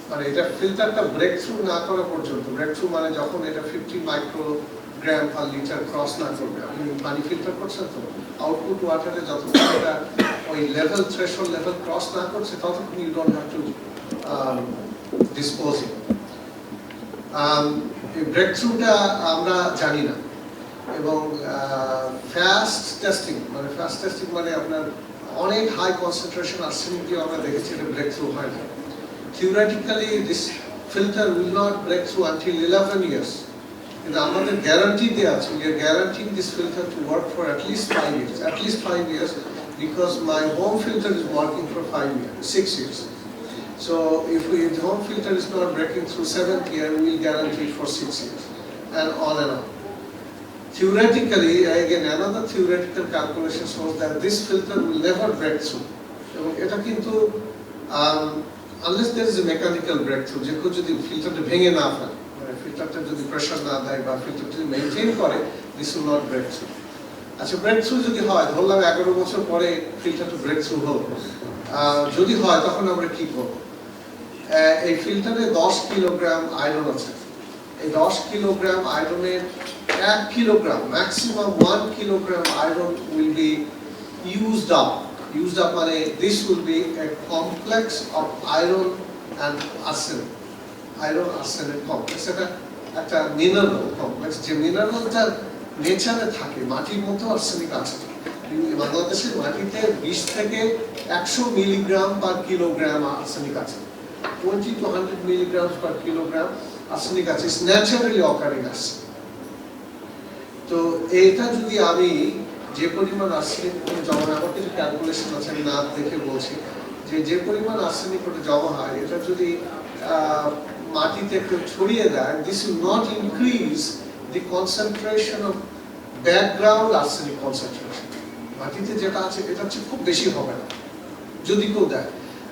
মানে এটা ফিল্টারটা ব্রেক থ্রু না করা পর্যন্ত, ব্রেক থ্রু মানে যখন এটা 50 মাইক্রোগ্রাম পার লিটার ক্রস না করবে, আপনি পানি ফিল্টার করছেন তো আউটপুট ওয়াটারে যতক্ষণ এটা ওই লেভেল থ্রেশহোল্ড লেভেল ক্রস না করছে ততক্ষণ you don't have to dispose it. এই ব্রেক থ্রুটা আমরা জানি না, এবং ফাস্ট টেস্টিং মানে আপনার অনেক হাই কনসেন্ট্রেশন আর্সেনিক দিয়ে আমরা দেখেছি এটা ব্রেক থ্রু হয় না। Theoretically, this filter will not break through until 11 years. And আমাদের গ্যারান্টি দেওয়া আছে, we are guaranteeing this filter to work for at least 5 years, because my home filter is working for 6 years. So if the home filter is not breaking through 7th year, we will guarantee it for 6 years, and on. Theoretically, again, another theoretical calculation shows that this filter will never break through. এবং এটা কিন্তু unless there is a mechanical breakthrough, যে কেউ যদি ফিল্টারটা ভেঙে না ফেলে, মানে ফিল্টারটা যদি প্রেসার না দেয় বা ফিল্টারটা যদি মেইনটেইন করে, this will not break through. আচ্ছা, ব্রেক থ্রু যদি হয়, ধরলাম 11 বছর পরে ফিল্টারটা ব্রেক থ্রু হলো, যদি হয় তখন আমরা কি করব? এই ফিল্টারে 10 কিলোগ্রাম আয়রন আছে। এই 10 কিলোগ্রাম আয়রনের 1 kilogram, maximum 1 kilogram iron will be used up মানে this will be a complex of iron and arsenic. Iron arsenic complex, এটা একটা মিনারেল কমপ্লেক্স, যে মিনারেলটা নেচারে থাকে, মাটির মধ্যে আর্সেনিক আছে। বাংলাদেশের মাটিতে 20 থেকে 100 মিলিগ্রাম পার কিলোগ্রাম আর্সেনিক আছে, 20 to 100 milligrams per kilogram arsenic আছে, ইটস ন্যাচারালি অকারিং আছে। তো এটা যদি আমি যে পরিমাণ আর্সেনিক জমা হয়, আমার কিছু ক্যালকুলেশন আছে, আমি না দেখে বলছি, যে পরিমাণ আর্সেনিক জমা হয়, এটা যদি মাটিতে কেউ ছড়িয়ে দেয়, this will not increase the concentration of background arsenic concentration. মাটিতে যেটা আছে এটা হচ্ছে খুব বেশি হবে না যদি কেউ দেয়।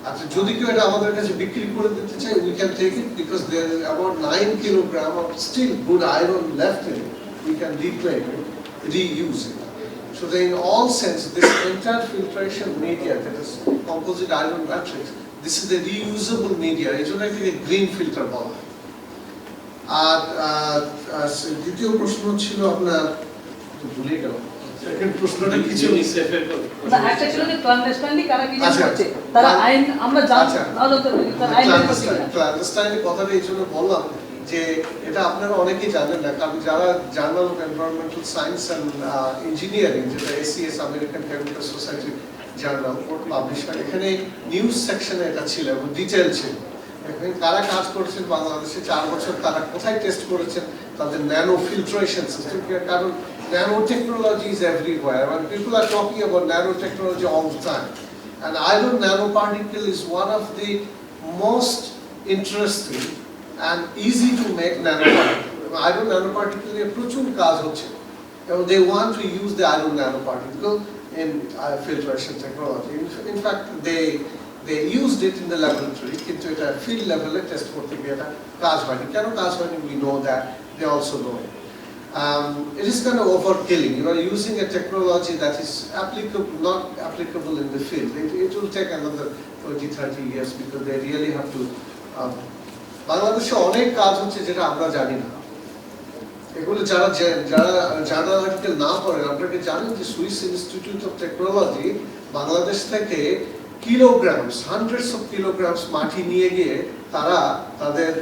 আচ্ছা, যদি কেউ এটা আমাদের কাছে বিক্রি করে দিতে চাই, we can take it, because there is about 9 kilogram of still good iron left in it. We can reclaim it, reuse it. So that in all sense, this entire filtration media, that is composite iron matrix, this is the reusable media. এই জন্য এটাকে green filter বলা হয়। আর দ্বিতীয় প্রশ্ন ছিল আপনার, ভুলে গেলাম সেকেন্ড প্রশ্নটা কি ছিল? না, একটা ছিল যে ক্ল্যান্ডেস্টাইনলি কারা কি করছে, তারা আইন আমরা জানি তারা আইন ক্ল্যান্ডেস্টাইনলি কথাটা এই জন্য বললাম যে এটা আপনারা অনেকেই জানেন না, কারণ যারা journal of environmental science and engineering, যেটা ACS আমেরিকান কেমিক্যাল সোসাইটির জার্নাল পাবলিশ হয়, এখানে নিউজ সেকশনে এটা ছিল এবং ডিটেইল ছিল। এখানে কারা কাজ করেছেন বাংলাদেশে 4 বছর, তারা কোথায় টেস্ট করেছেন তাদের ন্যানো ফিল্ট্রেশন সিস্টেম, কারণ nano technology is everywhere, and people are talking about nanotechnology all the time, and iron nanoparticle is one of the most interesting and easy to make nanoparticle. Iron nanoparticle নিয়ে প্রচুর কাজ হচ্ছে, এবং they want to use the iron nanoparticle in filtration technology. In fact, they used it in the laboratory, কিন্তু এটা field level এ test করতে গিয়ে এটা কাজ হয়নি। কেন কাজ হয়নি? We know that, they also know it. It is kind of overkilling. You are using a technology that is not applicable in the field. It will take another 20-30 years, because they really have to. বাংলাদেশে অনেক কাজ হচ্ছে যেটা আমরা জানি না। এগুলো যারা জার্নাল আর্টিকেল না পড়েন, আপনাকে জানেন যে Swiss institute of technology Bangladesh থেকে কিলোগ্রামস, হান্ড্রেডস অফ কিলোগ্রামস মাটি নিয়ে গিয়ে তারা তাদের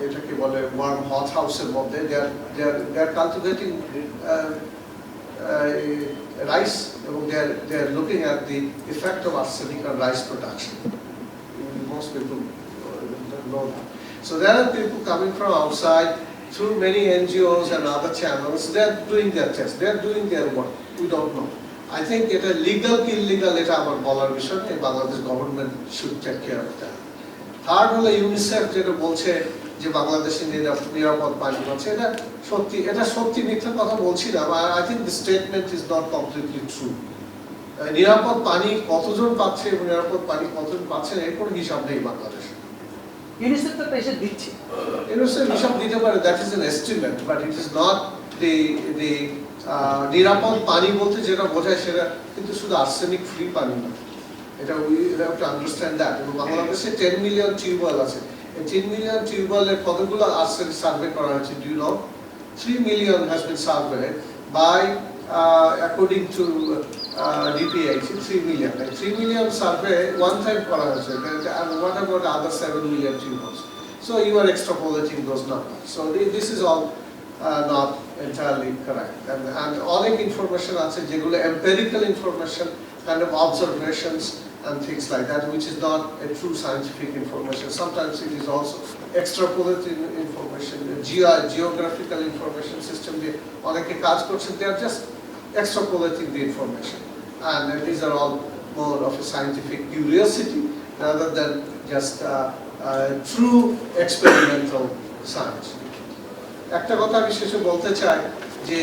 এটাকে বলে ওয়ার্ম হট হাউসের মধ্যে they are cultivating rice, এবং they are looking at the effect of arsenic on rice production. Most people don't know that. So there are people coming from outside through many NGOs and other channels. They are doing their tests, they are doing their work. We don't know. I think এটা legal কি illegal এটা আমার বলার বিষয় নেই, Bangladesh government should take care of that. Third হলো UNICEF যেটা বলছে যে বাংলাদেশে নিরাপদ পানি পাচ্ছে, এটা সত্যি মিথ্যা কথা বলছি না। I think the statement is not completely true. নিরাপদ পানি কতজন পাচ্ছে এবং নিরাপদ পানি কতজন পাচ্ছে না, এর কোনো হিসাব নেই বাংলাদেশে। ইউনিসেফ তো পয়সা দিচ্ছে, ইউনিসেফ হিসাব দিতে পারে, that is an estimate, but it is not the নিরাপদ পানি বলতে যেটা বোঝায় সেটা কিন্তু শুধু আর্সেনিক ফ্রি পানি না, এটা we have to understand that. এবং বাংলাদেশে 10 মিলিয়ন টিউবওয়েল আছে, এই 10 মিলিয়ন টিউবওয়েলের কতগুলো আর্সেনিক সার্ভে করা হয়েছে? Do you know? 3 million has been surveyed by according to DPH, 3 million. Like 3 million survey one time করা হয়েছে, and what about other 7 million tumors? So you are extrapolating those numbers. So this is all not entirely correct. And অনেক information আছে যেগুলো empirical information, kind of observations and things like that, which is not a true scientific information. Sometimes it is also extrapolated information, geographical information system. অনেকে কাজ করছেন, they are just extrapolating the information, and these are all more of a scientific curiosity rather than just true experimental science. একটা কথা আমি শেষে বলতে চাই যে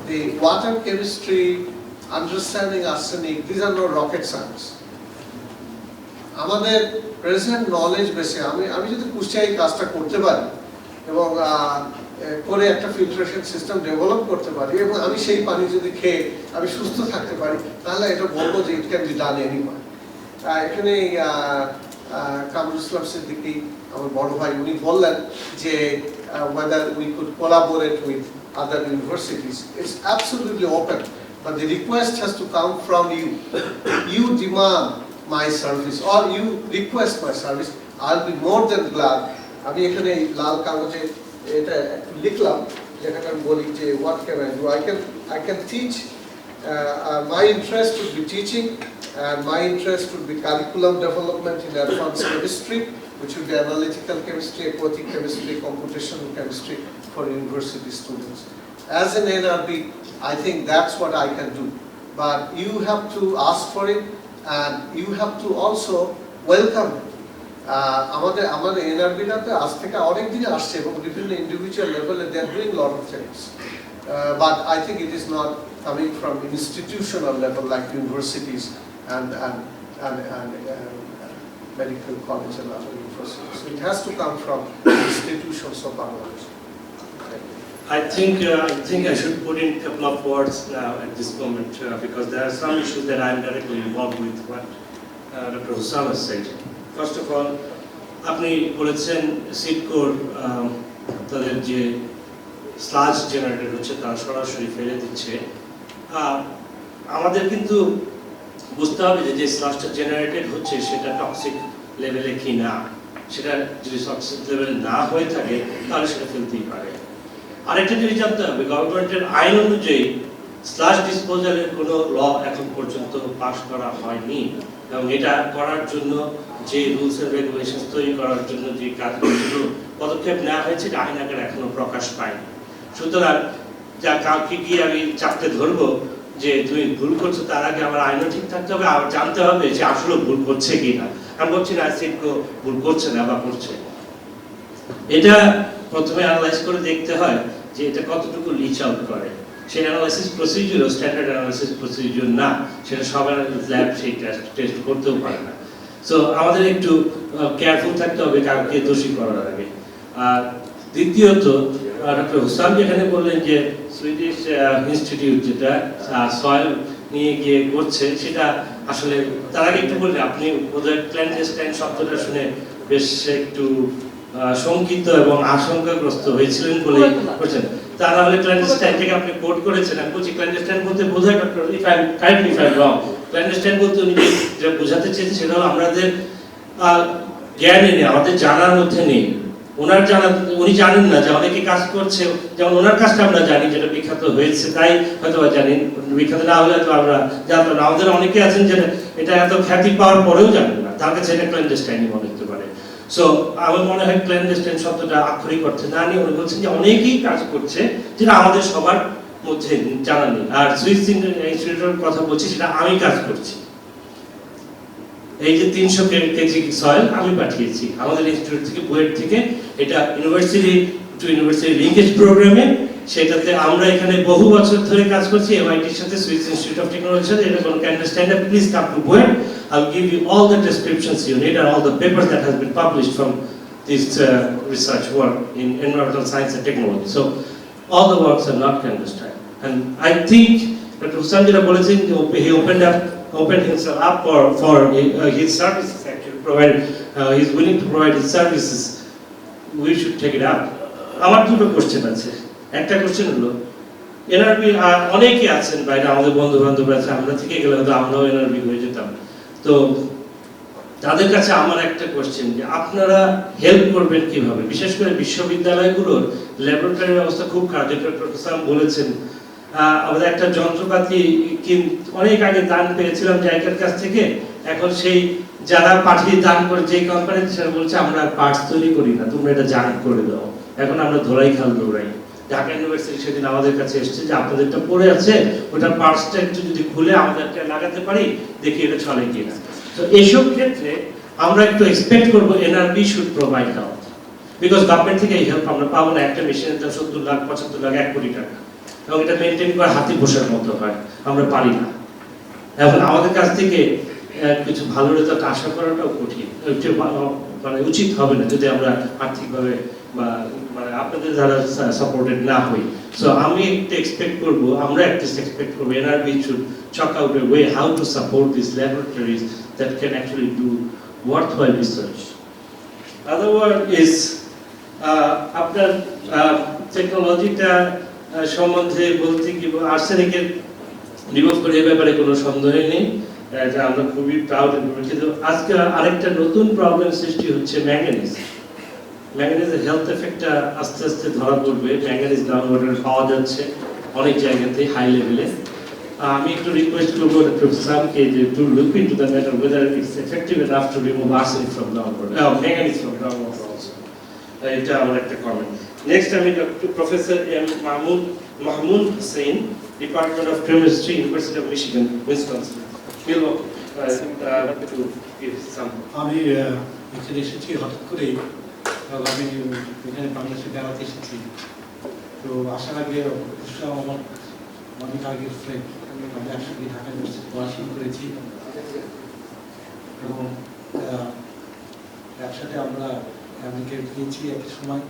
the water chemistry, understanding arsenic, these are not rocket science. আমাদের present knowledge বেসে আমি যদি কুষ্টিয়ায় কাজটা করতে পারি এবং করে একটা ফিল্ট্রেশন সিস্টেম ডেভেলপ করতে পারি এবং আমি সেই পানি যদি খেয়ে আমি সুস্থ থাকতে পারি, তাহলে এটা বলবো যে it can be done anywhere. এখানে কামরুল ইসলাম সিদ্দিকী আমার বড় ভাই, উনি বললেন যে whether we could collaborate with other universities. It's absolutely open, but the request has to come from you. You demand my service or you request my service. I'll be more than glad. আমি এখানে লাল কাগজে এটা লিখলাম যেখানে আমি বলি যে what can I do? I can teach. My interest would be teaching, and my interest would be curriculum development in advanced chemistry, which would be analytical chemistry, aquatic chemistry, computational chemistry for university students. As an NRB, I think that's what I can do. But you have to ask for it, and you have to also welcome it. আমাদের NRB-টাতে আজ থেকে অনেক দিন আসছে এবং বিভিন্ন individual লেভেলে they are doing a lot of things. But I think it is not coming from institutional level like universities and medical college and other universities. So it has to come from institutions of Bangladesh. I think I should put in a couple of words now at this moment because there are some issues that I am directly involved with what Dr. Hussam has said. First of all, আপনি বলেছেন সিডকোর তাদের যে sludge generator হচ্ছে তারা সরাসরি ফেলে দিচ্ছে। আমাদের কিন্তু বুঝতে হবে যে স্লাজটা জেনারেটেড হচ্ছে সেটা টক্সিক লেভেলে কি না, সেটা যদি টক্সিক লেভেলে না হয়ে থাকে তাহলে সেটা ফেলতেই পারে। আরেকটা জিনিস জানতে হবে, গভর্নমেন্টের আইন অনুযায়ী স্লাজ ডিসপোজালের কোনো ল এখন পর্যন্ত পাস করা হয়নি, এবং এটা করার জন্য যে রুলস এন্ড রেগুলেশনস তৈরি করার জন্য যে কাজগুলো পদক্ষেপ নেওয়া হয়েছে এটা আইন আকারে এখনো প্রকাশ পায়নি। সুতরাং যা কাউকে গিয়ে আমি চাপতে ধরবো যে তুমি ভুল করছো, তার আগে আমার আইনও ঠিক থাকতে হবে, আর জানতে হবে যে আসলে ভুল করছে কিনা। আমি বলছি না সিডকো ভুল করছে না বা করছে, এটা প্রথমে অ্যানালাইজ করে দেখতে হয় যে এটা কতটুকু লিচ আউট করে। সেই অ্যানালাইসিস প্রসিডিউরও স্ট্যান্ডার্ড অ্যানালাইসিস প্রসিডিউর না, সেটা সব অ্যানালাইসিস ল্যাব সেই টেস্ট করতেও পারে না। সো আমাদের একটু কেয়ারফুল থাকতে হবে কাউকে দোষী করার আগে। আর দ্বিতীয়ত ডক্টর হুসাম যেখানে বললেন যে সুইডিশ ইনস্টিটিউট যেটা সয়েল নিয়ে গিয়ে করছে, সেটা আসলে তার আগে একটু বললেন আপনি বোধহয় ক্ল্যান্ডেস্টাইন শব্দটা শুনে বেশ একটু শঙ্কিত এবং আশঙ্কাগ্রস্ত হয়েছিলেন বলে বলছেন। তারা হলে ক্ল্যান্ডেস্টাইন থেকে আপনি কোট করেছেন। আমি বলছি ক্ল্যান্ডেস্টাইন বলতে বোঝায় doctor if I correct me if I am wrong, clandestine বলতে উনি যেটা বোঝাতে চেয়েছেন সেটা হলো আমাদের জ্ঞানে নেই, আমাদের জানার মধ্যে নেই। উনি জানেন না যে অনেকে কাজ করছে, যেমন ওনার কাজটা আমরা জানি যেটা বিখ্যাত হয়েছে তাই হয়তো জানি, বিখ্যাত না হলে তো আমরা জানতাম না। আমাদের অনেকে আছেন যেটা এটা এত খ্যাতি পাওয়ার পরেও জানেন না, তার কাছে এটা ক্ল্যান্ডেস্টাইনই মনে হতে পারে। সো আমার মনে হয় ক্ল্যান্ডেস্টাইন শব্দটা আক্ষরিক অর্থে না নিয়ে উনি বলছেন যে অনেকেই কাজ করছে যেটা আমাদের সবার মধ্যে জানা নেই। আর সুইস ইনস্টিটিউটের কথা বলছি, সেটা আমি কাজ করছি। এই যে 300 কেজি সয়েল আমি পাঠিয়েছি আমাদের ইনস্টিটিউট থেকে, বুয়েট থেকে, এটা ইউনিভার্সিটি টু ইউনিভার্সিটি লিঙ্কেজ প্রোগ্রামে। সেটাতে আমরা এখানে বহু বছর ধরে কাজ করছি এমআইটির সাথে, সুইস ইনস্টিটিউট অফ টেকনোলজির সাথে। এটা কোনো understand, please come to BUET, I'll give you all the descriptions you need and all the papers that has been published from this research work in environmental science and technology. So all the works are not clandestine. And I think Dr. Hussain যেটা বলেছেন, he opened himself up for his services, actually provide, he's willing to provide his services. We should take it up. আমার দুটো question আছে। একটা question হলো, NRB অনেকে আছেন বাইরে, আমাদের বন্ধু বান্ধব আছে, আমরা থেকে গেলে হয়তো আমরাও এনআরবি হয়ে যেতাম। তো তাদের কাছে আমার একটা কোশ্চেন, যে আপনারা হেল্প করবেন কিভাবে? বিশেষ করে বিশ্ববিদ্যালয়গুলোর ল্যাবরেটরি ব্যবস্থা খুব খারাপ, যেটা ডক্টর সাম বলেছেন। আমাদের একটা যন্ত্রপাতি অনেক আগে দান পেয়েছিলাম জায়গার কাছ থেকে, এখন সেই যারা পাঠিয়ে দান করে, যে কোম্পানি, সেটা বলছে আমরা পার্টস তৈরি করি না, তোমরা এটা জান করে দাও। এখন আমরা ধরাই খাল দৌড়াই। ঢাকা ইউনিভার্সিটি সেদিন আমাদের কাছে এসেছে যে আপনাদেরটা পড়ে আছে, ওটার পার্টসটা একটু যদি খুলে আমাদেরকে লাগাতে পারি, দেখি এটা চলে কিনা। তো এইসব ক্ষেত্রে আমরা একটু এক্সপেক্ট করবো NRB should provide help, because government থেকে এই হেল্প আমরা পাবো না। একটা মেশিনের দাম 70 লাখ 75 লাখ 1 কোটি টাকা, এবং এটা মেনটেন করা হাতি পোষার মতো হয়, আমরা পারি না। এখন আমাদের কাছ থেকে কিছু ভালো রেজাল্ট আশা করাটাও কঠিন, মানে উচিত হবে না যদি আমরা আর্থিকভাবে বা মানে আপনাদের দ্বারা সাপোর্টেড না হই। সো আমি একটা এক্সপেক্ট করবো, আমরা একটা এক্সপেক্ট করবো NRB should chalk out a way how to support this laboratories that can actually do worthwhile research. Other word is আপনার টেকনোলজিটা সম্বন্ধে বলতে কি, আর্সেনিকের রিমুভ করে এই ব্যাপারে কোনো সন্দেহ নেই, এটা আমরা খুবই প্রাউড। কিন্তু আজকে আরেকটা নতুন প্রবলেম সৃষ্টি হচ্ছে ম্যাঙ্গানিজ। ম্যাঙ্গানিজের হেলথ এফেক্টটা আস্তে আস্তে ধরা পড়বে। ম্যাঙ্গানিজ গ্রাউন্ড ওয়াটারে পাওয়া যাচ্ছে অনেক জায়গাতে হাই লেভেলে। আমি একটু রিকোয়েস্ট করবো ডক্টর সামকে যে to look into the matter whether it's effective enough to remove arsenic from groundwater, manganese from groundwater also. এটা আমার একটা কমেন্ট। নেক্সট আমি doctor professor M Mahmud Hussain, department of chemistry, university of Michigan, Wisconsin. আমি এখানে এসেছি হঠাৎ করে, আমি এখানে বাংলাদেশে বেড়াতে এসেছি। তো আসার আগে আমার অনেক আগের ফ্রেন্ড, আমি একসঙ্গে ঢাকা ইউনিভার্সিটি পড়াশোনা করেছি, এবং একসাথে আমরা আমেরিকায় গিয়েছি একই সময়,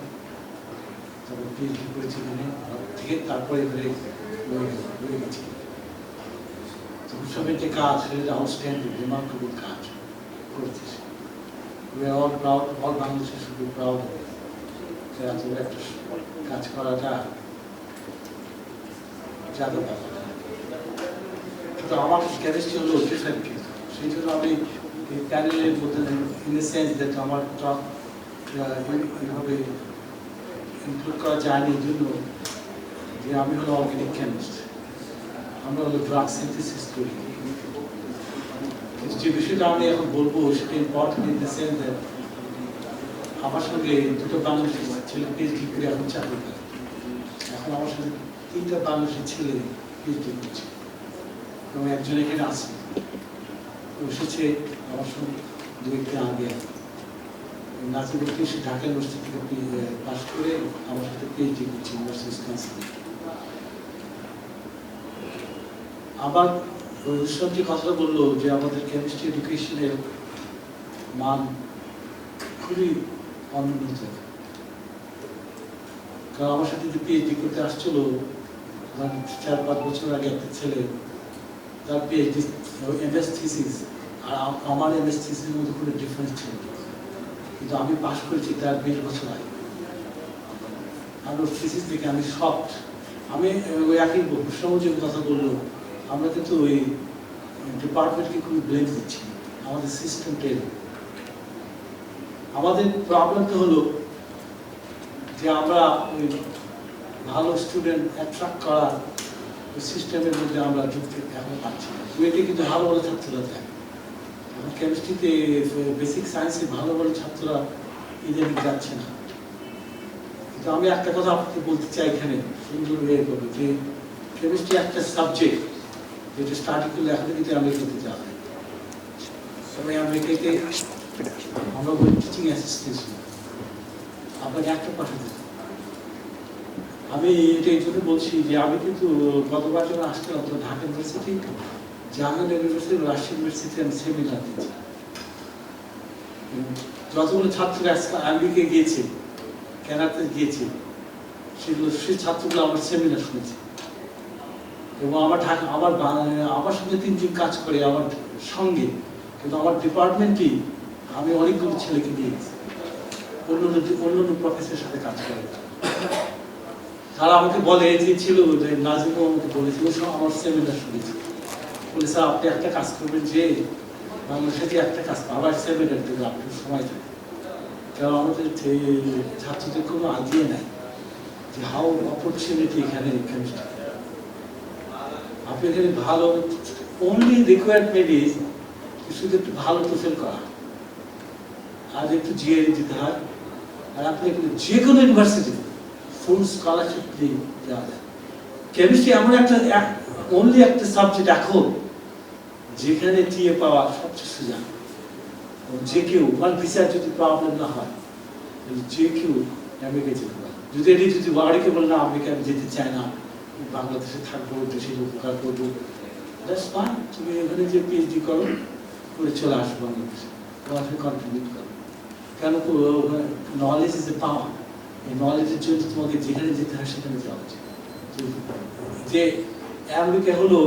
তারপর পিএইচডি করেছি এখানে, থেকে তারপরে এবারে রয়ে গেছি। তো উৎসবের যে কাজ, সেটা আউটস্ট্যান্ডিং, রিমার্কেবল কাজ করছে। We are all proud, all Bangladeshis should be proud of it. এত একটা কাজ করাটা জাদু ব্যাপার। কিন্তু আমার কেমিস্ট্রি হলো ডিফারেন্ট, সেই জন্য আমি এই প্যানেলের মধ্যে ইন দ্য সেন্স দ্যাট আমার টক এইভাবে ইনক্লুড করা যায়নি, এই জন্য যে আমি হলো অর্গানিক কেমিস্ট, আমরা হলো ড্রাগ সিনথেসিস করি। কিন্তু যে বিষয়টা আমি এখন বলবো সেটা important in the sense that আমার সঙ্গে দুটো বাংলাদেশি ছেলে পিএইচডি করে এখন চাকরি করে। এখন আমার সঙ্গে 3টা বাংলাদেশি ছেলে পিএইচডি করছে, এবং একজন এখানে আছে, এসেছে আমার সঙ্গে 2-1 দিন আগে। নাজিবুদ্দিন সে ঢাকা ইউনিভার্সিটি থেকে পাস করে আমার সাথে পিএইচডি করছে ইউনিভার্সিটি অফ উইসকনসিন। আবার ওই উৎসব যে কথাটা বললো যে আমাদের কেমিস্ট্রি এডুকেশনের মান খুবই অনুন্নত, কারণ আমার সাথে যে পিএইচডি করতে আসছিল 4-5 বছর আগে একটা ছেলে, তার পিএইচডি এমএস থিসিস আর আমার এমএস থিসিসের মধ্যে কোনো ডিফারেন্স ছিল, কিন্তু আমি পাস করেছি তার 20 বছর আগে। আমি ওর থিসিস থেকে আমি শকড। আমি ওই একই যে কথা বললো, আমরা কিন্তু ওই ডিপার্টমেন্টকে খুবই ব্লেম দিচ্ছি, আমাদের সিস্টেমটাই। আমাদের প্রবলেমটা হলো যে আমরা ওই ভালো স্টুডেন্ট অ্যাট্রাক্ট করার ওই সিস্টেমের মধ্যে আমরা ঢুকতে এখন পাচ্ছি না। ওইটা কিন্তু ভালো ভালো ছাত্ররা দেয়, এখন কেমিস্ট্রিতে বেসিক সায়েন্সে ভালো ভালো ছাত্ররা ইদানিং যাচ্ছে না। কিন্তু আমি একটা কথা আপনাকে বলতে চাই এখানে সুন্দর ইয়ে করবো, যে কেমিস্ট্রি একটা সাবজেক্ট যেটা স্টাডি করলে একাডেমিতে আমেরিকাতে যাওয়া হয়। তবে আমেরিকাতে আমরা বলি টিচিং অ্যাসিস্ট্যান্ট, আপনাকে একটা পাঠাতে। আমি এটা এই জন্য বলছি যে আমি কিন্তু গতবার যখন আসছিলাম তো Dhaka university, Jahangir university, Rajshahi university আমি সেমিনার দিয়েছি। যতগুলো ছাত্র আমেরিকা গিয়েছে, কানাডাতে গিয়েছে, সেগুলো সেই ছাত্রগুলো আমার সেমিনার শুনেছে। এবং আমার সঙ্গে 3 জন কাজ করে আমার সঙ্গে, কিন্তু আমার ডিপার্টমেন্টই আমি অনেকগুলো ছেলেকে দিয়েছি অন্য প্রফেসরের সাথে কাজ করে। তারা আমাকে বলে যে ছিল যে নাজিমও আমাকে বলেছিল, আমার সেমিনার শুনেছি, বলে স্যার আপনি একটা কাজ করবেন যে বাংলাদেশে একটা কাজ আবার সেমিনার দেবে, আপনার সময় থাকে। কারণ আমাদের ছাত্রদের কোনো আইডিয়া নাই যে হাউ অপরচুনিটি এখানে কেমিস্ট্রি। আপনি এখানে ভালো অনলি রিকোয়ারমেন্ট ইজ শুধু একটু ভালো টোফেল করা আর একটু জিআরই দিতে হয়, আর আপনি যে কোনো ইউনিভার্সিটি ফুল স্কলারশিপ দিয়ে দেওয়া যায়। কেমিস্ট্রি এমন অনলি একটা সাবজেক্ট এখন যেখানে টিএ পাওয়া সবচেয়ে সোজা। যে কেউ ভিসার যদি প্রবলেম না হয়, যে কেউ আমেরিকা যেতে পারে। যদি বাড়িকে বলে না আমেরিকা আমি যেতে চাই না, বাংলাদেশে থাকবো, দেশের উপকার করবো, দ্যাটস ফাইন। তুমি এখানে যে পিএইচডি করো, করে চলে আসো বাংলাদেশে, তোমাকে কন্ট্রিবিউট করো। কেন নলেজ ইজ এ পাওয়ার। এই নলেজের জন্য তোমাকে যেখানে যেতে হয় সেখানে যাওয়া উচিত। যে আমেরিকা হলো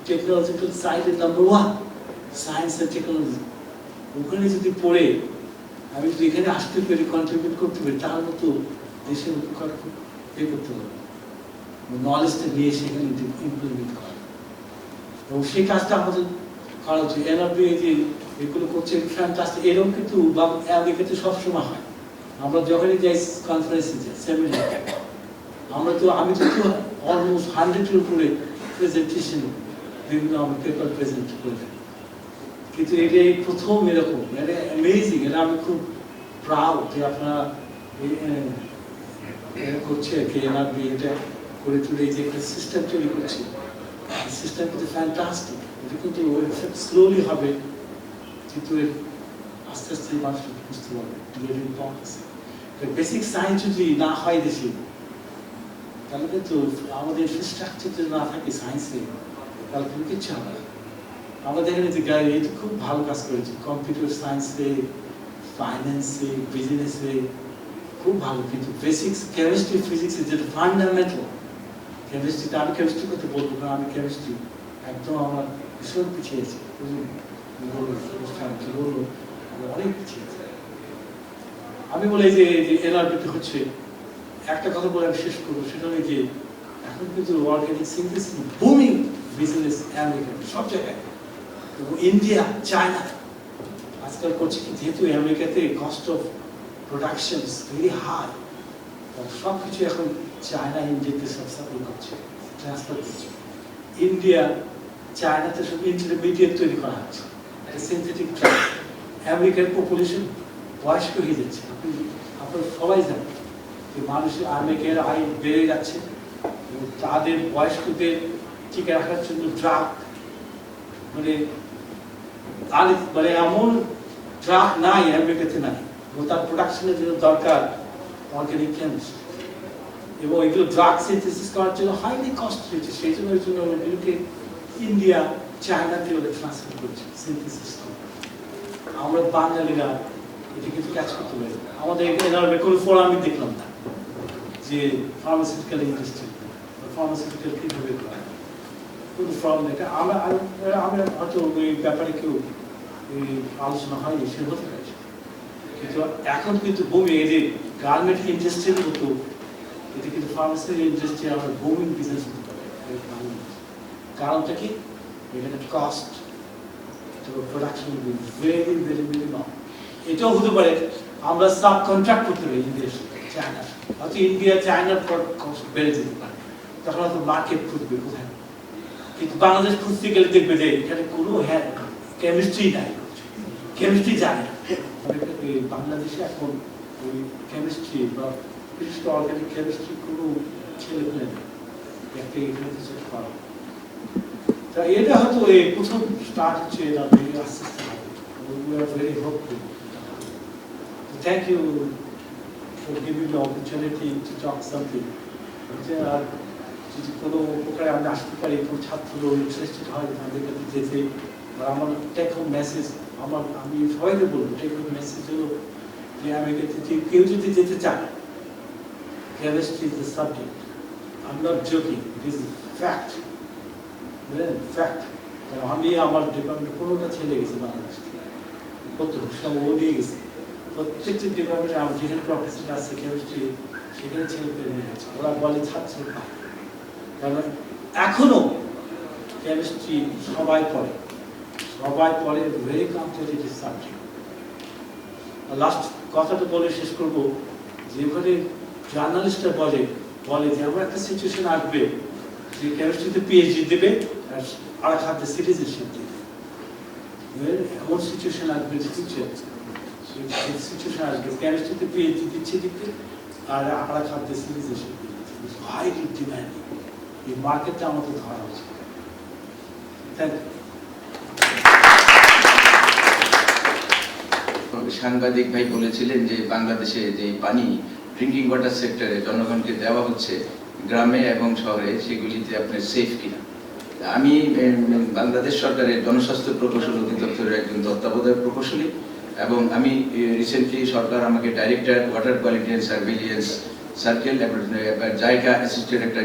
টেকনোলজিক্যাল সাইডের নাম্বার 1, সায়েন্স আর টেকনোলজি। ওখানে যদি পড়ে আমি যদি এখানে আসতে পারি, কন্ট্রিবিউট করতে পারি, তার মতো দেশের উপকার করতে পারবো। নলেজটা নিয়ে সেখানে ইমপ্লিমেন্ট করা, এবং সেই কাজটা আমাদের করা উচিত। NRB যে এগুলো করছে ফ্যান্টাস্টিক। এরকম কিন্তু আমেরিকাতে সবসময় হয়। আমরা যখনই যাই কনফারেন্সে যাই, সেমিনার, আমি তো অলমোস্ট 100-এর উপরে প্রেজেন্টেশন বিভিন্ন আমার পেপার প্রেজেন্ট করে থাকি। কিন্তু এটাই প্রথম এরকম, এটা অ্যামেজিং। এটা আমি খুব প্রাউড যে আপনারা করছে কি NRB এটা করে তুলে এই যে একটা সিস্টেম তৈরি করছে। সিস্টেম কিন্তু ফ্যান্টাস্টিক। এটা কিন্তু স্লোলি হবে, কিন্তু আস্তে আস্তে মানুষ বুঝতে পারবে বেসিক সায়েন্স যদি না হয় দেশে, তাহলে কিন্তু আমাদের ইনফ্রাস্ট্রাকচার যদি না থাকে সায়েন্সে, তাহলে কিন্তু কিচ্ছু হবে না। আমাদের এখানে যে গাড়ি এটা খুব ভালো কাজ করেছে, কম্পিউটার সায়েন্সে, ফাইন্যান্সে, বিজনেসে খুব ভালো। কিন্তু বেসিক্স কেমিস্ট্রি, ফিজিক্স যেটা ফান্ডামেন্টাল, কেমিস্ট্রিটা আমি কেমিস্ট্রি করতে বলবো না, আমি কেমিস্ট্রি একদম আমার ভীষণ পিছিয়েছি। কি বলবো, অনেক পিছিয়েছি। আমি বলি যে NRB হচ্ছে একটা কথা বলে আমি শেষ করবো, সেটা হলো যে এখন কিন্তু organic synthesis booming business America সব জায়গায়, ইন্ডিয়া, চায়না আজকাল করছে কি, যেহেতু আমেরিকাতে cost of production very high, সব কিছু এখন চায়না ইন্ডিয়াতে সব সাপ্লাই করছে, ট্রান্সফার করছে। ইন্ডিয়া চায়নাতে সব ইন্টারমিডিয়েট তৈরি করা হচ্ছে, সিনথেটিক ড্রাগ। আমেরিকার পপুলেশন বয়স্ক হয়ে যাচ্ছে, আপনারা সবাই জানেন যে মানুষের আমেরিকার আয় বেড়ে যাচ্ছে, তাদের বয়স্কদের টিকে রাখার জন্য ড্রাগ মানে এমন ড্রাগ নাই আমেরিকাতে নাই, এবং তার প্রোডাকশনের জন্য দরকার অর্গানিক কেমিস্ট্রি, এবং এগুলো ড্রাগ সিনথেসিস করার জন্য হাইলি কস্ট হয়েছে। সেই জন্য এগুলোকে ইন্ডিয়া, চায়নাতে ওদের ট্রান্সফার করছে সিনথেসিস। আমরা বাঙালিরা এটা কিন্তু ক্যাচ করতে পারি। আমাদের এখানে কোনো ফোরাম আমি দেখলাম না যে ফার্মাসিউটিক্যাল ইন্ডাস্ট্রি, ফার্মাসিউটিক্যাল কীভাবে করে, কোনো ফোরাম নেই। আমরা হয়তো ওই ব্যাপারে কেউ আলোচনা হয়নি, সে হতে পারে। কিন্তু এখন কিন্তু ভূমি এই যে গার্মেন্ট ইন্ডাস্ট্রির মতো, এটা কিন্তু ফার্মাসিউটিক্যাল ইন্ডাস্ট্রি আমরা বুমিং বিজনেস করতে পারি। কারণটা কি, এখানে cost production very very minimum. এটাও হতে পারে আমরা সাব কন্ট্রাক্ট করতে পারি ইন্ডিয়া, চায়না, হয়তো ইন্ডিয়া চায়নার কস্ট বেড়ে যেতে পারে, তখন হয়তো মার্কেট খুঁজবে কোথায়। কিন্তু বাংলাদেশ খুঁজতে গেলে দেখবে যে এখানে কোনো কেমিস্ট্রি নাই, কেমিস্ট্রি জানে না। বাংলাদেশে এখন ওই কেমিস্ট্রি বা বিশিষ্ট অর্গানিক কেমিস্ট্রি কোনো ছেলে পেলে নেই, একটা এখানে কিছু করা। তা এটা হয়তো এই প্রথম স্টার্ট হচ্ছে, এটা আস্তে আস্তে হবে। We are very hopeful. Thank you for giving the opportunity to talk something. আর যদি কোনো প্রকারে আমি আসতে পারি, কোনো ছাত্র ইন্টারেস্টেড হয় তাদের কাছে যেতে, বা আমার টেক হোম মেসেজ, আমি সবাইকে বলবো টেক হোম মেসেজ হলো যে আমেরিকাতে কেউ যদি যেতে চায়, chemistry is the subject. I'm not joking, it is a fact. Fact. আমি আমার ডিপার্টমেন্টে 15টা ছেলে গেছে বাংলাদেশ থেকে, সব ও নিয়ে গেছে। প্রত্যেকটি ডিপার্টমেন্টে আমার যেখানে প্রফেসর আছে কেমিস্ট্রি, সেখানে ছেলে পেয়ে নিয়ে গেছে। ওরা বলে ছাত্র পায়, কারণ এখনো কেমিস্ট্রি সবাই পড়ে, ভেরি কম্পিটিটিভ সাবজেক্ট। লাস্ট কথাটা বলে শেষ করবো, যেখানে জার্নালিস্টরা বলে যে এমন একটা সিচুয়েশন আসবে যে কেমিস্ট্রিতে পিএইচডি দেবে আর খাদ্যে সিটিজেনশিপ দেবে, এমন সিচুয়েশন আসবে যে সিচুয়েশন আসবে কেমিস্ট্রিতে পিএইচডি দিচ্ছে আর খাদ্যে সিটিজেনশিপ দেবে। হাইলি ডিম্যান্ডিং, এই মার্কেটটা আমাদের ধরা উচিত। Thank you. সাংবাদিক ভাই বলেছিলেন যে বাংলাদেশে যে পানি ড্রিঙ্কিং ওয়াটার সেক্টরে জনগণকে দেওয়া হচ্ছে গ্রামে এবং শহরে, সেগুলিতে আপনার সেফ কিনা। আমি বাংলাদেশ সরকারের জনস্বাস্থ্য প্রকৌশল অধিদপ্তরের একজন তত্ত্বাবধায়ক প্রকৌশলী, এবং আমি রিসেন্টলি সরকার আমাকে director water quality and surveillance circle জায়গা অ্যাসিস্ট্যান্ট একটা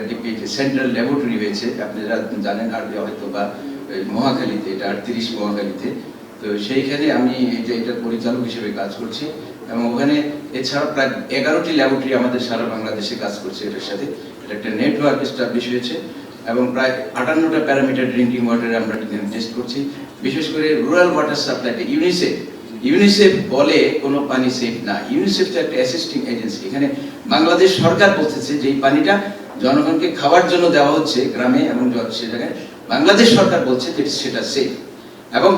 সেন্ট্রাল ল্যাবরেটরি হয়েছে, আপনারা জানেন, আর হয়তো বা মহাখালীতে, এটা 38 মহাখালীতে। তো সেইখানে আমি এটার পরিচালক হিসেবে কাজ করছি, এবং ওখানে এছাড়া প্রায় 11টি ল্যাবরেটরি আমাদের সারা বাংলাদেশে কাজ করছে এটার সাথে। এটা একটা নেটওয়ার্ক এস্টাবলিশ হয়েছে, এবং প্রায় 58টা প্যারামিটার ড্রিঙ্কিং ওয়াটারে আমরা টেস্ট করছি। বিশেষ করে রুরাল ওয়াটার সাপ্লাইতে ইউনিসেফ বলে কোনো পানি সেফ না। ইউনিসেফ তো একটা অ্যাসিস্টিং এজেন্সি। এখানে বাংলাদেশ সরকার বলতেছে যে এই পানিটা জনগণকে খাওয়ার জন্য দেওয়া হচ্ছে গ্রামে এবং সে জায়গায়, বাংলাদেশ সরকার বলছে যে সেটা সেফ। এবং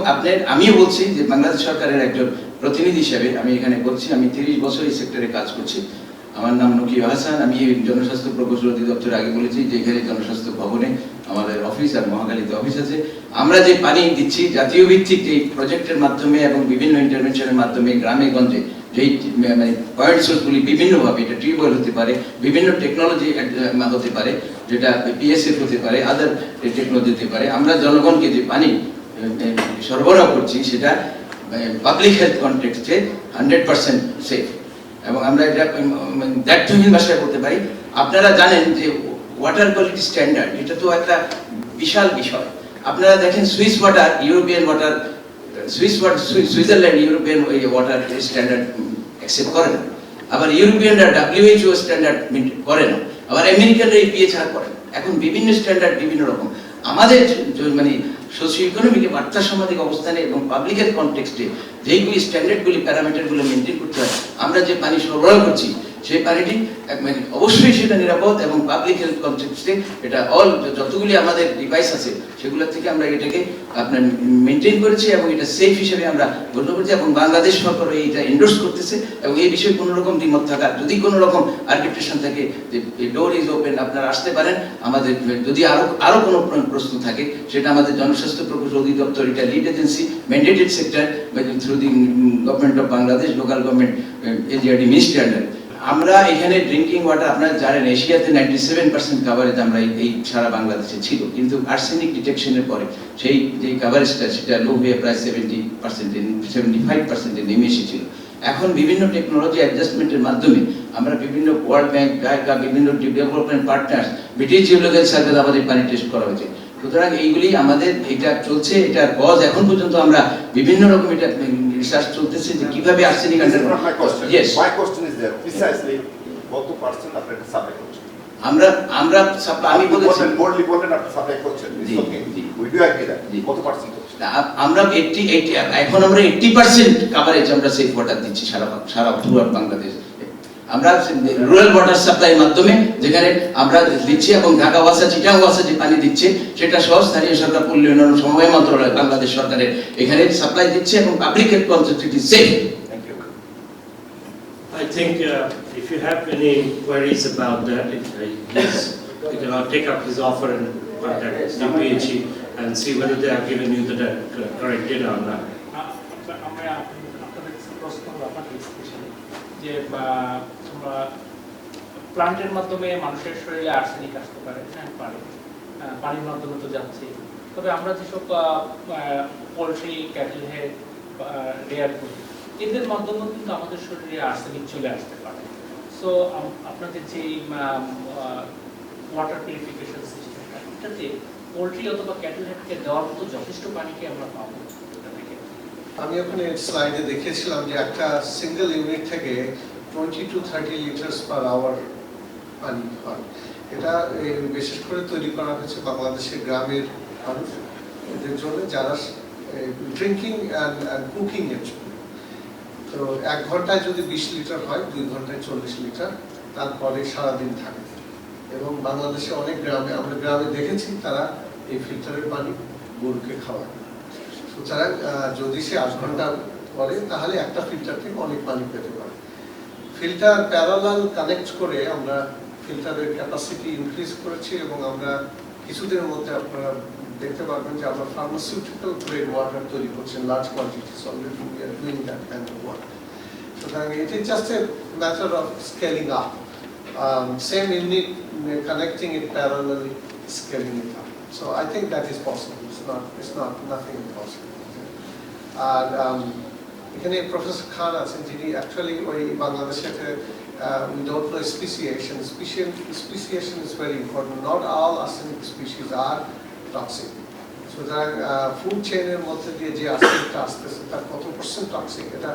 আমিও বলছি যে বাংলাদেশ সরকারের একজন প্রতিনিধি হিসেবে আমি এখানে বলছি, আমি 30 বছর এই সেক্টরে কাজ করছি। আমার নাম নকিব হাসান, আমি জনস্বাস্থ্য প্রকৌশল অধিদপ্তরে আগে বলেছি যে এখানে জনস্বাস্থ্য ভবনে আমাদের অফিস আর মহাখালীতে অফিস আছে। আমরা যে পানি দিচ্ছি জাতীয় ভিত্তিক এই প্রজেক্টের মাধ্যমে এবং বিভিন্ন ইন্টারভেনশনের মাধ্যমে গ্রামে গঞ্জে যেই মানে পয়েন্ট সোর্সগুলি বিভিন্নভাবে, এটা টিউবওয়েল হতে পারে, বিভিন্ন টেকনোলজি হতে পারে, যেটা পিএসএফ হতে পারে, আদার টেকনোলজি হতে পারে, আমরা জনগণকে যে পানি সরবরাহ করছি সেটা পাবলিক হেলথ কনটেক্সটে 100% সেফ। এবং আমরা এটা দায়িত্বহীন ভাষায় বলতে পারি। আপনারা জানেন যে ওয়াটার কোয়ালিটি স্ট্যান্ডার্ড, এটা তো একটা বিশাল বিষয়। আপনারা দেখেন Switzerland European water standard accept করে না, আবার ইউরোপিয়ানরা WHO স্ট্যান্ডার্ড করে না, আবার আমেরিকানরা EPA ছাড়া করে না। এখন বিভিন্ন স্ট্যান্ডার্ড বিভিন্ন রকম। আমাদের মানে সোশিও ইকোনমিক আর্থসামাজিক অবস্থানে এবং পাবলিক হেলথ কনটেক্সটে যেইগুলি স্ট্যান্ডার্ডগুলি প্যারামিটারগুলো মেনটেন করতে হয়, আমরা যে পানি সরবরাহ করছি সেই পানিটি মানে অবশ্যই সেটা নিরাপদ, এবং পাবলিক হেলথ কনটেক্সটে এটা যতগুলি আমাদের ডিভাইস আছে সেগুলোর থেকে আমরা এটাকে আপনার মেনটেন করেছি, এবং এটা সেফ হিসেবে আমরা গণ্য করছি। এবং বাংলাদেশ সরকার এইটা এন্ডোর্স করতেছে, এবং এই বিষয়ে কোনো রকম দ্বিমত থাকা, যদি কোনো রকম আর্বিট্রেশন থাকে, যে ডোর ইজ ওপেন, আপনারা আসতে পারেন। আমাদের যদি আরো কোনো প্রশ্ন থাকে, সেটা আমাদের জনস্বাস্থ্য প্রকৌশল অধিদপ্তর, এটা lead agency, mandated sector through the government of Bangladesh, local government AGRD ministry under. আমরা এখানে ড্রিঙ্কিং ওয়াটার, আপনারা জানেন এশিয়াতে 97% কাভারেজ আমরা এই সারা বাংলাদেশে ছিল, কিন্তু আর্সেনিক ডিটেকশনের পরে সেই যে কাভারেজটা সেটা লো হয়ে প্রায় 75% নেমে এসেছিল। এখন বিভিন্ন টেকনোলজি অ্যাডজাস্টমেন্টের মাধ্যমে আমরা বিভিন্ন ওয়ার্ল্ড ব্যাংক, জায়গা, বিভিন্ন development partners, British geological survey আমাদের পানি টেস্ট করা হয়েছে। সুতরাং এইগুলি আমাদের এটা চলছে, এটার কজ এখন পর্যন্ত আমরা বিভিন্ন রকম এটা রিসার্চ চলতেছে যে কিভাবে arsenic Yes. My question is there precisely কত পার্সেন্ট আপনি এটা সাপ্লাই করছেন? আমরা আমি বলেছি বোর্ডলি বলেন আপনি সাপ্লাই করছেন। উই ডু এগ্রি দ্যাট কত পার্সেন্ট? আমরা 80 এখন আমরা 80% কভারেজ আমরা সেফ ওয়াটার দিচ্ছি সারা পুরো বাংলাদেশ। আমরা রুরাল ওয়াটার সাপ্লাইয়ের মাধ্যমে যেখানে আমরা দিচ্ছি, এবং ঢাকা ওয়াসা, চিটাং ওয়াসা যে পানি দিচ্ছে সেটা সহ স্থানীয় সরকার, পল্লী উন্নয়ন সমবায় মন্ত্রণালয় বাংলাদেশ সরকারের এখানে সাপ্লাই দিচ্ছে, এবং public health concept is safe. I think if you have any queries about that, you can take up his offer and contact DPH and see whether they have given you the correct data on that. যে প্লান্টের মাধ্যমে মানুষের শরীরে arsenic আসতে পারে, হ্যাঁ পারে, পানির মাধ্যমে তো যাচ্ছে। তবে আমরা যেসব পোলট্রি, ক্যাটেল হেড, রেয়ার করি, এদের মাধ্যমেও কিন্তু আমাদের শরীরে আর্সেনিক চলে আসতে পারে। সো আপনাদের যে ওয়াটার পিউরিফিকেশন সিস্টেমটা, এটাতে পোলট্রি অথবা ক্যাটেল হেডকে দেওয়ার মতো যথেষ্ট পানি কি আমরা পাবো এটা থেকে? আমি ওখানে স্লাইডে দেখিয়েছিলাম যে একটা সিঙ্গেল ইউনিট থেকে 20 to 30 লিটার্স পার আওয়ার পানি হয়। এটা বিশেষ করে তৈরি করা হয়েছে বাংলাদেশের গ্রামের মানুষ এদের জন্য, যারা ড্রিঙ্কিং অ্যান্ড কুকিং এর জন্য। তো 1 ঘন্টায় যদি 20 লিটার হয়, 2 ঘন্টায় 40 লিটার, তারপরে সারাদিন থাকে। এবং বাংলাদেশে অনেক গ্রামে, আমরা গ্রামে দেখেছি, তারা এই ফিল্টারের পানি গরুকে খাওয়ায়। সুতরাং যদি সে 8 ঘন্টা করে, তাহলে একটা ফিল্টার থেকে অনেক পানি পেতে পারে। ফিল্টার প্যারালাল কানেক্ট করে আমরা ফিল্টারের ক্যাপাসিটি ইনক্রিজ করেছি, এবং আমরা কিছুদিনের মধ্যে আপনারা দেখতে পারবেন যে আমরা ফার্মাসিউটিক্যাল গ্রেড ওয়াটার তৈরি করছেন large quantities. Already we are doing that kind of work. সুতরাং it is just a matter of scaling up, same unit, connecting it parallelly, scaling it up. So I think that is possible. It's not nothing impossible. And এখানে professor খান আছেন, যিনি actually ওই বাংলাদেশের we don't know speciation. Speciation is very important. Not all arsenic species are toxic. সুতরাং food চেইনের মধ্যে দিয়ে যে আর্সেনিকটা আসতেছে তার কত % টক্সিক, এটা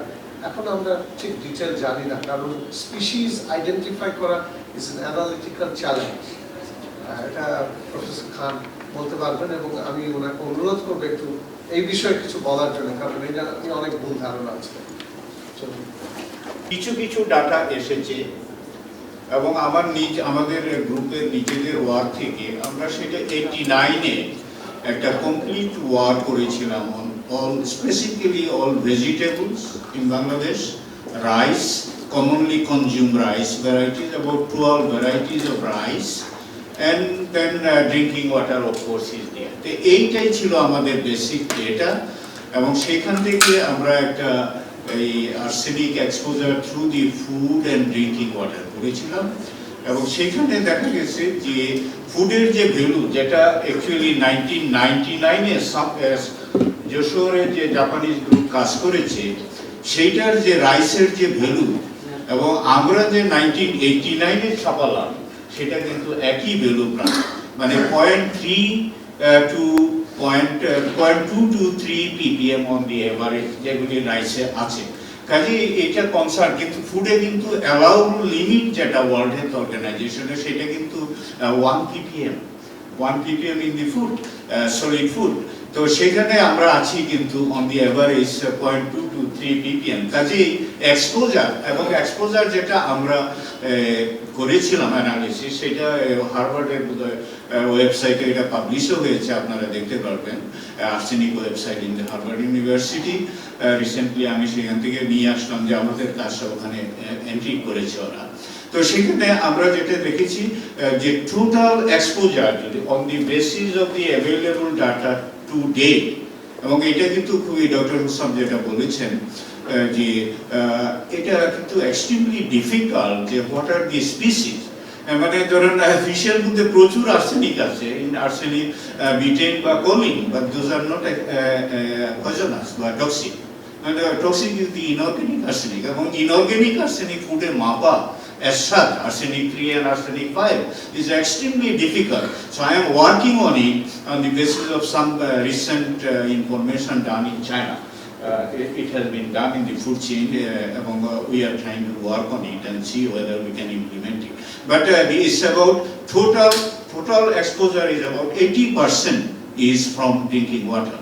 এখন আমরা ঠিক ডিটেল জানি না, কারণ স্পিসিস আইডেন্টিফাই করা ইজ অ্যান অ্যানালিটিক্যাল চ্যালেঞ্জ। এটা প্রফেসর খান বলতে পারবেন, এবং আমি ওনাকে অনুরোধ করবো একটু এই বিষয়ে কিছু বলার জন্য, কারণ এটা অনেক ভুল ধারণা আছে। কিছু কিছু ডাটা এসেছে, এবং আমাদের গ্রুপের নিজেদের ওয়ার্ক থেকে আমরা সেটা 89-এ একটা কমপ্লিট ওয়ার্ক করেছিলাম all specifically all vegetables in Bangladesh, rice, commonly consumed rice varieties, about 12 varieties of rice, and then drinking water of course is there. তো এইটাই ছিল আমাদের বেসিক ডেটা, এবং সেখান থেকে আমরা একটা এই arsenic exposure through the food and drinking water করেছিলাম, এবং সেখানে দেখা গেছে যে ফুডের যে ভ্যালু, যেটা অ্যাকচুয়ালি 1999-এ যশোরের যে জাপানিজ গ্রুপ কাজ করেছে, সেইটার যে রাইসের যে ভ্যালু, এবং আমরা যে 1989-এ ছাপালাম, সেটা কিন্তু একই ভ্যালু প্রায়, মানে 0.2 to 3 ppm on the average যেগুলি রাইসে আছে। কাজে এটা কনসার্ন, কিন্তু ফুডে কিন্তু অ্যালাউড লিমিট যেটা ওয়ার্ল্ড হেলথ অর্গানাইজেশনে, সেটা কিন্তু 1 ppm in the food, solid food. তো সেখানে আমরা আছি কিন্তু on the average 0.2 to 3 ppm। কাজে এক্সপোজার, এবং এক্সপোজার যেটা আমরা করেছিলাম অ্যানালিসিস, সেটা হার্ভার্ডের ওয়েবসাইটে এটা পাবলিশও হয়েছে, আপনারা দেখতে পারবেন, arsenic website in the Harvard university. Recently আমি সেখান থেকে নিয়ে আসলাম যে আমাদের কাজটা ওখানে এন্ট্রি করেছে ওরা। তো সেখানে আমরা যেটা দেখেছি যে টোটাল এক্সপোজার যদি on the basis of the available data to date, এবং এটা কিন্তু খুবই ডক্টর হুসাম যেটা বলেছেন যে এটা কিন্তু এক্সট্রিমলি ডিফিকাল্ট যে হোয়াট আর দি স্পিসিস, মানে ধরেন ফিশের মধ্যে প্রচুর আর্সেনিক আছে, আর্সেনিক বিটেন বা choline, but those are not poisonous বা toxic. Toxic is the inorganic arsenic, এবং ইনঅর্গানিক আর্সেনিক ফুডে মাপা as such, arsenic 3 and arsenic 5 is extremely difficult. So I am working on it on the basis of some recent information done in China. It has been done in the food chain, and we are trying to work on it and see whether we can implement it. But it's about total exposure is about 80% is from drinking water,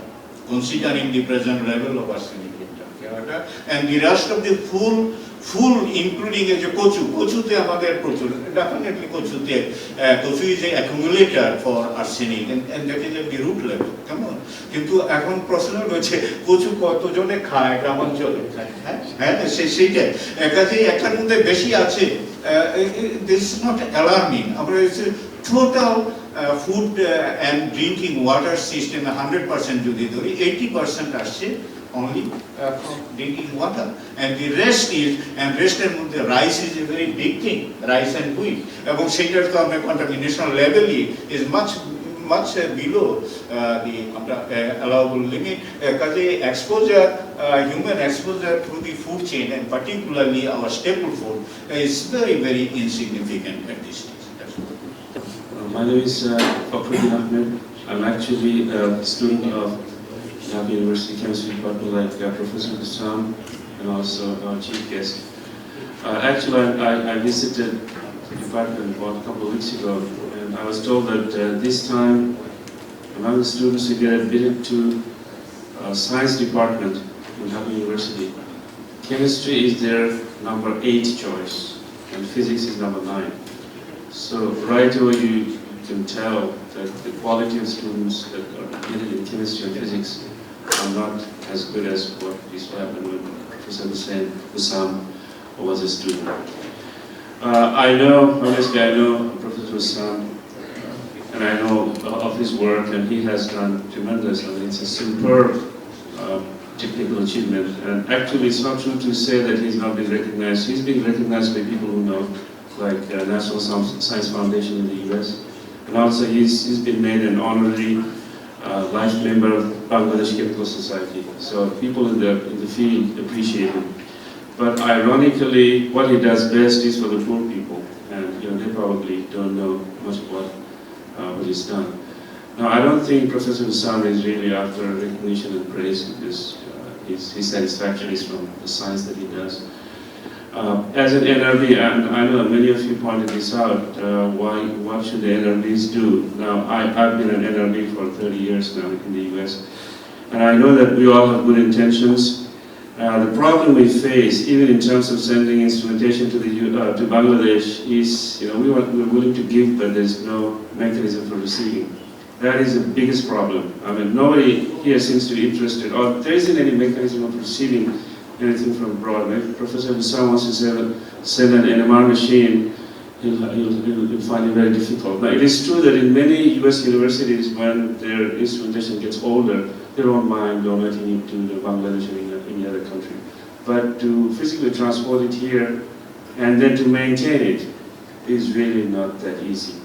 considering the present level of arsenic in drinking water, and the rest of the full including যে কচুতে আমাদের প্রচুর, definitely kochu is a accumulator for arsenic, and that is at the root level, কেমন? কিন্তু এখন প্রশ্ন হচ্ছে কচু কতজনে খায় গ্রামাঞ্চলে? হ্যাঁ, সেইটাই কাজে একটার মধ্যে বেশি আছে। This is not alarming. আমরা total food and drinking water system 100% যদি ধরি, 80% আসছে only from drinking water, and the rest এর মধ্যে rice is a very big thing, rice and wheat, এবং সেটার কারণে contamination level is much below the allowable limit. কাজে exposure, human exposure through the food chain, and particularly our staple food, is very insignificant at this stage. My name is Fakhruddin Ahmed. I'm actually a student of Dhaka University Chemistry Department, like Professor Hussam and also our chief guest. Actually, I visited the department about a couple of weeks ago, and I was told that this time, among the students who get admitted to science department in Dhaka University, chemistry is their number 8 choice, and physics is number 9. So right away you can tell that the quality of students that are admitted in chemistry and physics are not as good as what used to happen when Professor Hussam was a student. Honestly, I know Professor Hussam, and I know of his work, and he has done tremendous. I mean, it's a superb technical achievement. And actually, it's not true to say that he's not been recognized. He's been recognized by people who know, like National Science Foundation in the US. And also, he's been made an honorary life member of Bangladesh Chemical Society. So people in the field appreciate him. But ironically, what he does best is for the poor people. And they probably don't know much about what he's done. Now, I don't think Professor Hussam is really after recognition and praise, because his satisfaction is from the science that he does. As an NRB, and I know many of you pointed this out, what should the NRBs do? Now, I've been an NRB for 30 years now in the US, and I know that we all have good intentions. The problem we face, even in terms of sending instrumentation to Bangladesh, is we're willing to give, but there's no mechanism for receiving. That is the biggest problem. I mean, nobody here seems to be interested, or there isn't any mechanism of receiving anything from abroad. Maybe Professor Hussam wants to send an NMR machine, he'll find it very difficult. Now, it is true that in many US universities, when their instrumentation gets older, they don't mind donating it to Bangladesh or any other country. But to physically transport it here and then to maintain it is really not that easy.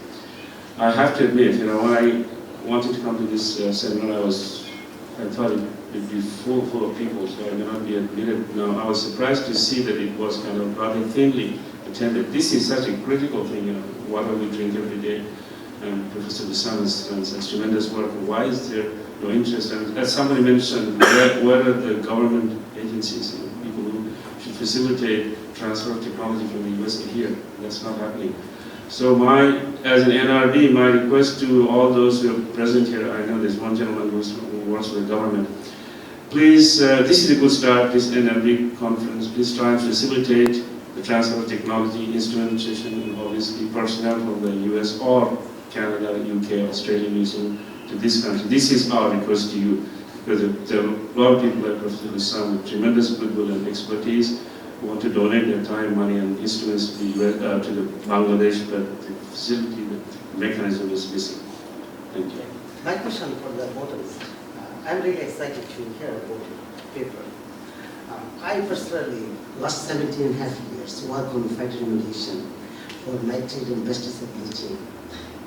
I have to admit, when I wanted to come to this seminar, I thought it would be full of people, so I may not be admitted. Now, I was surprised to see that it was kind of rather thinly attended. This is such a critical thing, water we drink every day. And Professor Hussam has done such tremendous work. Why is there no interest? And as somebody mentioned, where are the government agencies, people who should facilitate transfer of technology from the US to here? That's not happening. So as an NRB, my request to all those who are present here, I know there's one gentleman who works for the government. Please, this is a good start, this NRB conference. Please try and facilitate the transfer of technology, instrumentation, and obviously personnel from the US or Canada, UK, Australia, New Zealand to this country. This is our request to you, because there are a lot of people like Professor Hussam with tremendous goodwill and expertise who want to donate their time, money, and instruments to the Bangladesh, but the facility, the mechanism is missing. Thank you. My question for the voters. I'm really excited to hear about your paper. I personally, last 17.5 years, work on fighter remediation for nitrate and pesticide bleaching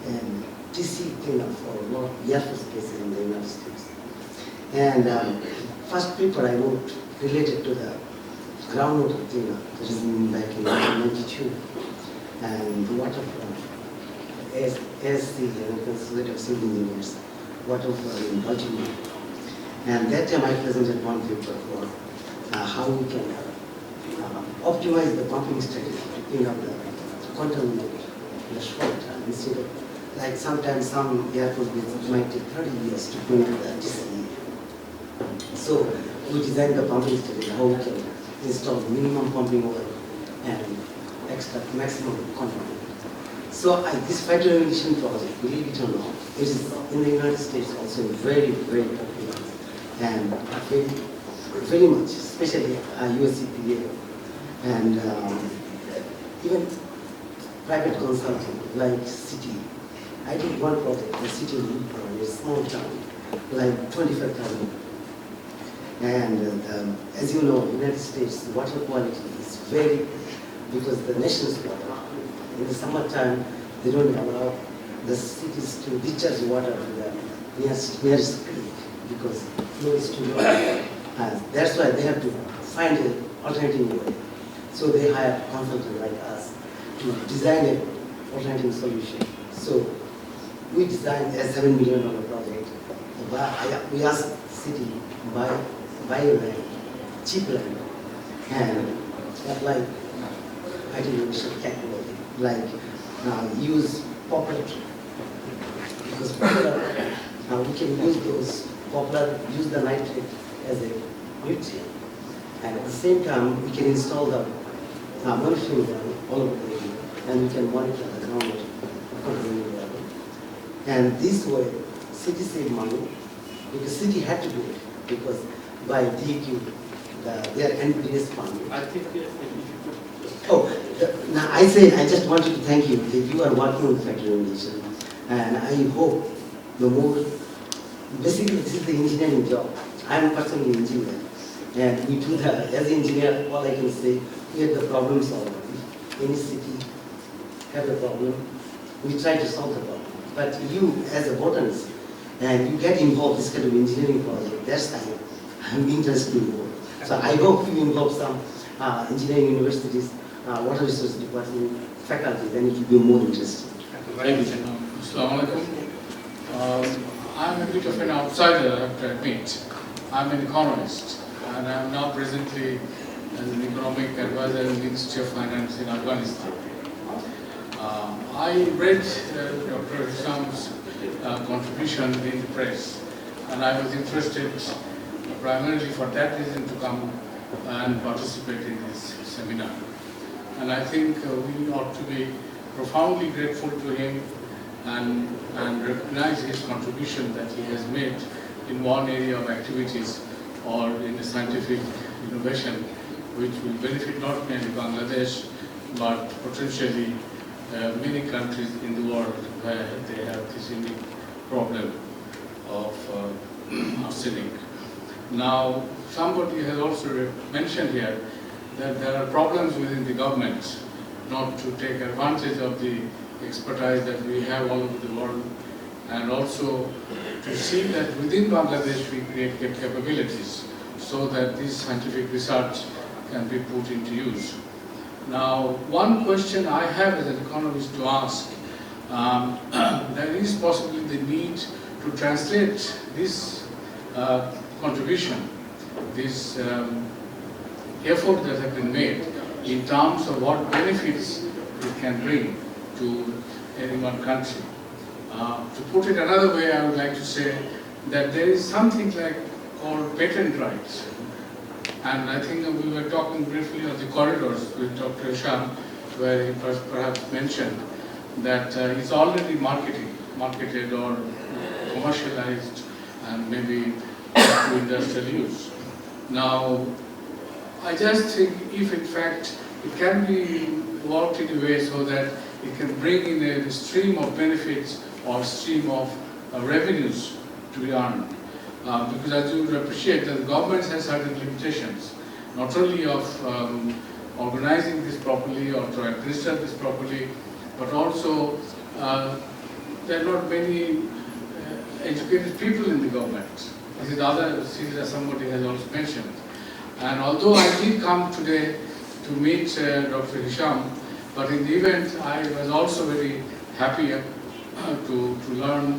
and TC cleanup for Air Force bases in the United States. And first paper I wrote related to the groundwater cleanup, that is back in 1992, and the water flow, as the Consultative Civil Engineers, water flow in Baltimore. And that time I presented one paper for how we can optimize the pumping strategy to clean up the contaminant in a short time, instead of, like sometimes some airport business might take 30 years to clean up the DCE. So we designed the pumping strategy, how we can install minimum pumping oil and extract maximum contaminant. So this fighter remediation project, believe it or not, it is in the United States also very, very popular and very much, especially USCPA and even private consulting like City. I did one project, the City in a small town, like 25,000. And as you know, United States water quality is very, because the nation's water, in the summertime, they don't allow the cities to discharge water to the nearest creek because flow is too low. That's why they have to find an alternative way. So they hire a consultant like us to design an alternative solution. So we designed a $7 million project. We asked city buy land, cheap land, and apply artificial technology, like use popular, because popular, we can use those popular, use the nitrate as a nutrient, and at the same time we can install the monitoring level all over the area, and we can monitor the groundwater contaminant level. And this way, city save money, because city had to do it, because by DQ, their NPS fund. I think Now I just wanted to thank you that you are working with factory remediation, and I hope the more, basically this is the engineering job. I am personally an engineer, and we do that. As an engineer, all I can say, we have the problem solver. If any city have a problem, we try to solve the problem. But you, as a botanist, and you get involved in this kind of engineering project, that's time I'm interested in more. So I hope you involve some engineering universities, water resources department, faculty, then it will be more interesting. Thank you. Assalamu alaikum. I'm a bit of an outsider, I have to admit. I'm an economist, and I'm now presently as an economic advisor in the Ministry of Finance in Afghanistan. I read Dr. Hisham's contribution in the press, and I was interested primarily for that reason to come and participate in this seminar. And I think we ought to be profoundly grateful to him and recognize his contribution that he has made in one area of activities or in the scientific innovation, which will benefit not only Bangladesh, but potentially many countries in the world where they have this unique problem of arsenic. Now, somebody has also mentioned here that there are problems within the government not to take advantage of the expertise that we have all over the world, and also to see that within Bangladesh we create capabilities so that this scientific research can be put into use. Now, one question I have as an economist to ask, there is possibly the need to translate this contribution, this effort that has been made in terms of what benefits it can bring to any one country. To put it another way, I would like to say that there is something called patent rights. And I think we were talking briefly on the corridors with Dr. Hisham, where he perhaps mentioned that it's already marketed or commercialized and maybe to industrial use. Now, I just think if in fact it can be worked in a way so that it can bring in a stream of benefits or stream of revenues to be earned. Because as you would appreciate that the government has certain limitations, not only of organizing this properly or to administer this properly, but also there are not many educated people in the government. This is the other thing that somebody has also mentioned. And although I did come today to meet Dr. Hisham, but in the event I was also very happy to learn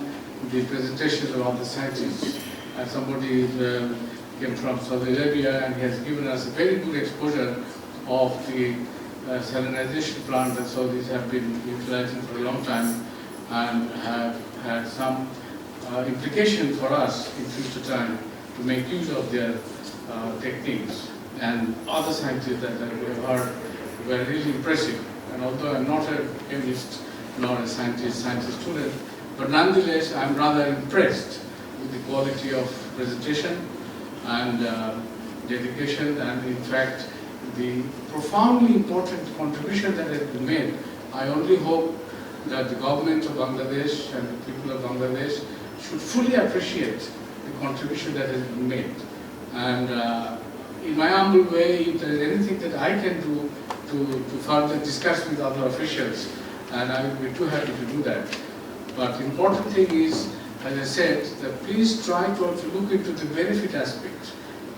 the presentations of other scientists. And somebody came from Saudi Arabia and he has given us a very good exposure of the salinization plant that Saudis have been utilizing for a long time and have had some implication for us in future time to make use of their techniques. And other scientists that we have heard were really impressive. And although I'm not a chemist nor a scientist student, but nonetheless I'm rather impressed with the quality of presentation and dedication, and in fact the profoundly important contribution that has been made. I only hope that the government of Bangladesh and the people of Bangladesh should fully appreciate the contribution that has been made. And in my humble way, if there is anything that I can do to further discuss with other officials, and I will be too happy to do that. But the important thing is, as I said, that please try to also look into the benefit aspect.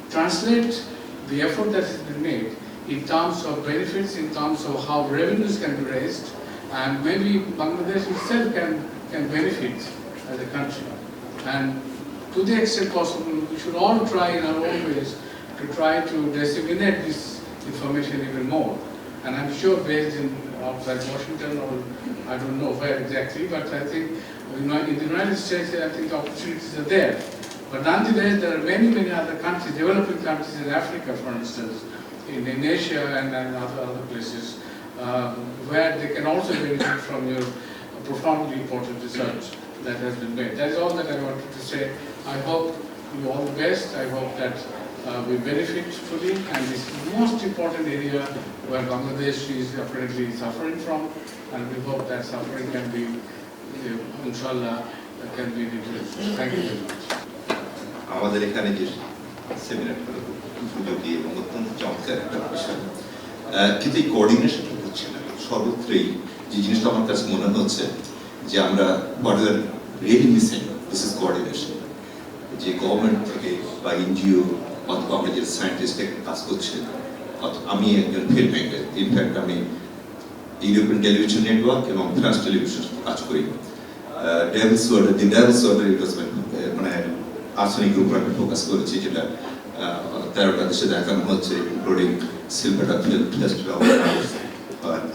Translate the effort that has been made in terms of benefits, in terms of how revenues can be raised, and maybe Bangladesh itself can can benefit as a country. And to the extent possible, we should all try in our own ways to try to disseminate this information even more. And I'm sure based in outside Washington or I don't know where exactly, but I think in the United States, I think the opportunities are there. But nonetheless, there are many, many other countries, developing countries in Africa, for instance, in Asia and other places, where they can also benefit from your profoundly important research that has been made. That is all that I wanted to say. I hope you all the best. I hope that we benefit fully, and this is the most important area where Bangladesh is apparently suffering from, and we hope that suffering can be, inshallah, can be reduced. Thank you very much. আমাদের এখানে যে সেমিনারটা উপযোগী এবং অত্যন্ত চমৎকার একটা বিষয়, কিন্তু এই কোঅর্ডিনেশনটা হচ্ছে না সর্বত্রই। যে জিনিসটা আমার কাছে মনে হচ্ছে যে আমরা what are really missing this is coordination. যে গভর্নমেন্ট থেকে বা এনজিও অথবা আমরা যে সায়েন্টিস্ট কাজ করছে, আমি একজন ফিল্ম মেকার, ইনফ্যাক্ট আমি ইউরোপিয়ান টেলিভিশন নেটওয়ার্ক এবং ফ্রান্স টেলিভিশন কাজ করি। ডেভিলস ওয়াটার ইট ওয়াজ মানে আর্সেনিক গ্রুপ আমি ফোকাস করেছি, যেটা 13টা দেশে দেখানো হচ্ছে, ইনক্লুডিং সিলভাটা ফিল্ম ফেস্টিভ্যাল,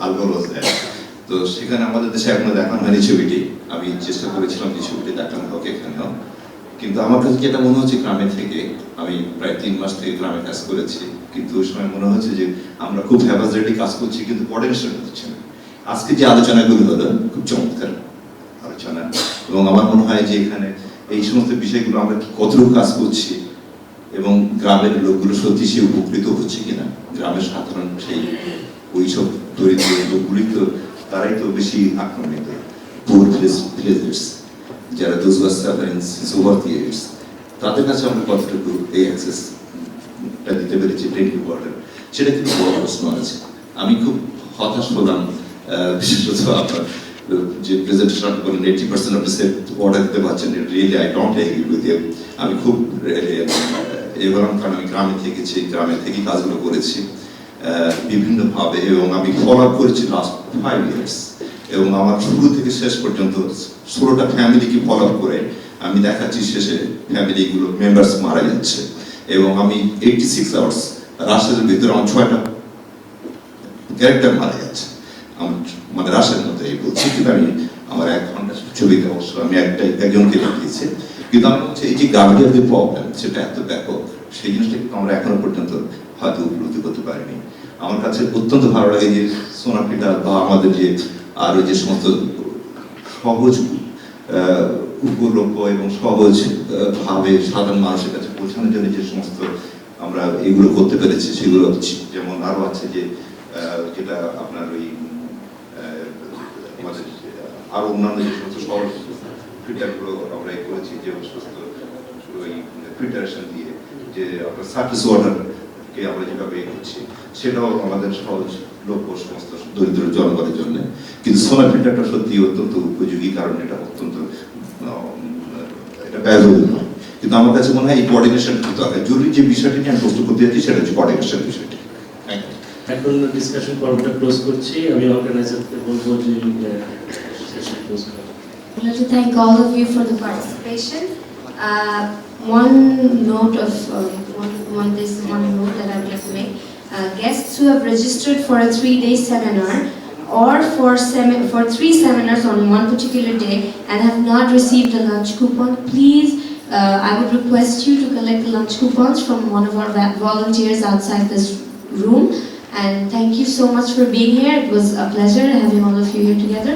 আলগোলস। তো সেখানে আমাদের দেশে এখনো দেখানো হয়নি ছবিটি। আমি চেষ্টা করেছিলাম যে ছবিটি দেখানো হোক এখানেও, কিন্তু আমার কাছে যেটা মনে হচ্ছে গ্রামে থেকে, আমি প্রায় 3 মাস থেকে গ্রামে কাজ করেছি, কিন্তু ওই সময় মনে হচ্ছে যে আমরা খুব হ্যাভাজেডলি কাজ করছি, কিন্তু কোঅর্ডিনেশন হচ্ছে না। আজকে যে আলোচনাগুলো হলো খুব চমৎকার আলোচনা, এবং আমার মনে হয় যে এখানে এই সমস্ত বিষয়গুলো আমরা কতটুকু কাজ করছি এবং গ্রামের লোকগুলো সত্যি সে উপকৃত হচ্ছে কিনা। গ্রামের সাধারণ সেই ওইসব দরিদ্র লোকগুলি তো তারাই তো বেশি আক্রমণিত, পুয়ার ভিলেজার্স, যারা those was suffering since over the years, তাদের কাছে আমরা কতটুকু এই অ্যাক্সেসটা দিতে পেরেছি ড্রিঙ্কিং ওয়াটার, সেটা কিন্তু বড় প্রশ্ন আছে। আমি খুব হতাশ হলাম, বিশেষত আপনার যে প্রেজেন্টেশন করেন 80% আপনি সেফ ওয়াটার দিতে পারছেন, really I don't agree with you. আমি খুব এবার, কারণ আমি গ্রামে থেকেছি, গ্রামে থেকে কাজগুলো করেছি বিভিন্নভাবে, এবং আমি ফলো আপ করেছি লাস্ট 5 ইয়ার্স, এবং আমার শুরু থেকে শেষ পর্যন্ত 16টা ফ্যামিলিকে ফলো আপ করে আমি দেখাচ্ছি শেষে ফ্যামিলিগুলো মেম্বার্স মারা যাচ্ছে, এবং আমি 86 আওয়ার্স রাশের ভিতরে আমার 6টা ক্যারেক্টার মারা যাচ্ছে। মানে রাশের মধ্যে এই বলছি, কিন্তু আমি আমার 1 ঘন্টা ছবিতে অবশ্য আমি একজনকে দেখিয়েছি, কিন্তু আমার হচ্ছে এই যে গ্রাভিটি অফ দ্য প্রবলেম সেটা এত ব্যাপক, সেই জিনিসটা কিন্তু আমরা এখনো পর্যন্ত হয়তো উপলব্ধি করতে পারিনি। আমার কাছে অত্যন্ত ভালো লাগে যে সোনাপিটা বা আমাদের যে আরো যে সমস্ত সহজ উপলভ্য এবং সহজ ভাবে সাধারণ মানুষের কাছে পৌঁছানোর জন্য যে সমস্ত আমরা এগুলো করতে পেরেছি, সেগুলো যেমন আরো আছে যে যেটা আপনার ওই আমাদের আরো অন্যান্য যে সমস্ত সহজ ফিল্টারগুলো আমরা করেছি, যে সমস্ত ওই ফিল্টারেশন দিয়ে যে আপনার সার্ফেস ওয়াটারকে আমরা যেভাবে করছি, সেটাও আমাদের সহজ লক্ষ্য সমস্ত দরিদ্র জনগণের জন্য। কিন্তু সোলার ফিল্টারটা সত্যি অত্যন্ত উপযোগী, কারণ এটা অত্যন্ত এটা ব্যয়বহুল নয়। কিন্তু আমার কাছে মনে হয় এই কোঅর্ডিনেশন দরকার। জরুরি যে বিষয়টি নিয়ে আমি প্রশ্ন করতে যাচ্ছি সেটা হচ্ছে কোঅর্ডিনেশন বিষয়টি। এখন ডিসকাশন পর্বটা ক্লোজ করছি। আমি অর্গানাইজারকে বলবো যে সেশন ক্লোজ করতে। I'd like to thank all of you for the participation. One note that I would like to make. Guests who have registered for a 3-day seminar or for 3 seminars on one particular day and have not received a lunch coupon, please, I would request you to collect the lunch coupons from one of our volunteers outside this room. And thank you so much for being here. It was a pleasure having all of you here together.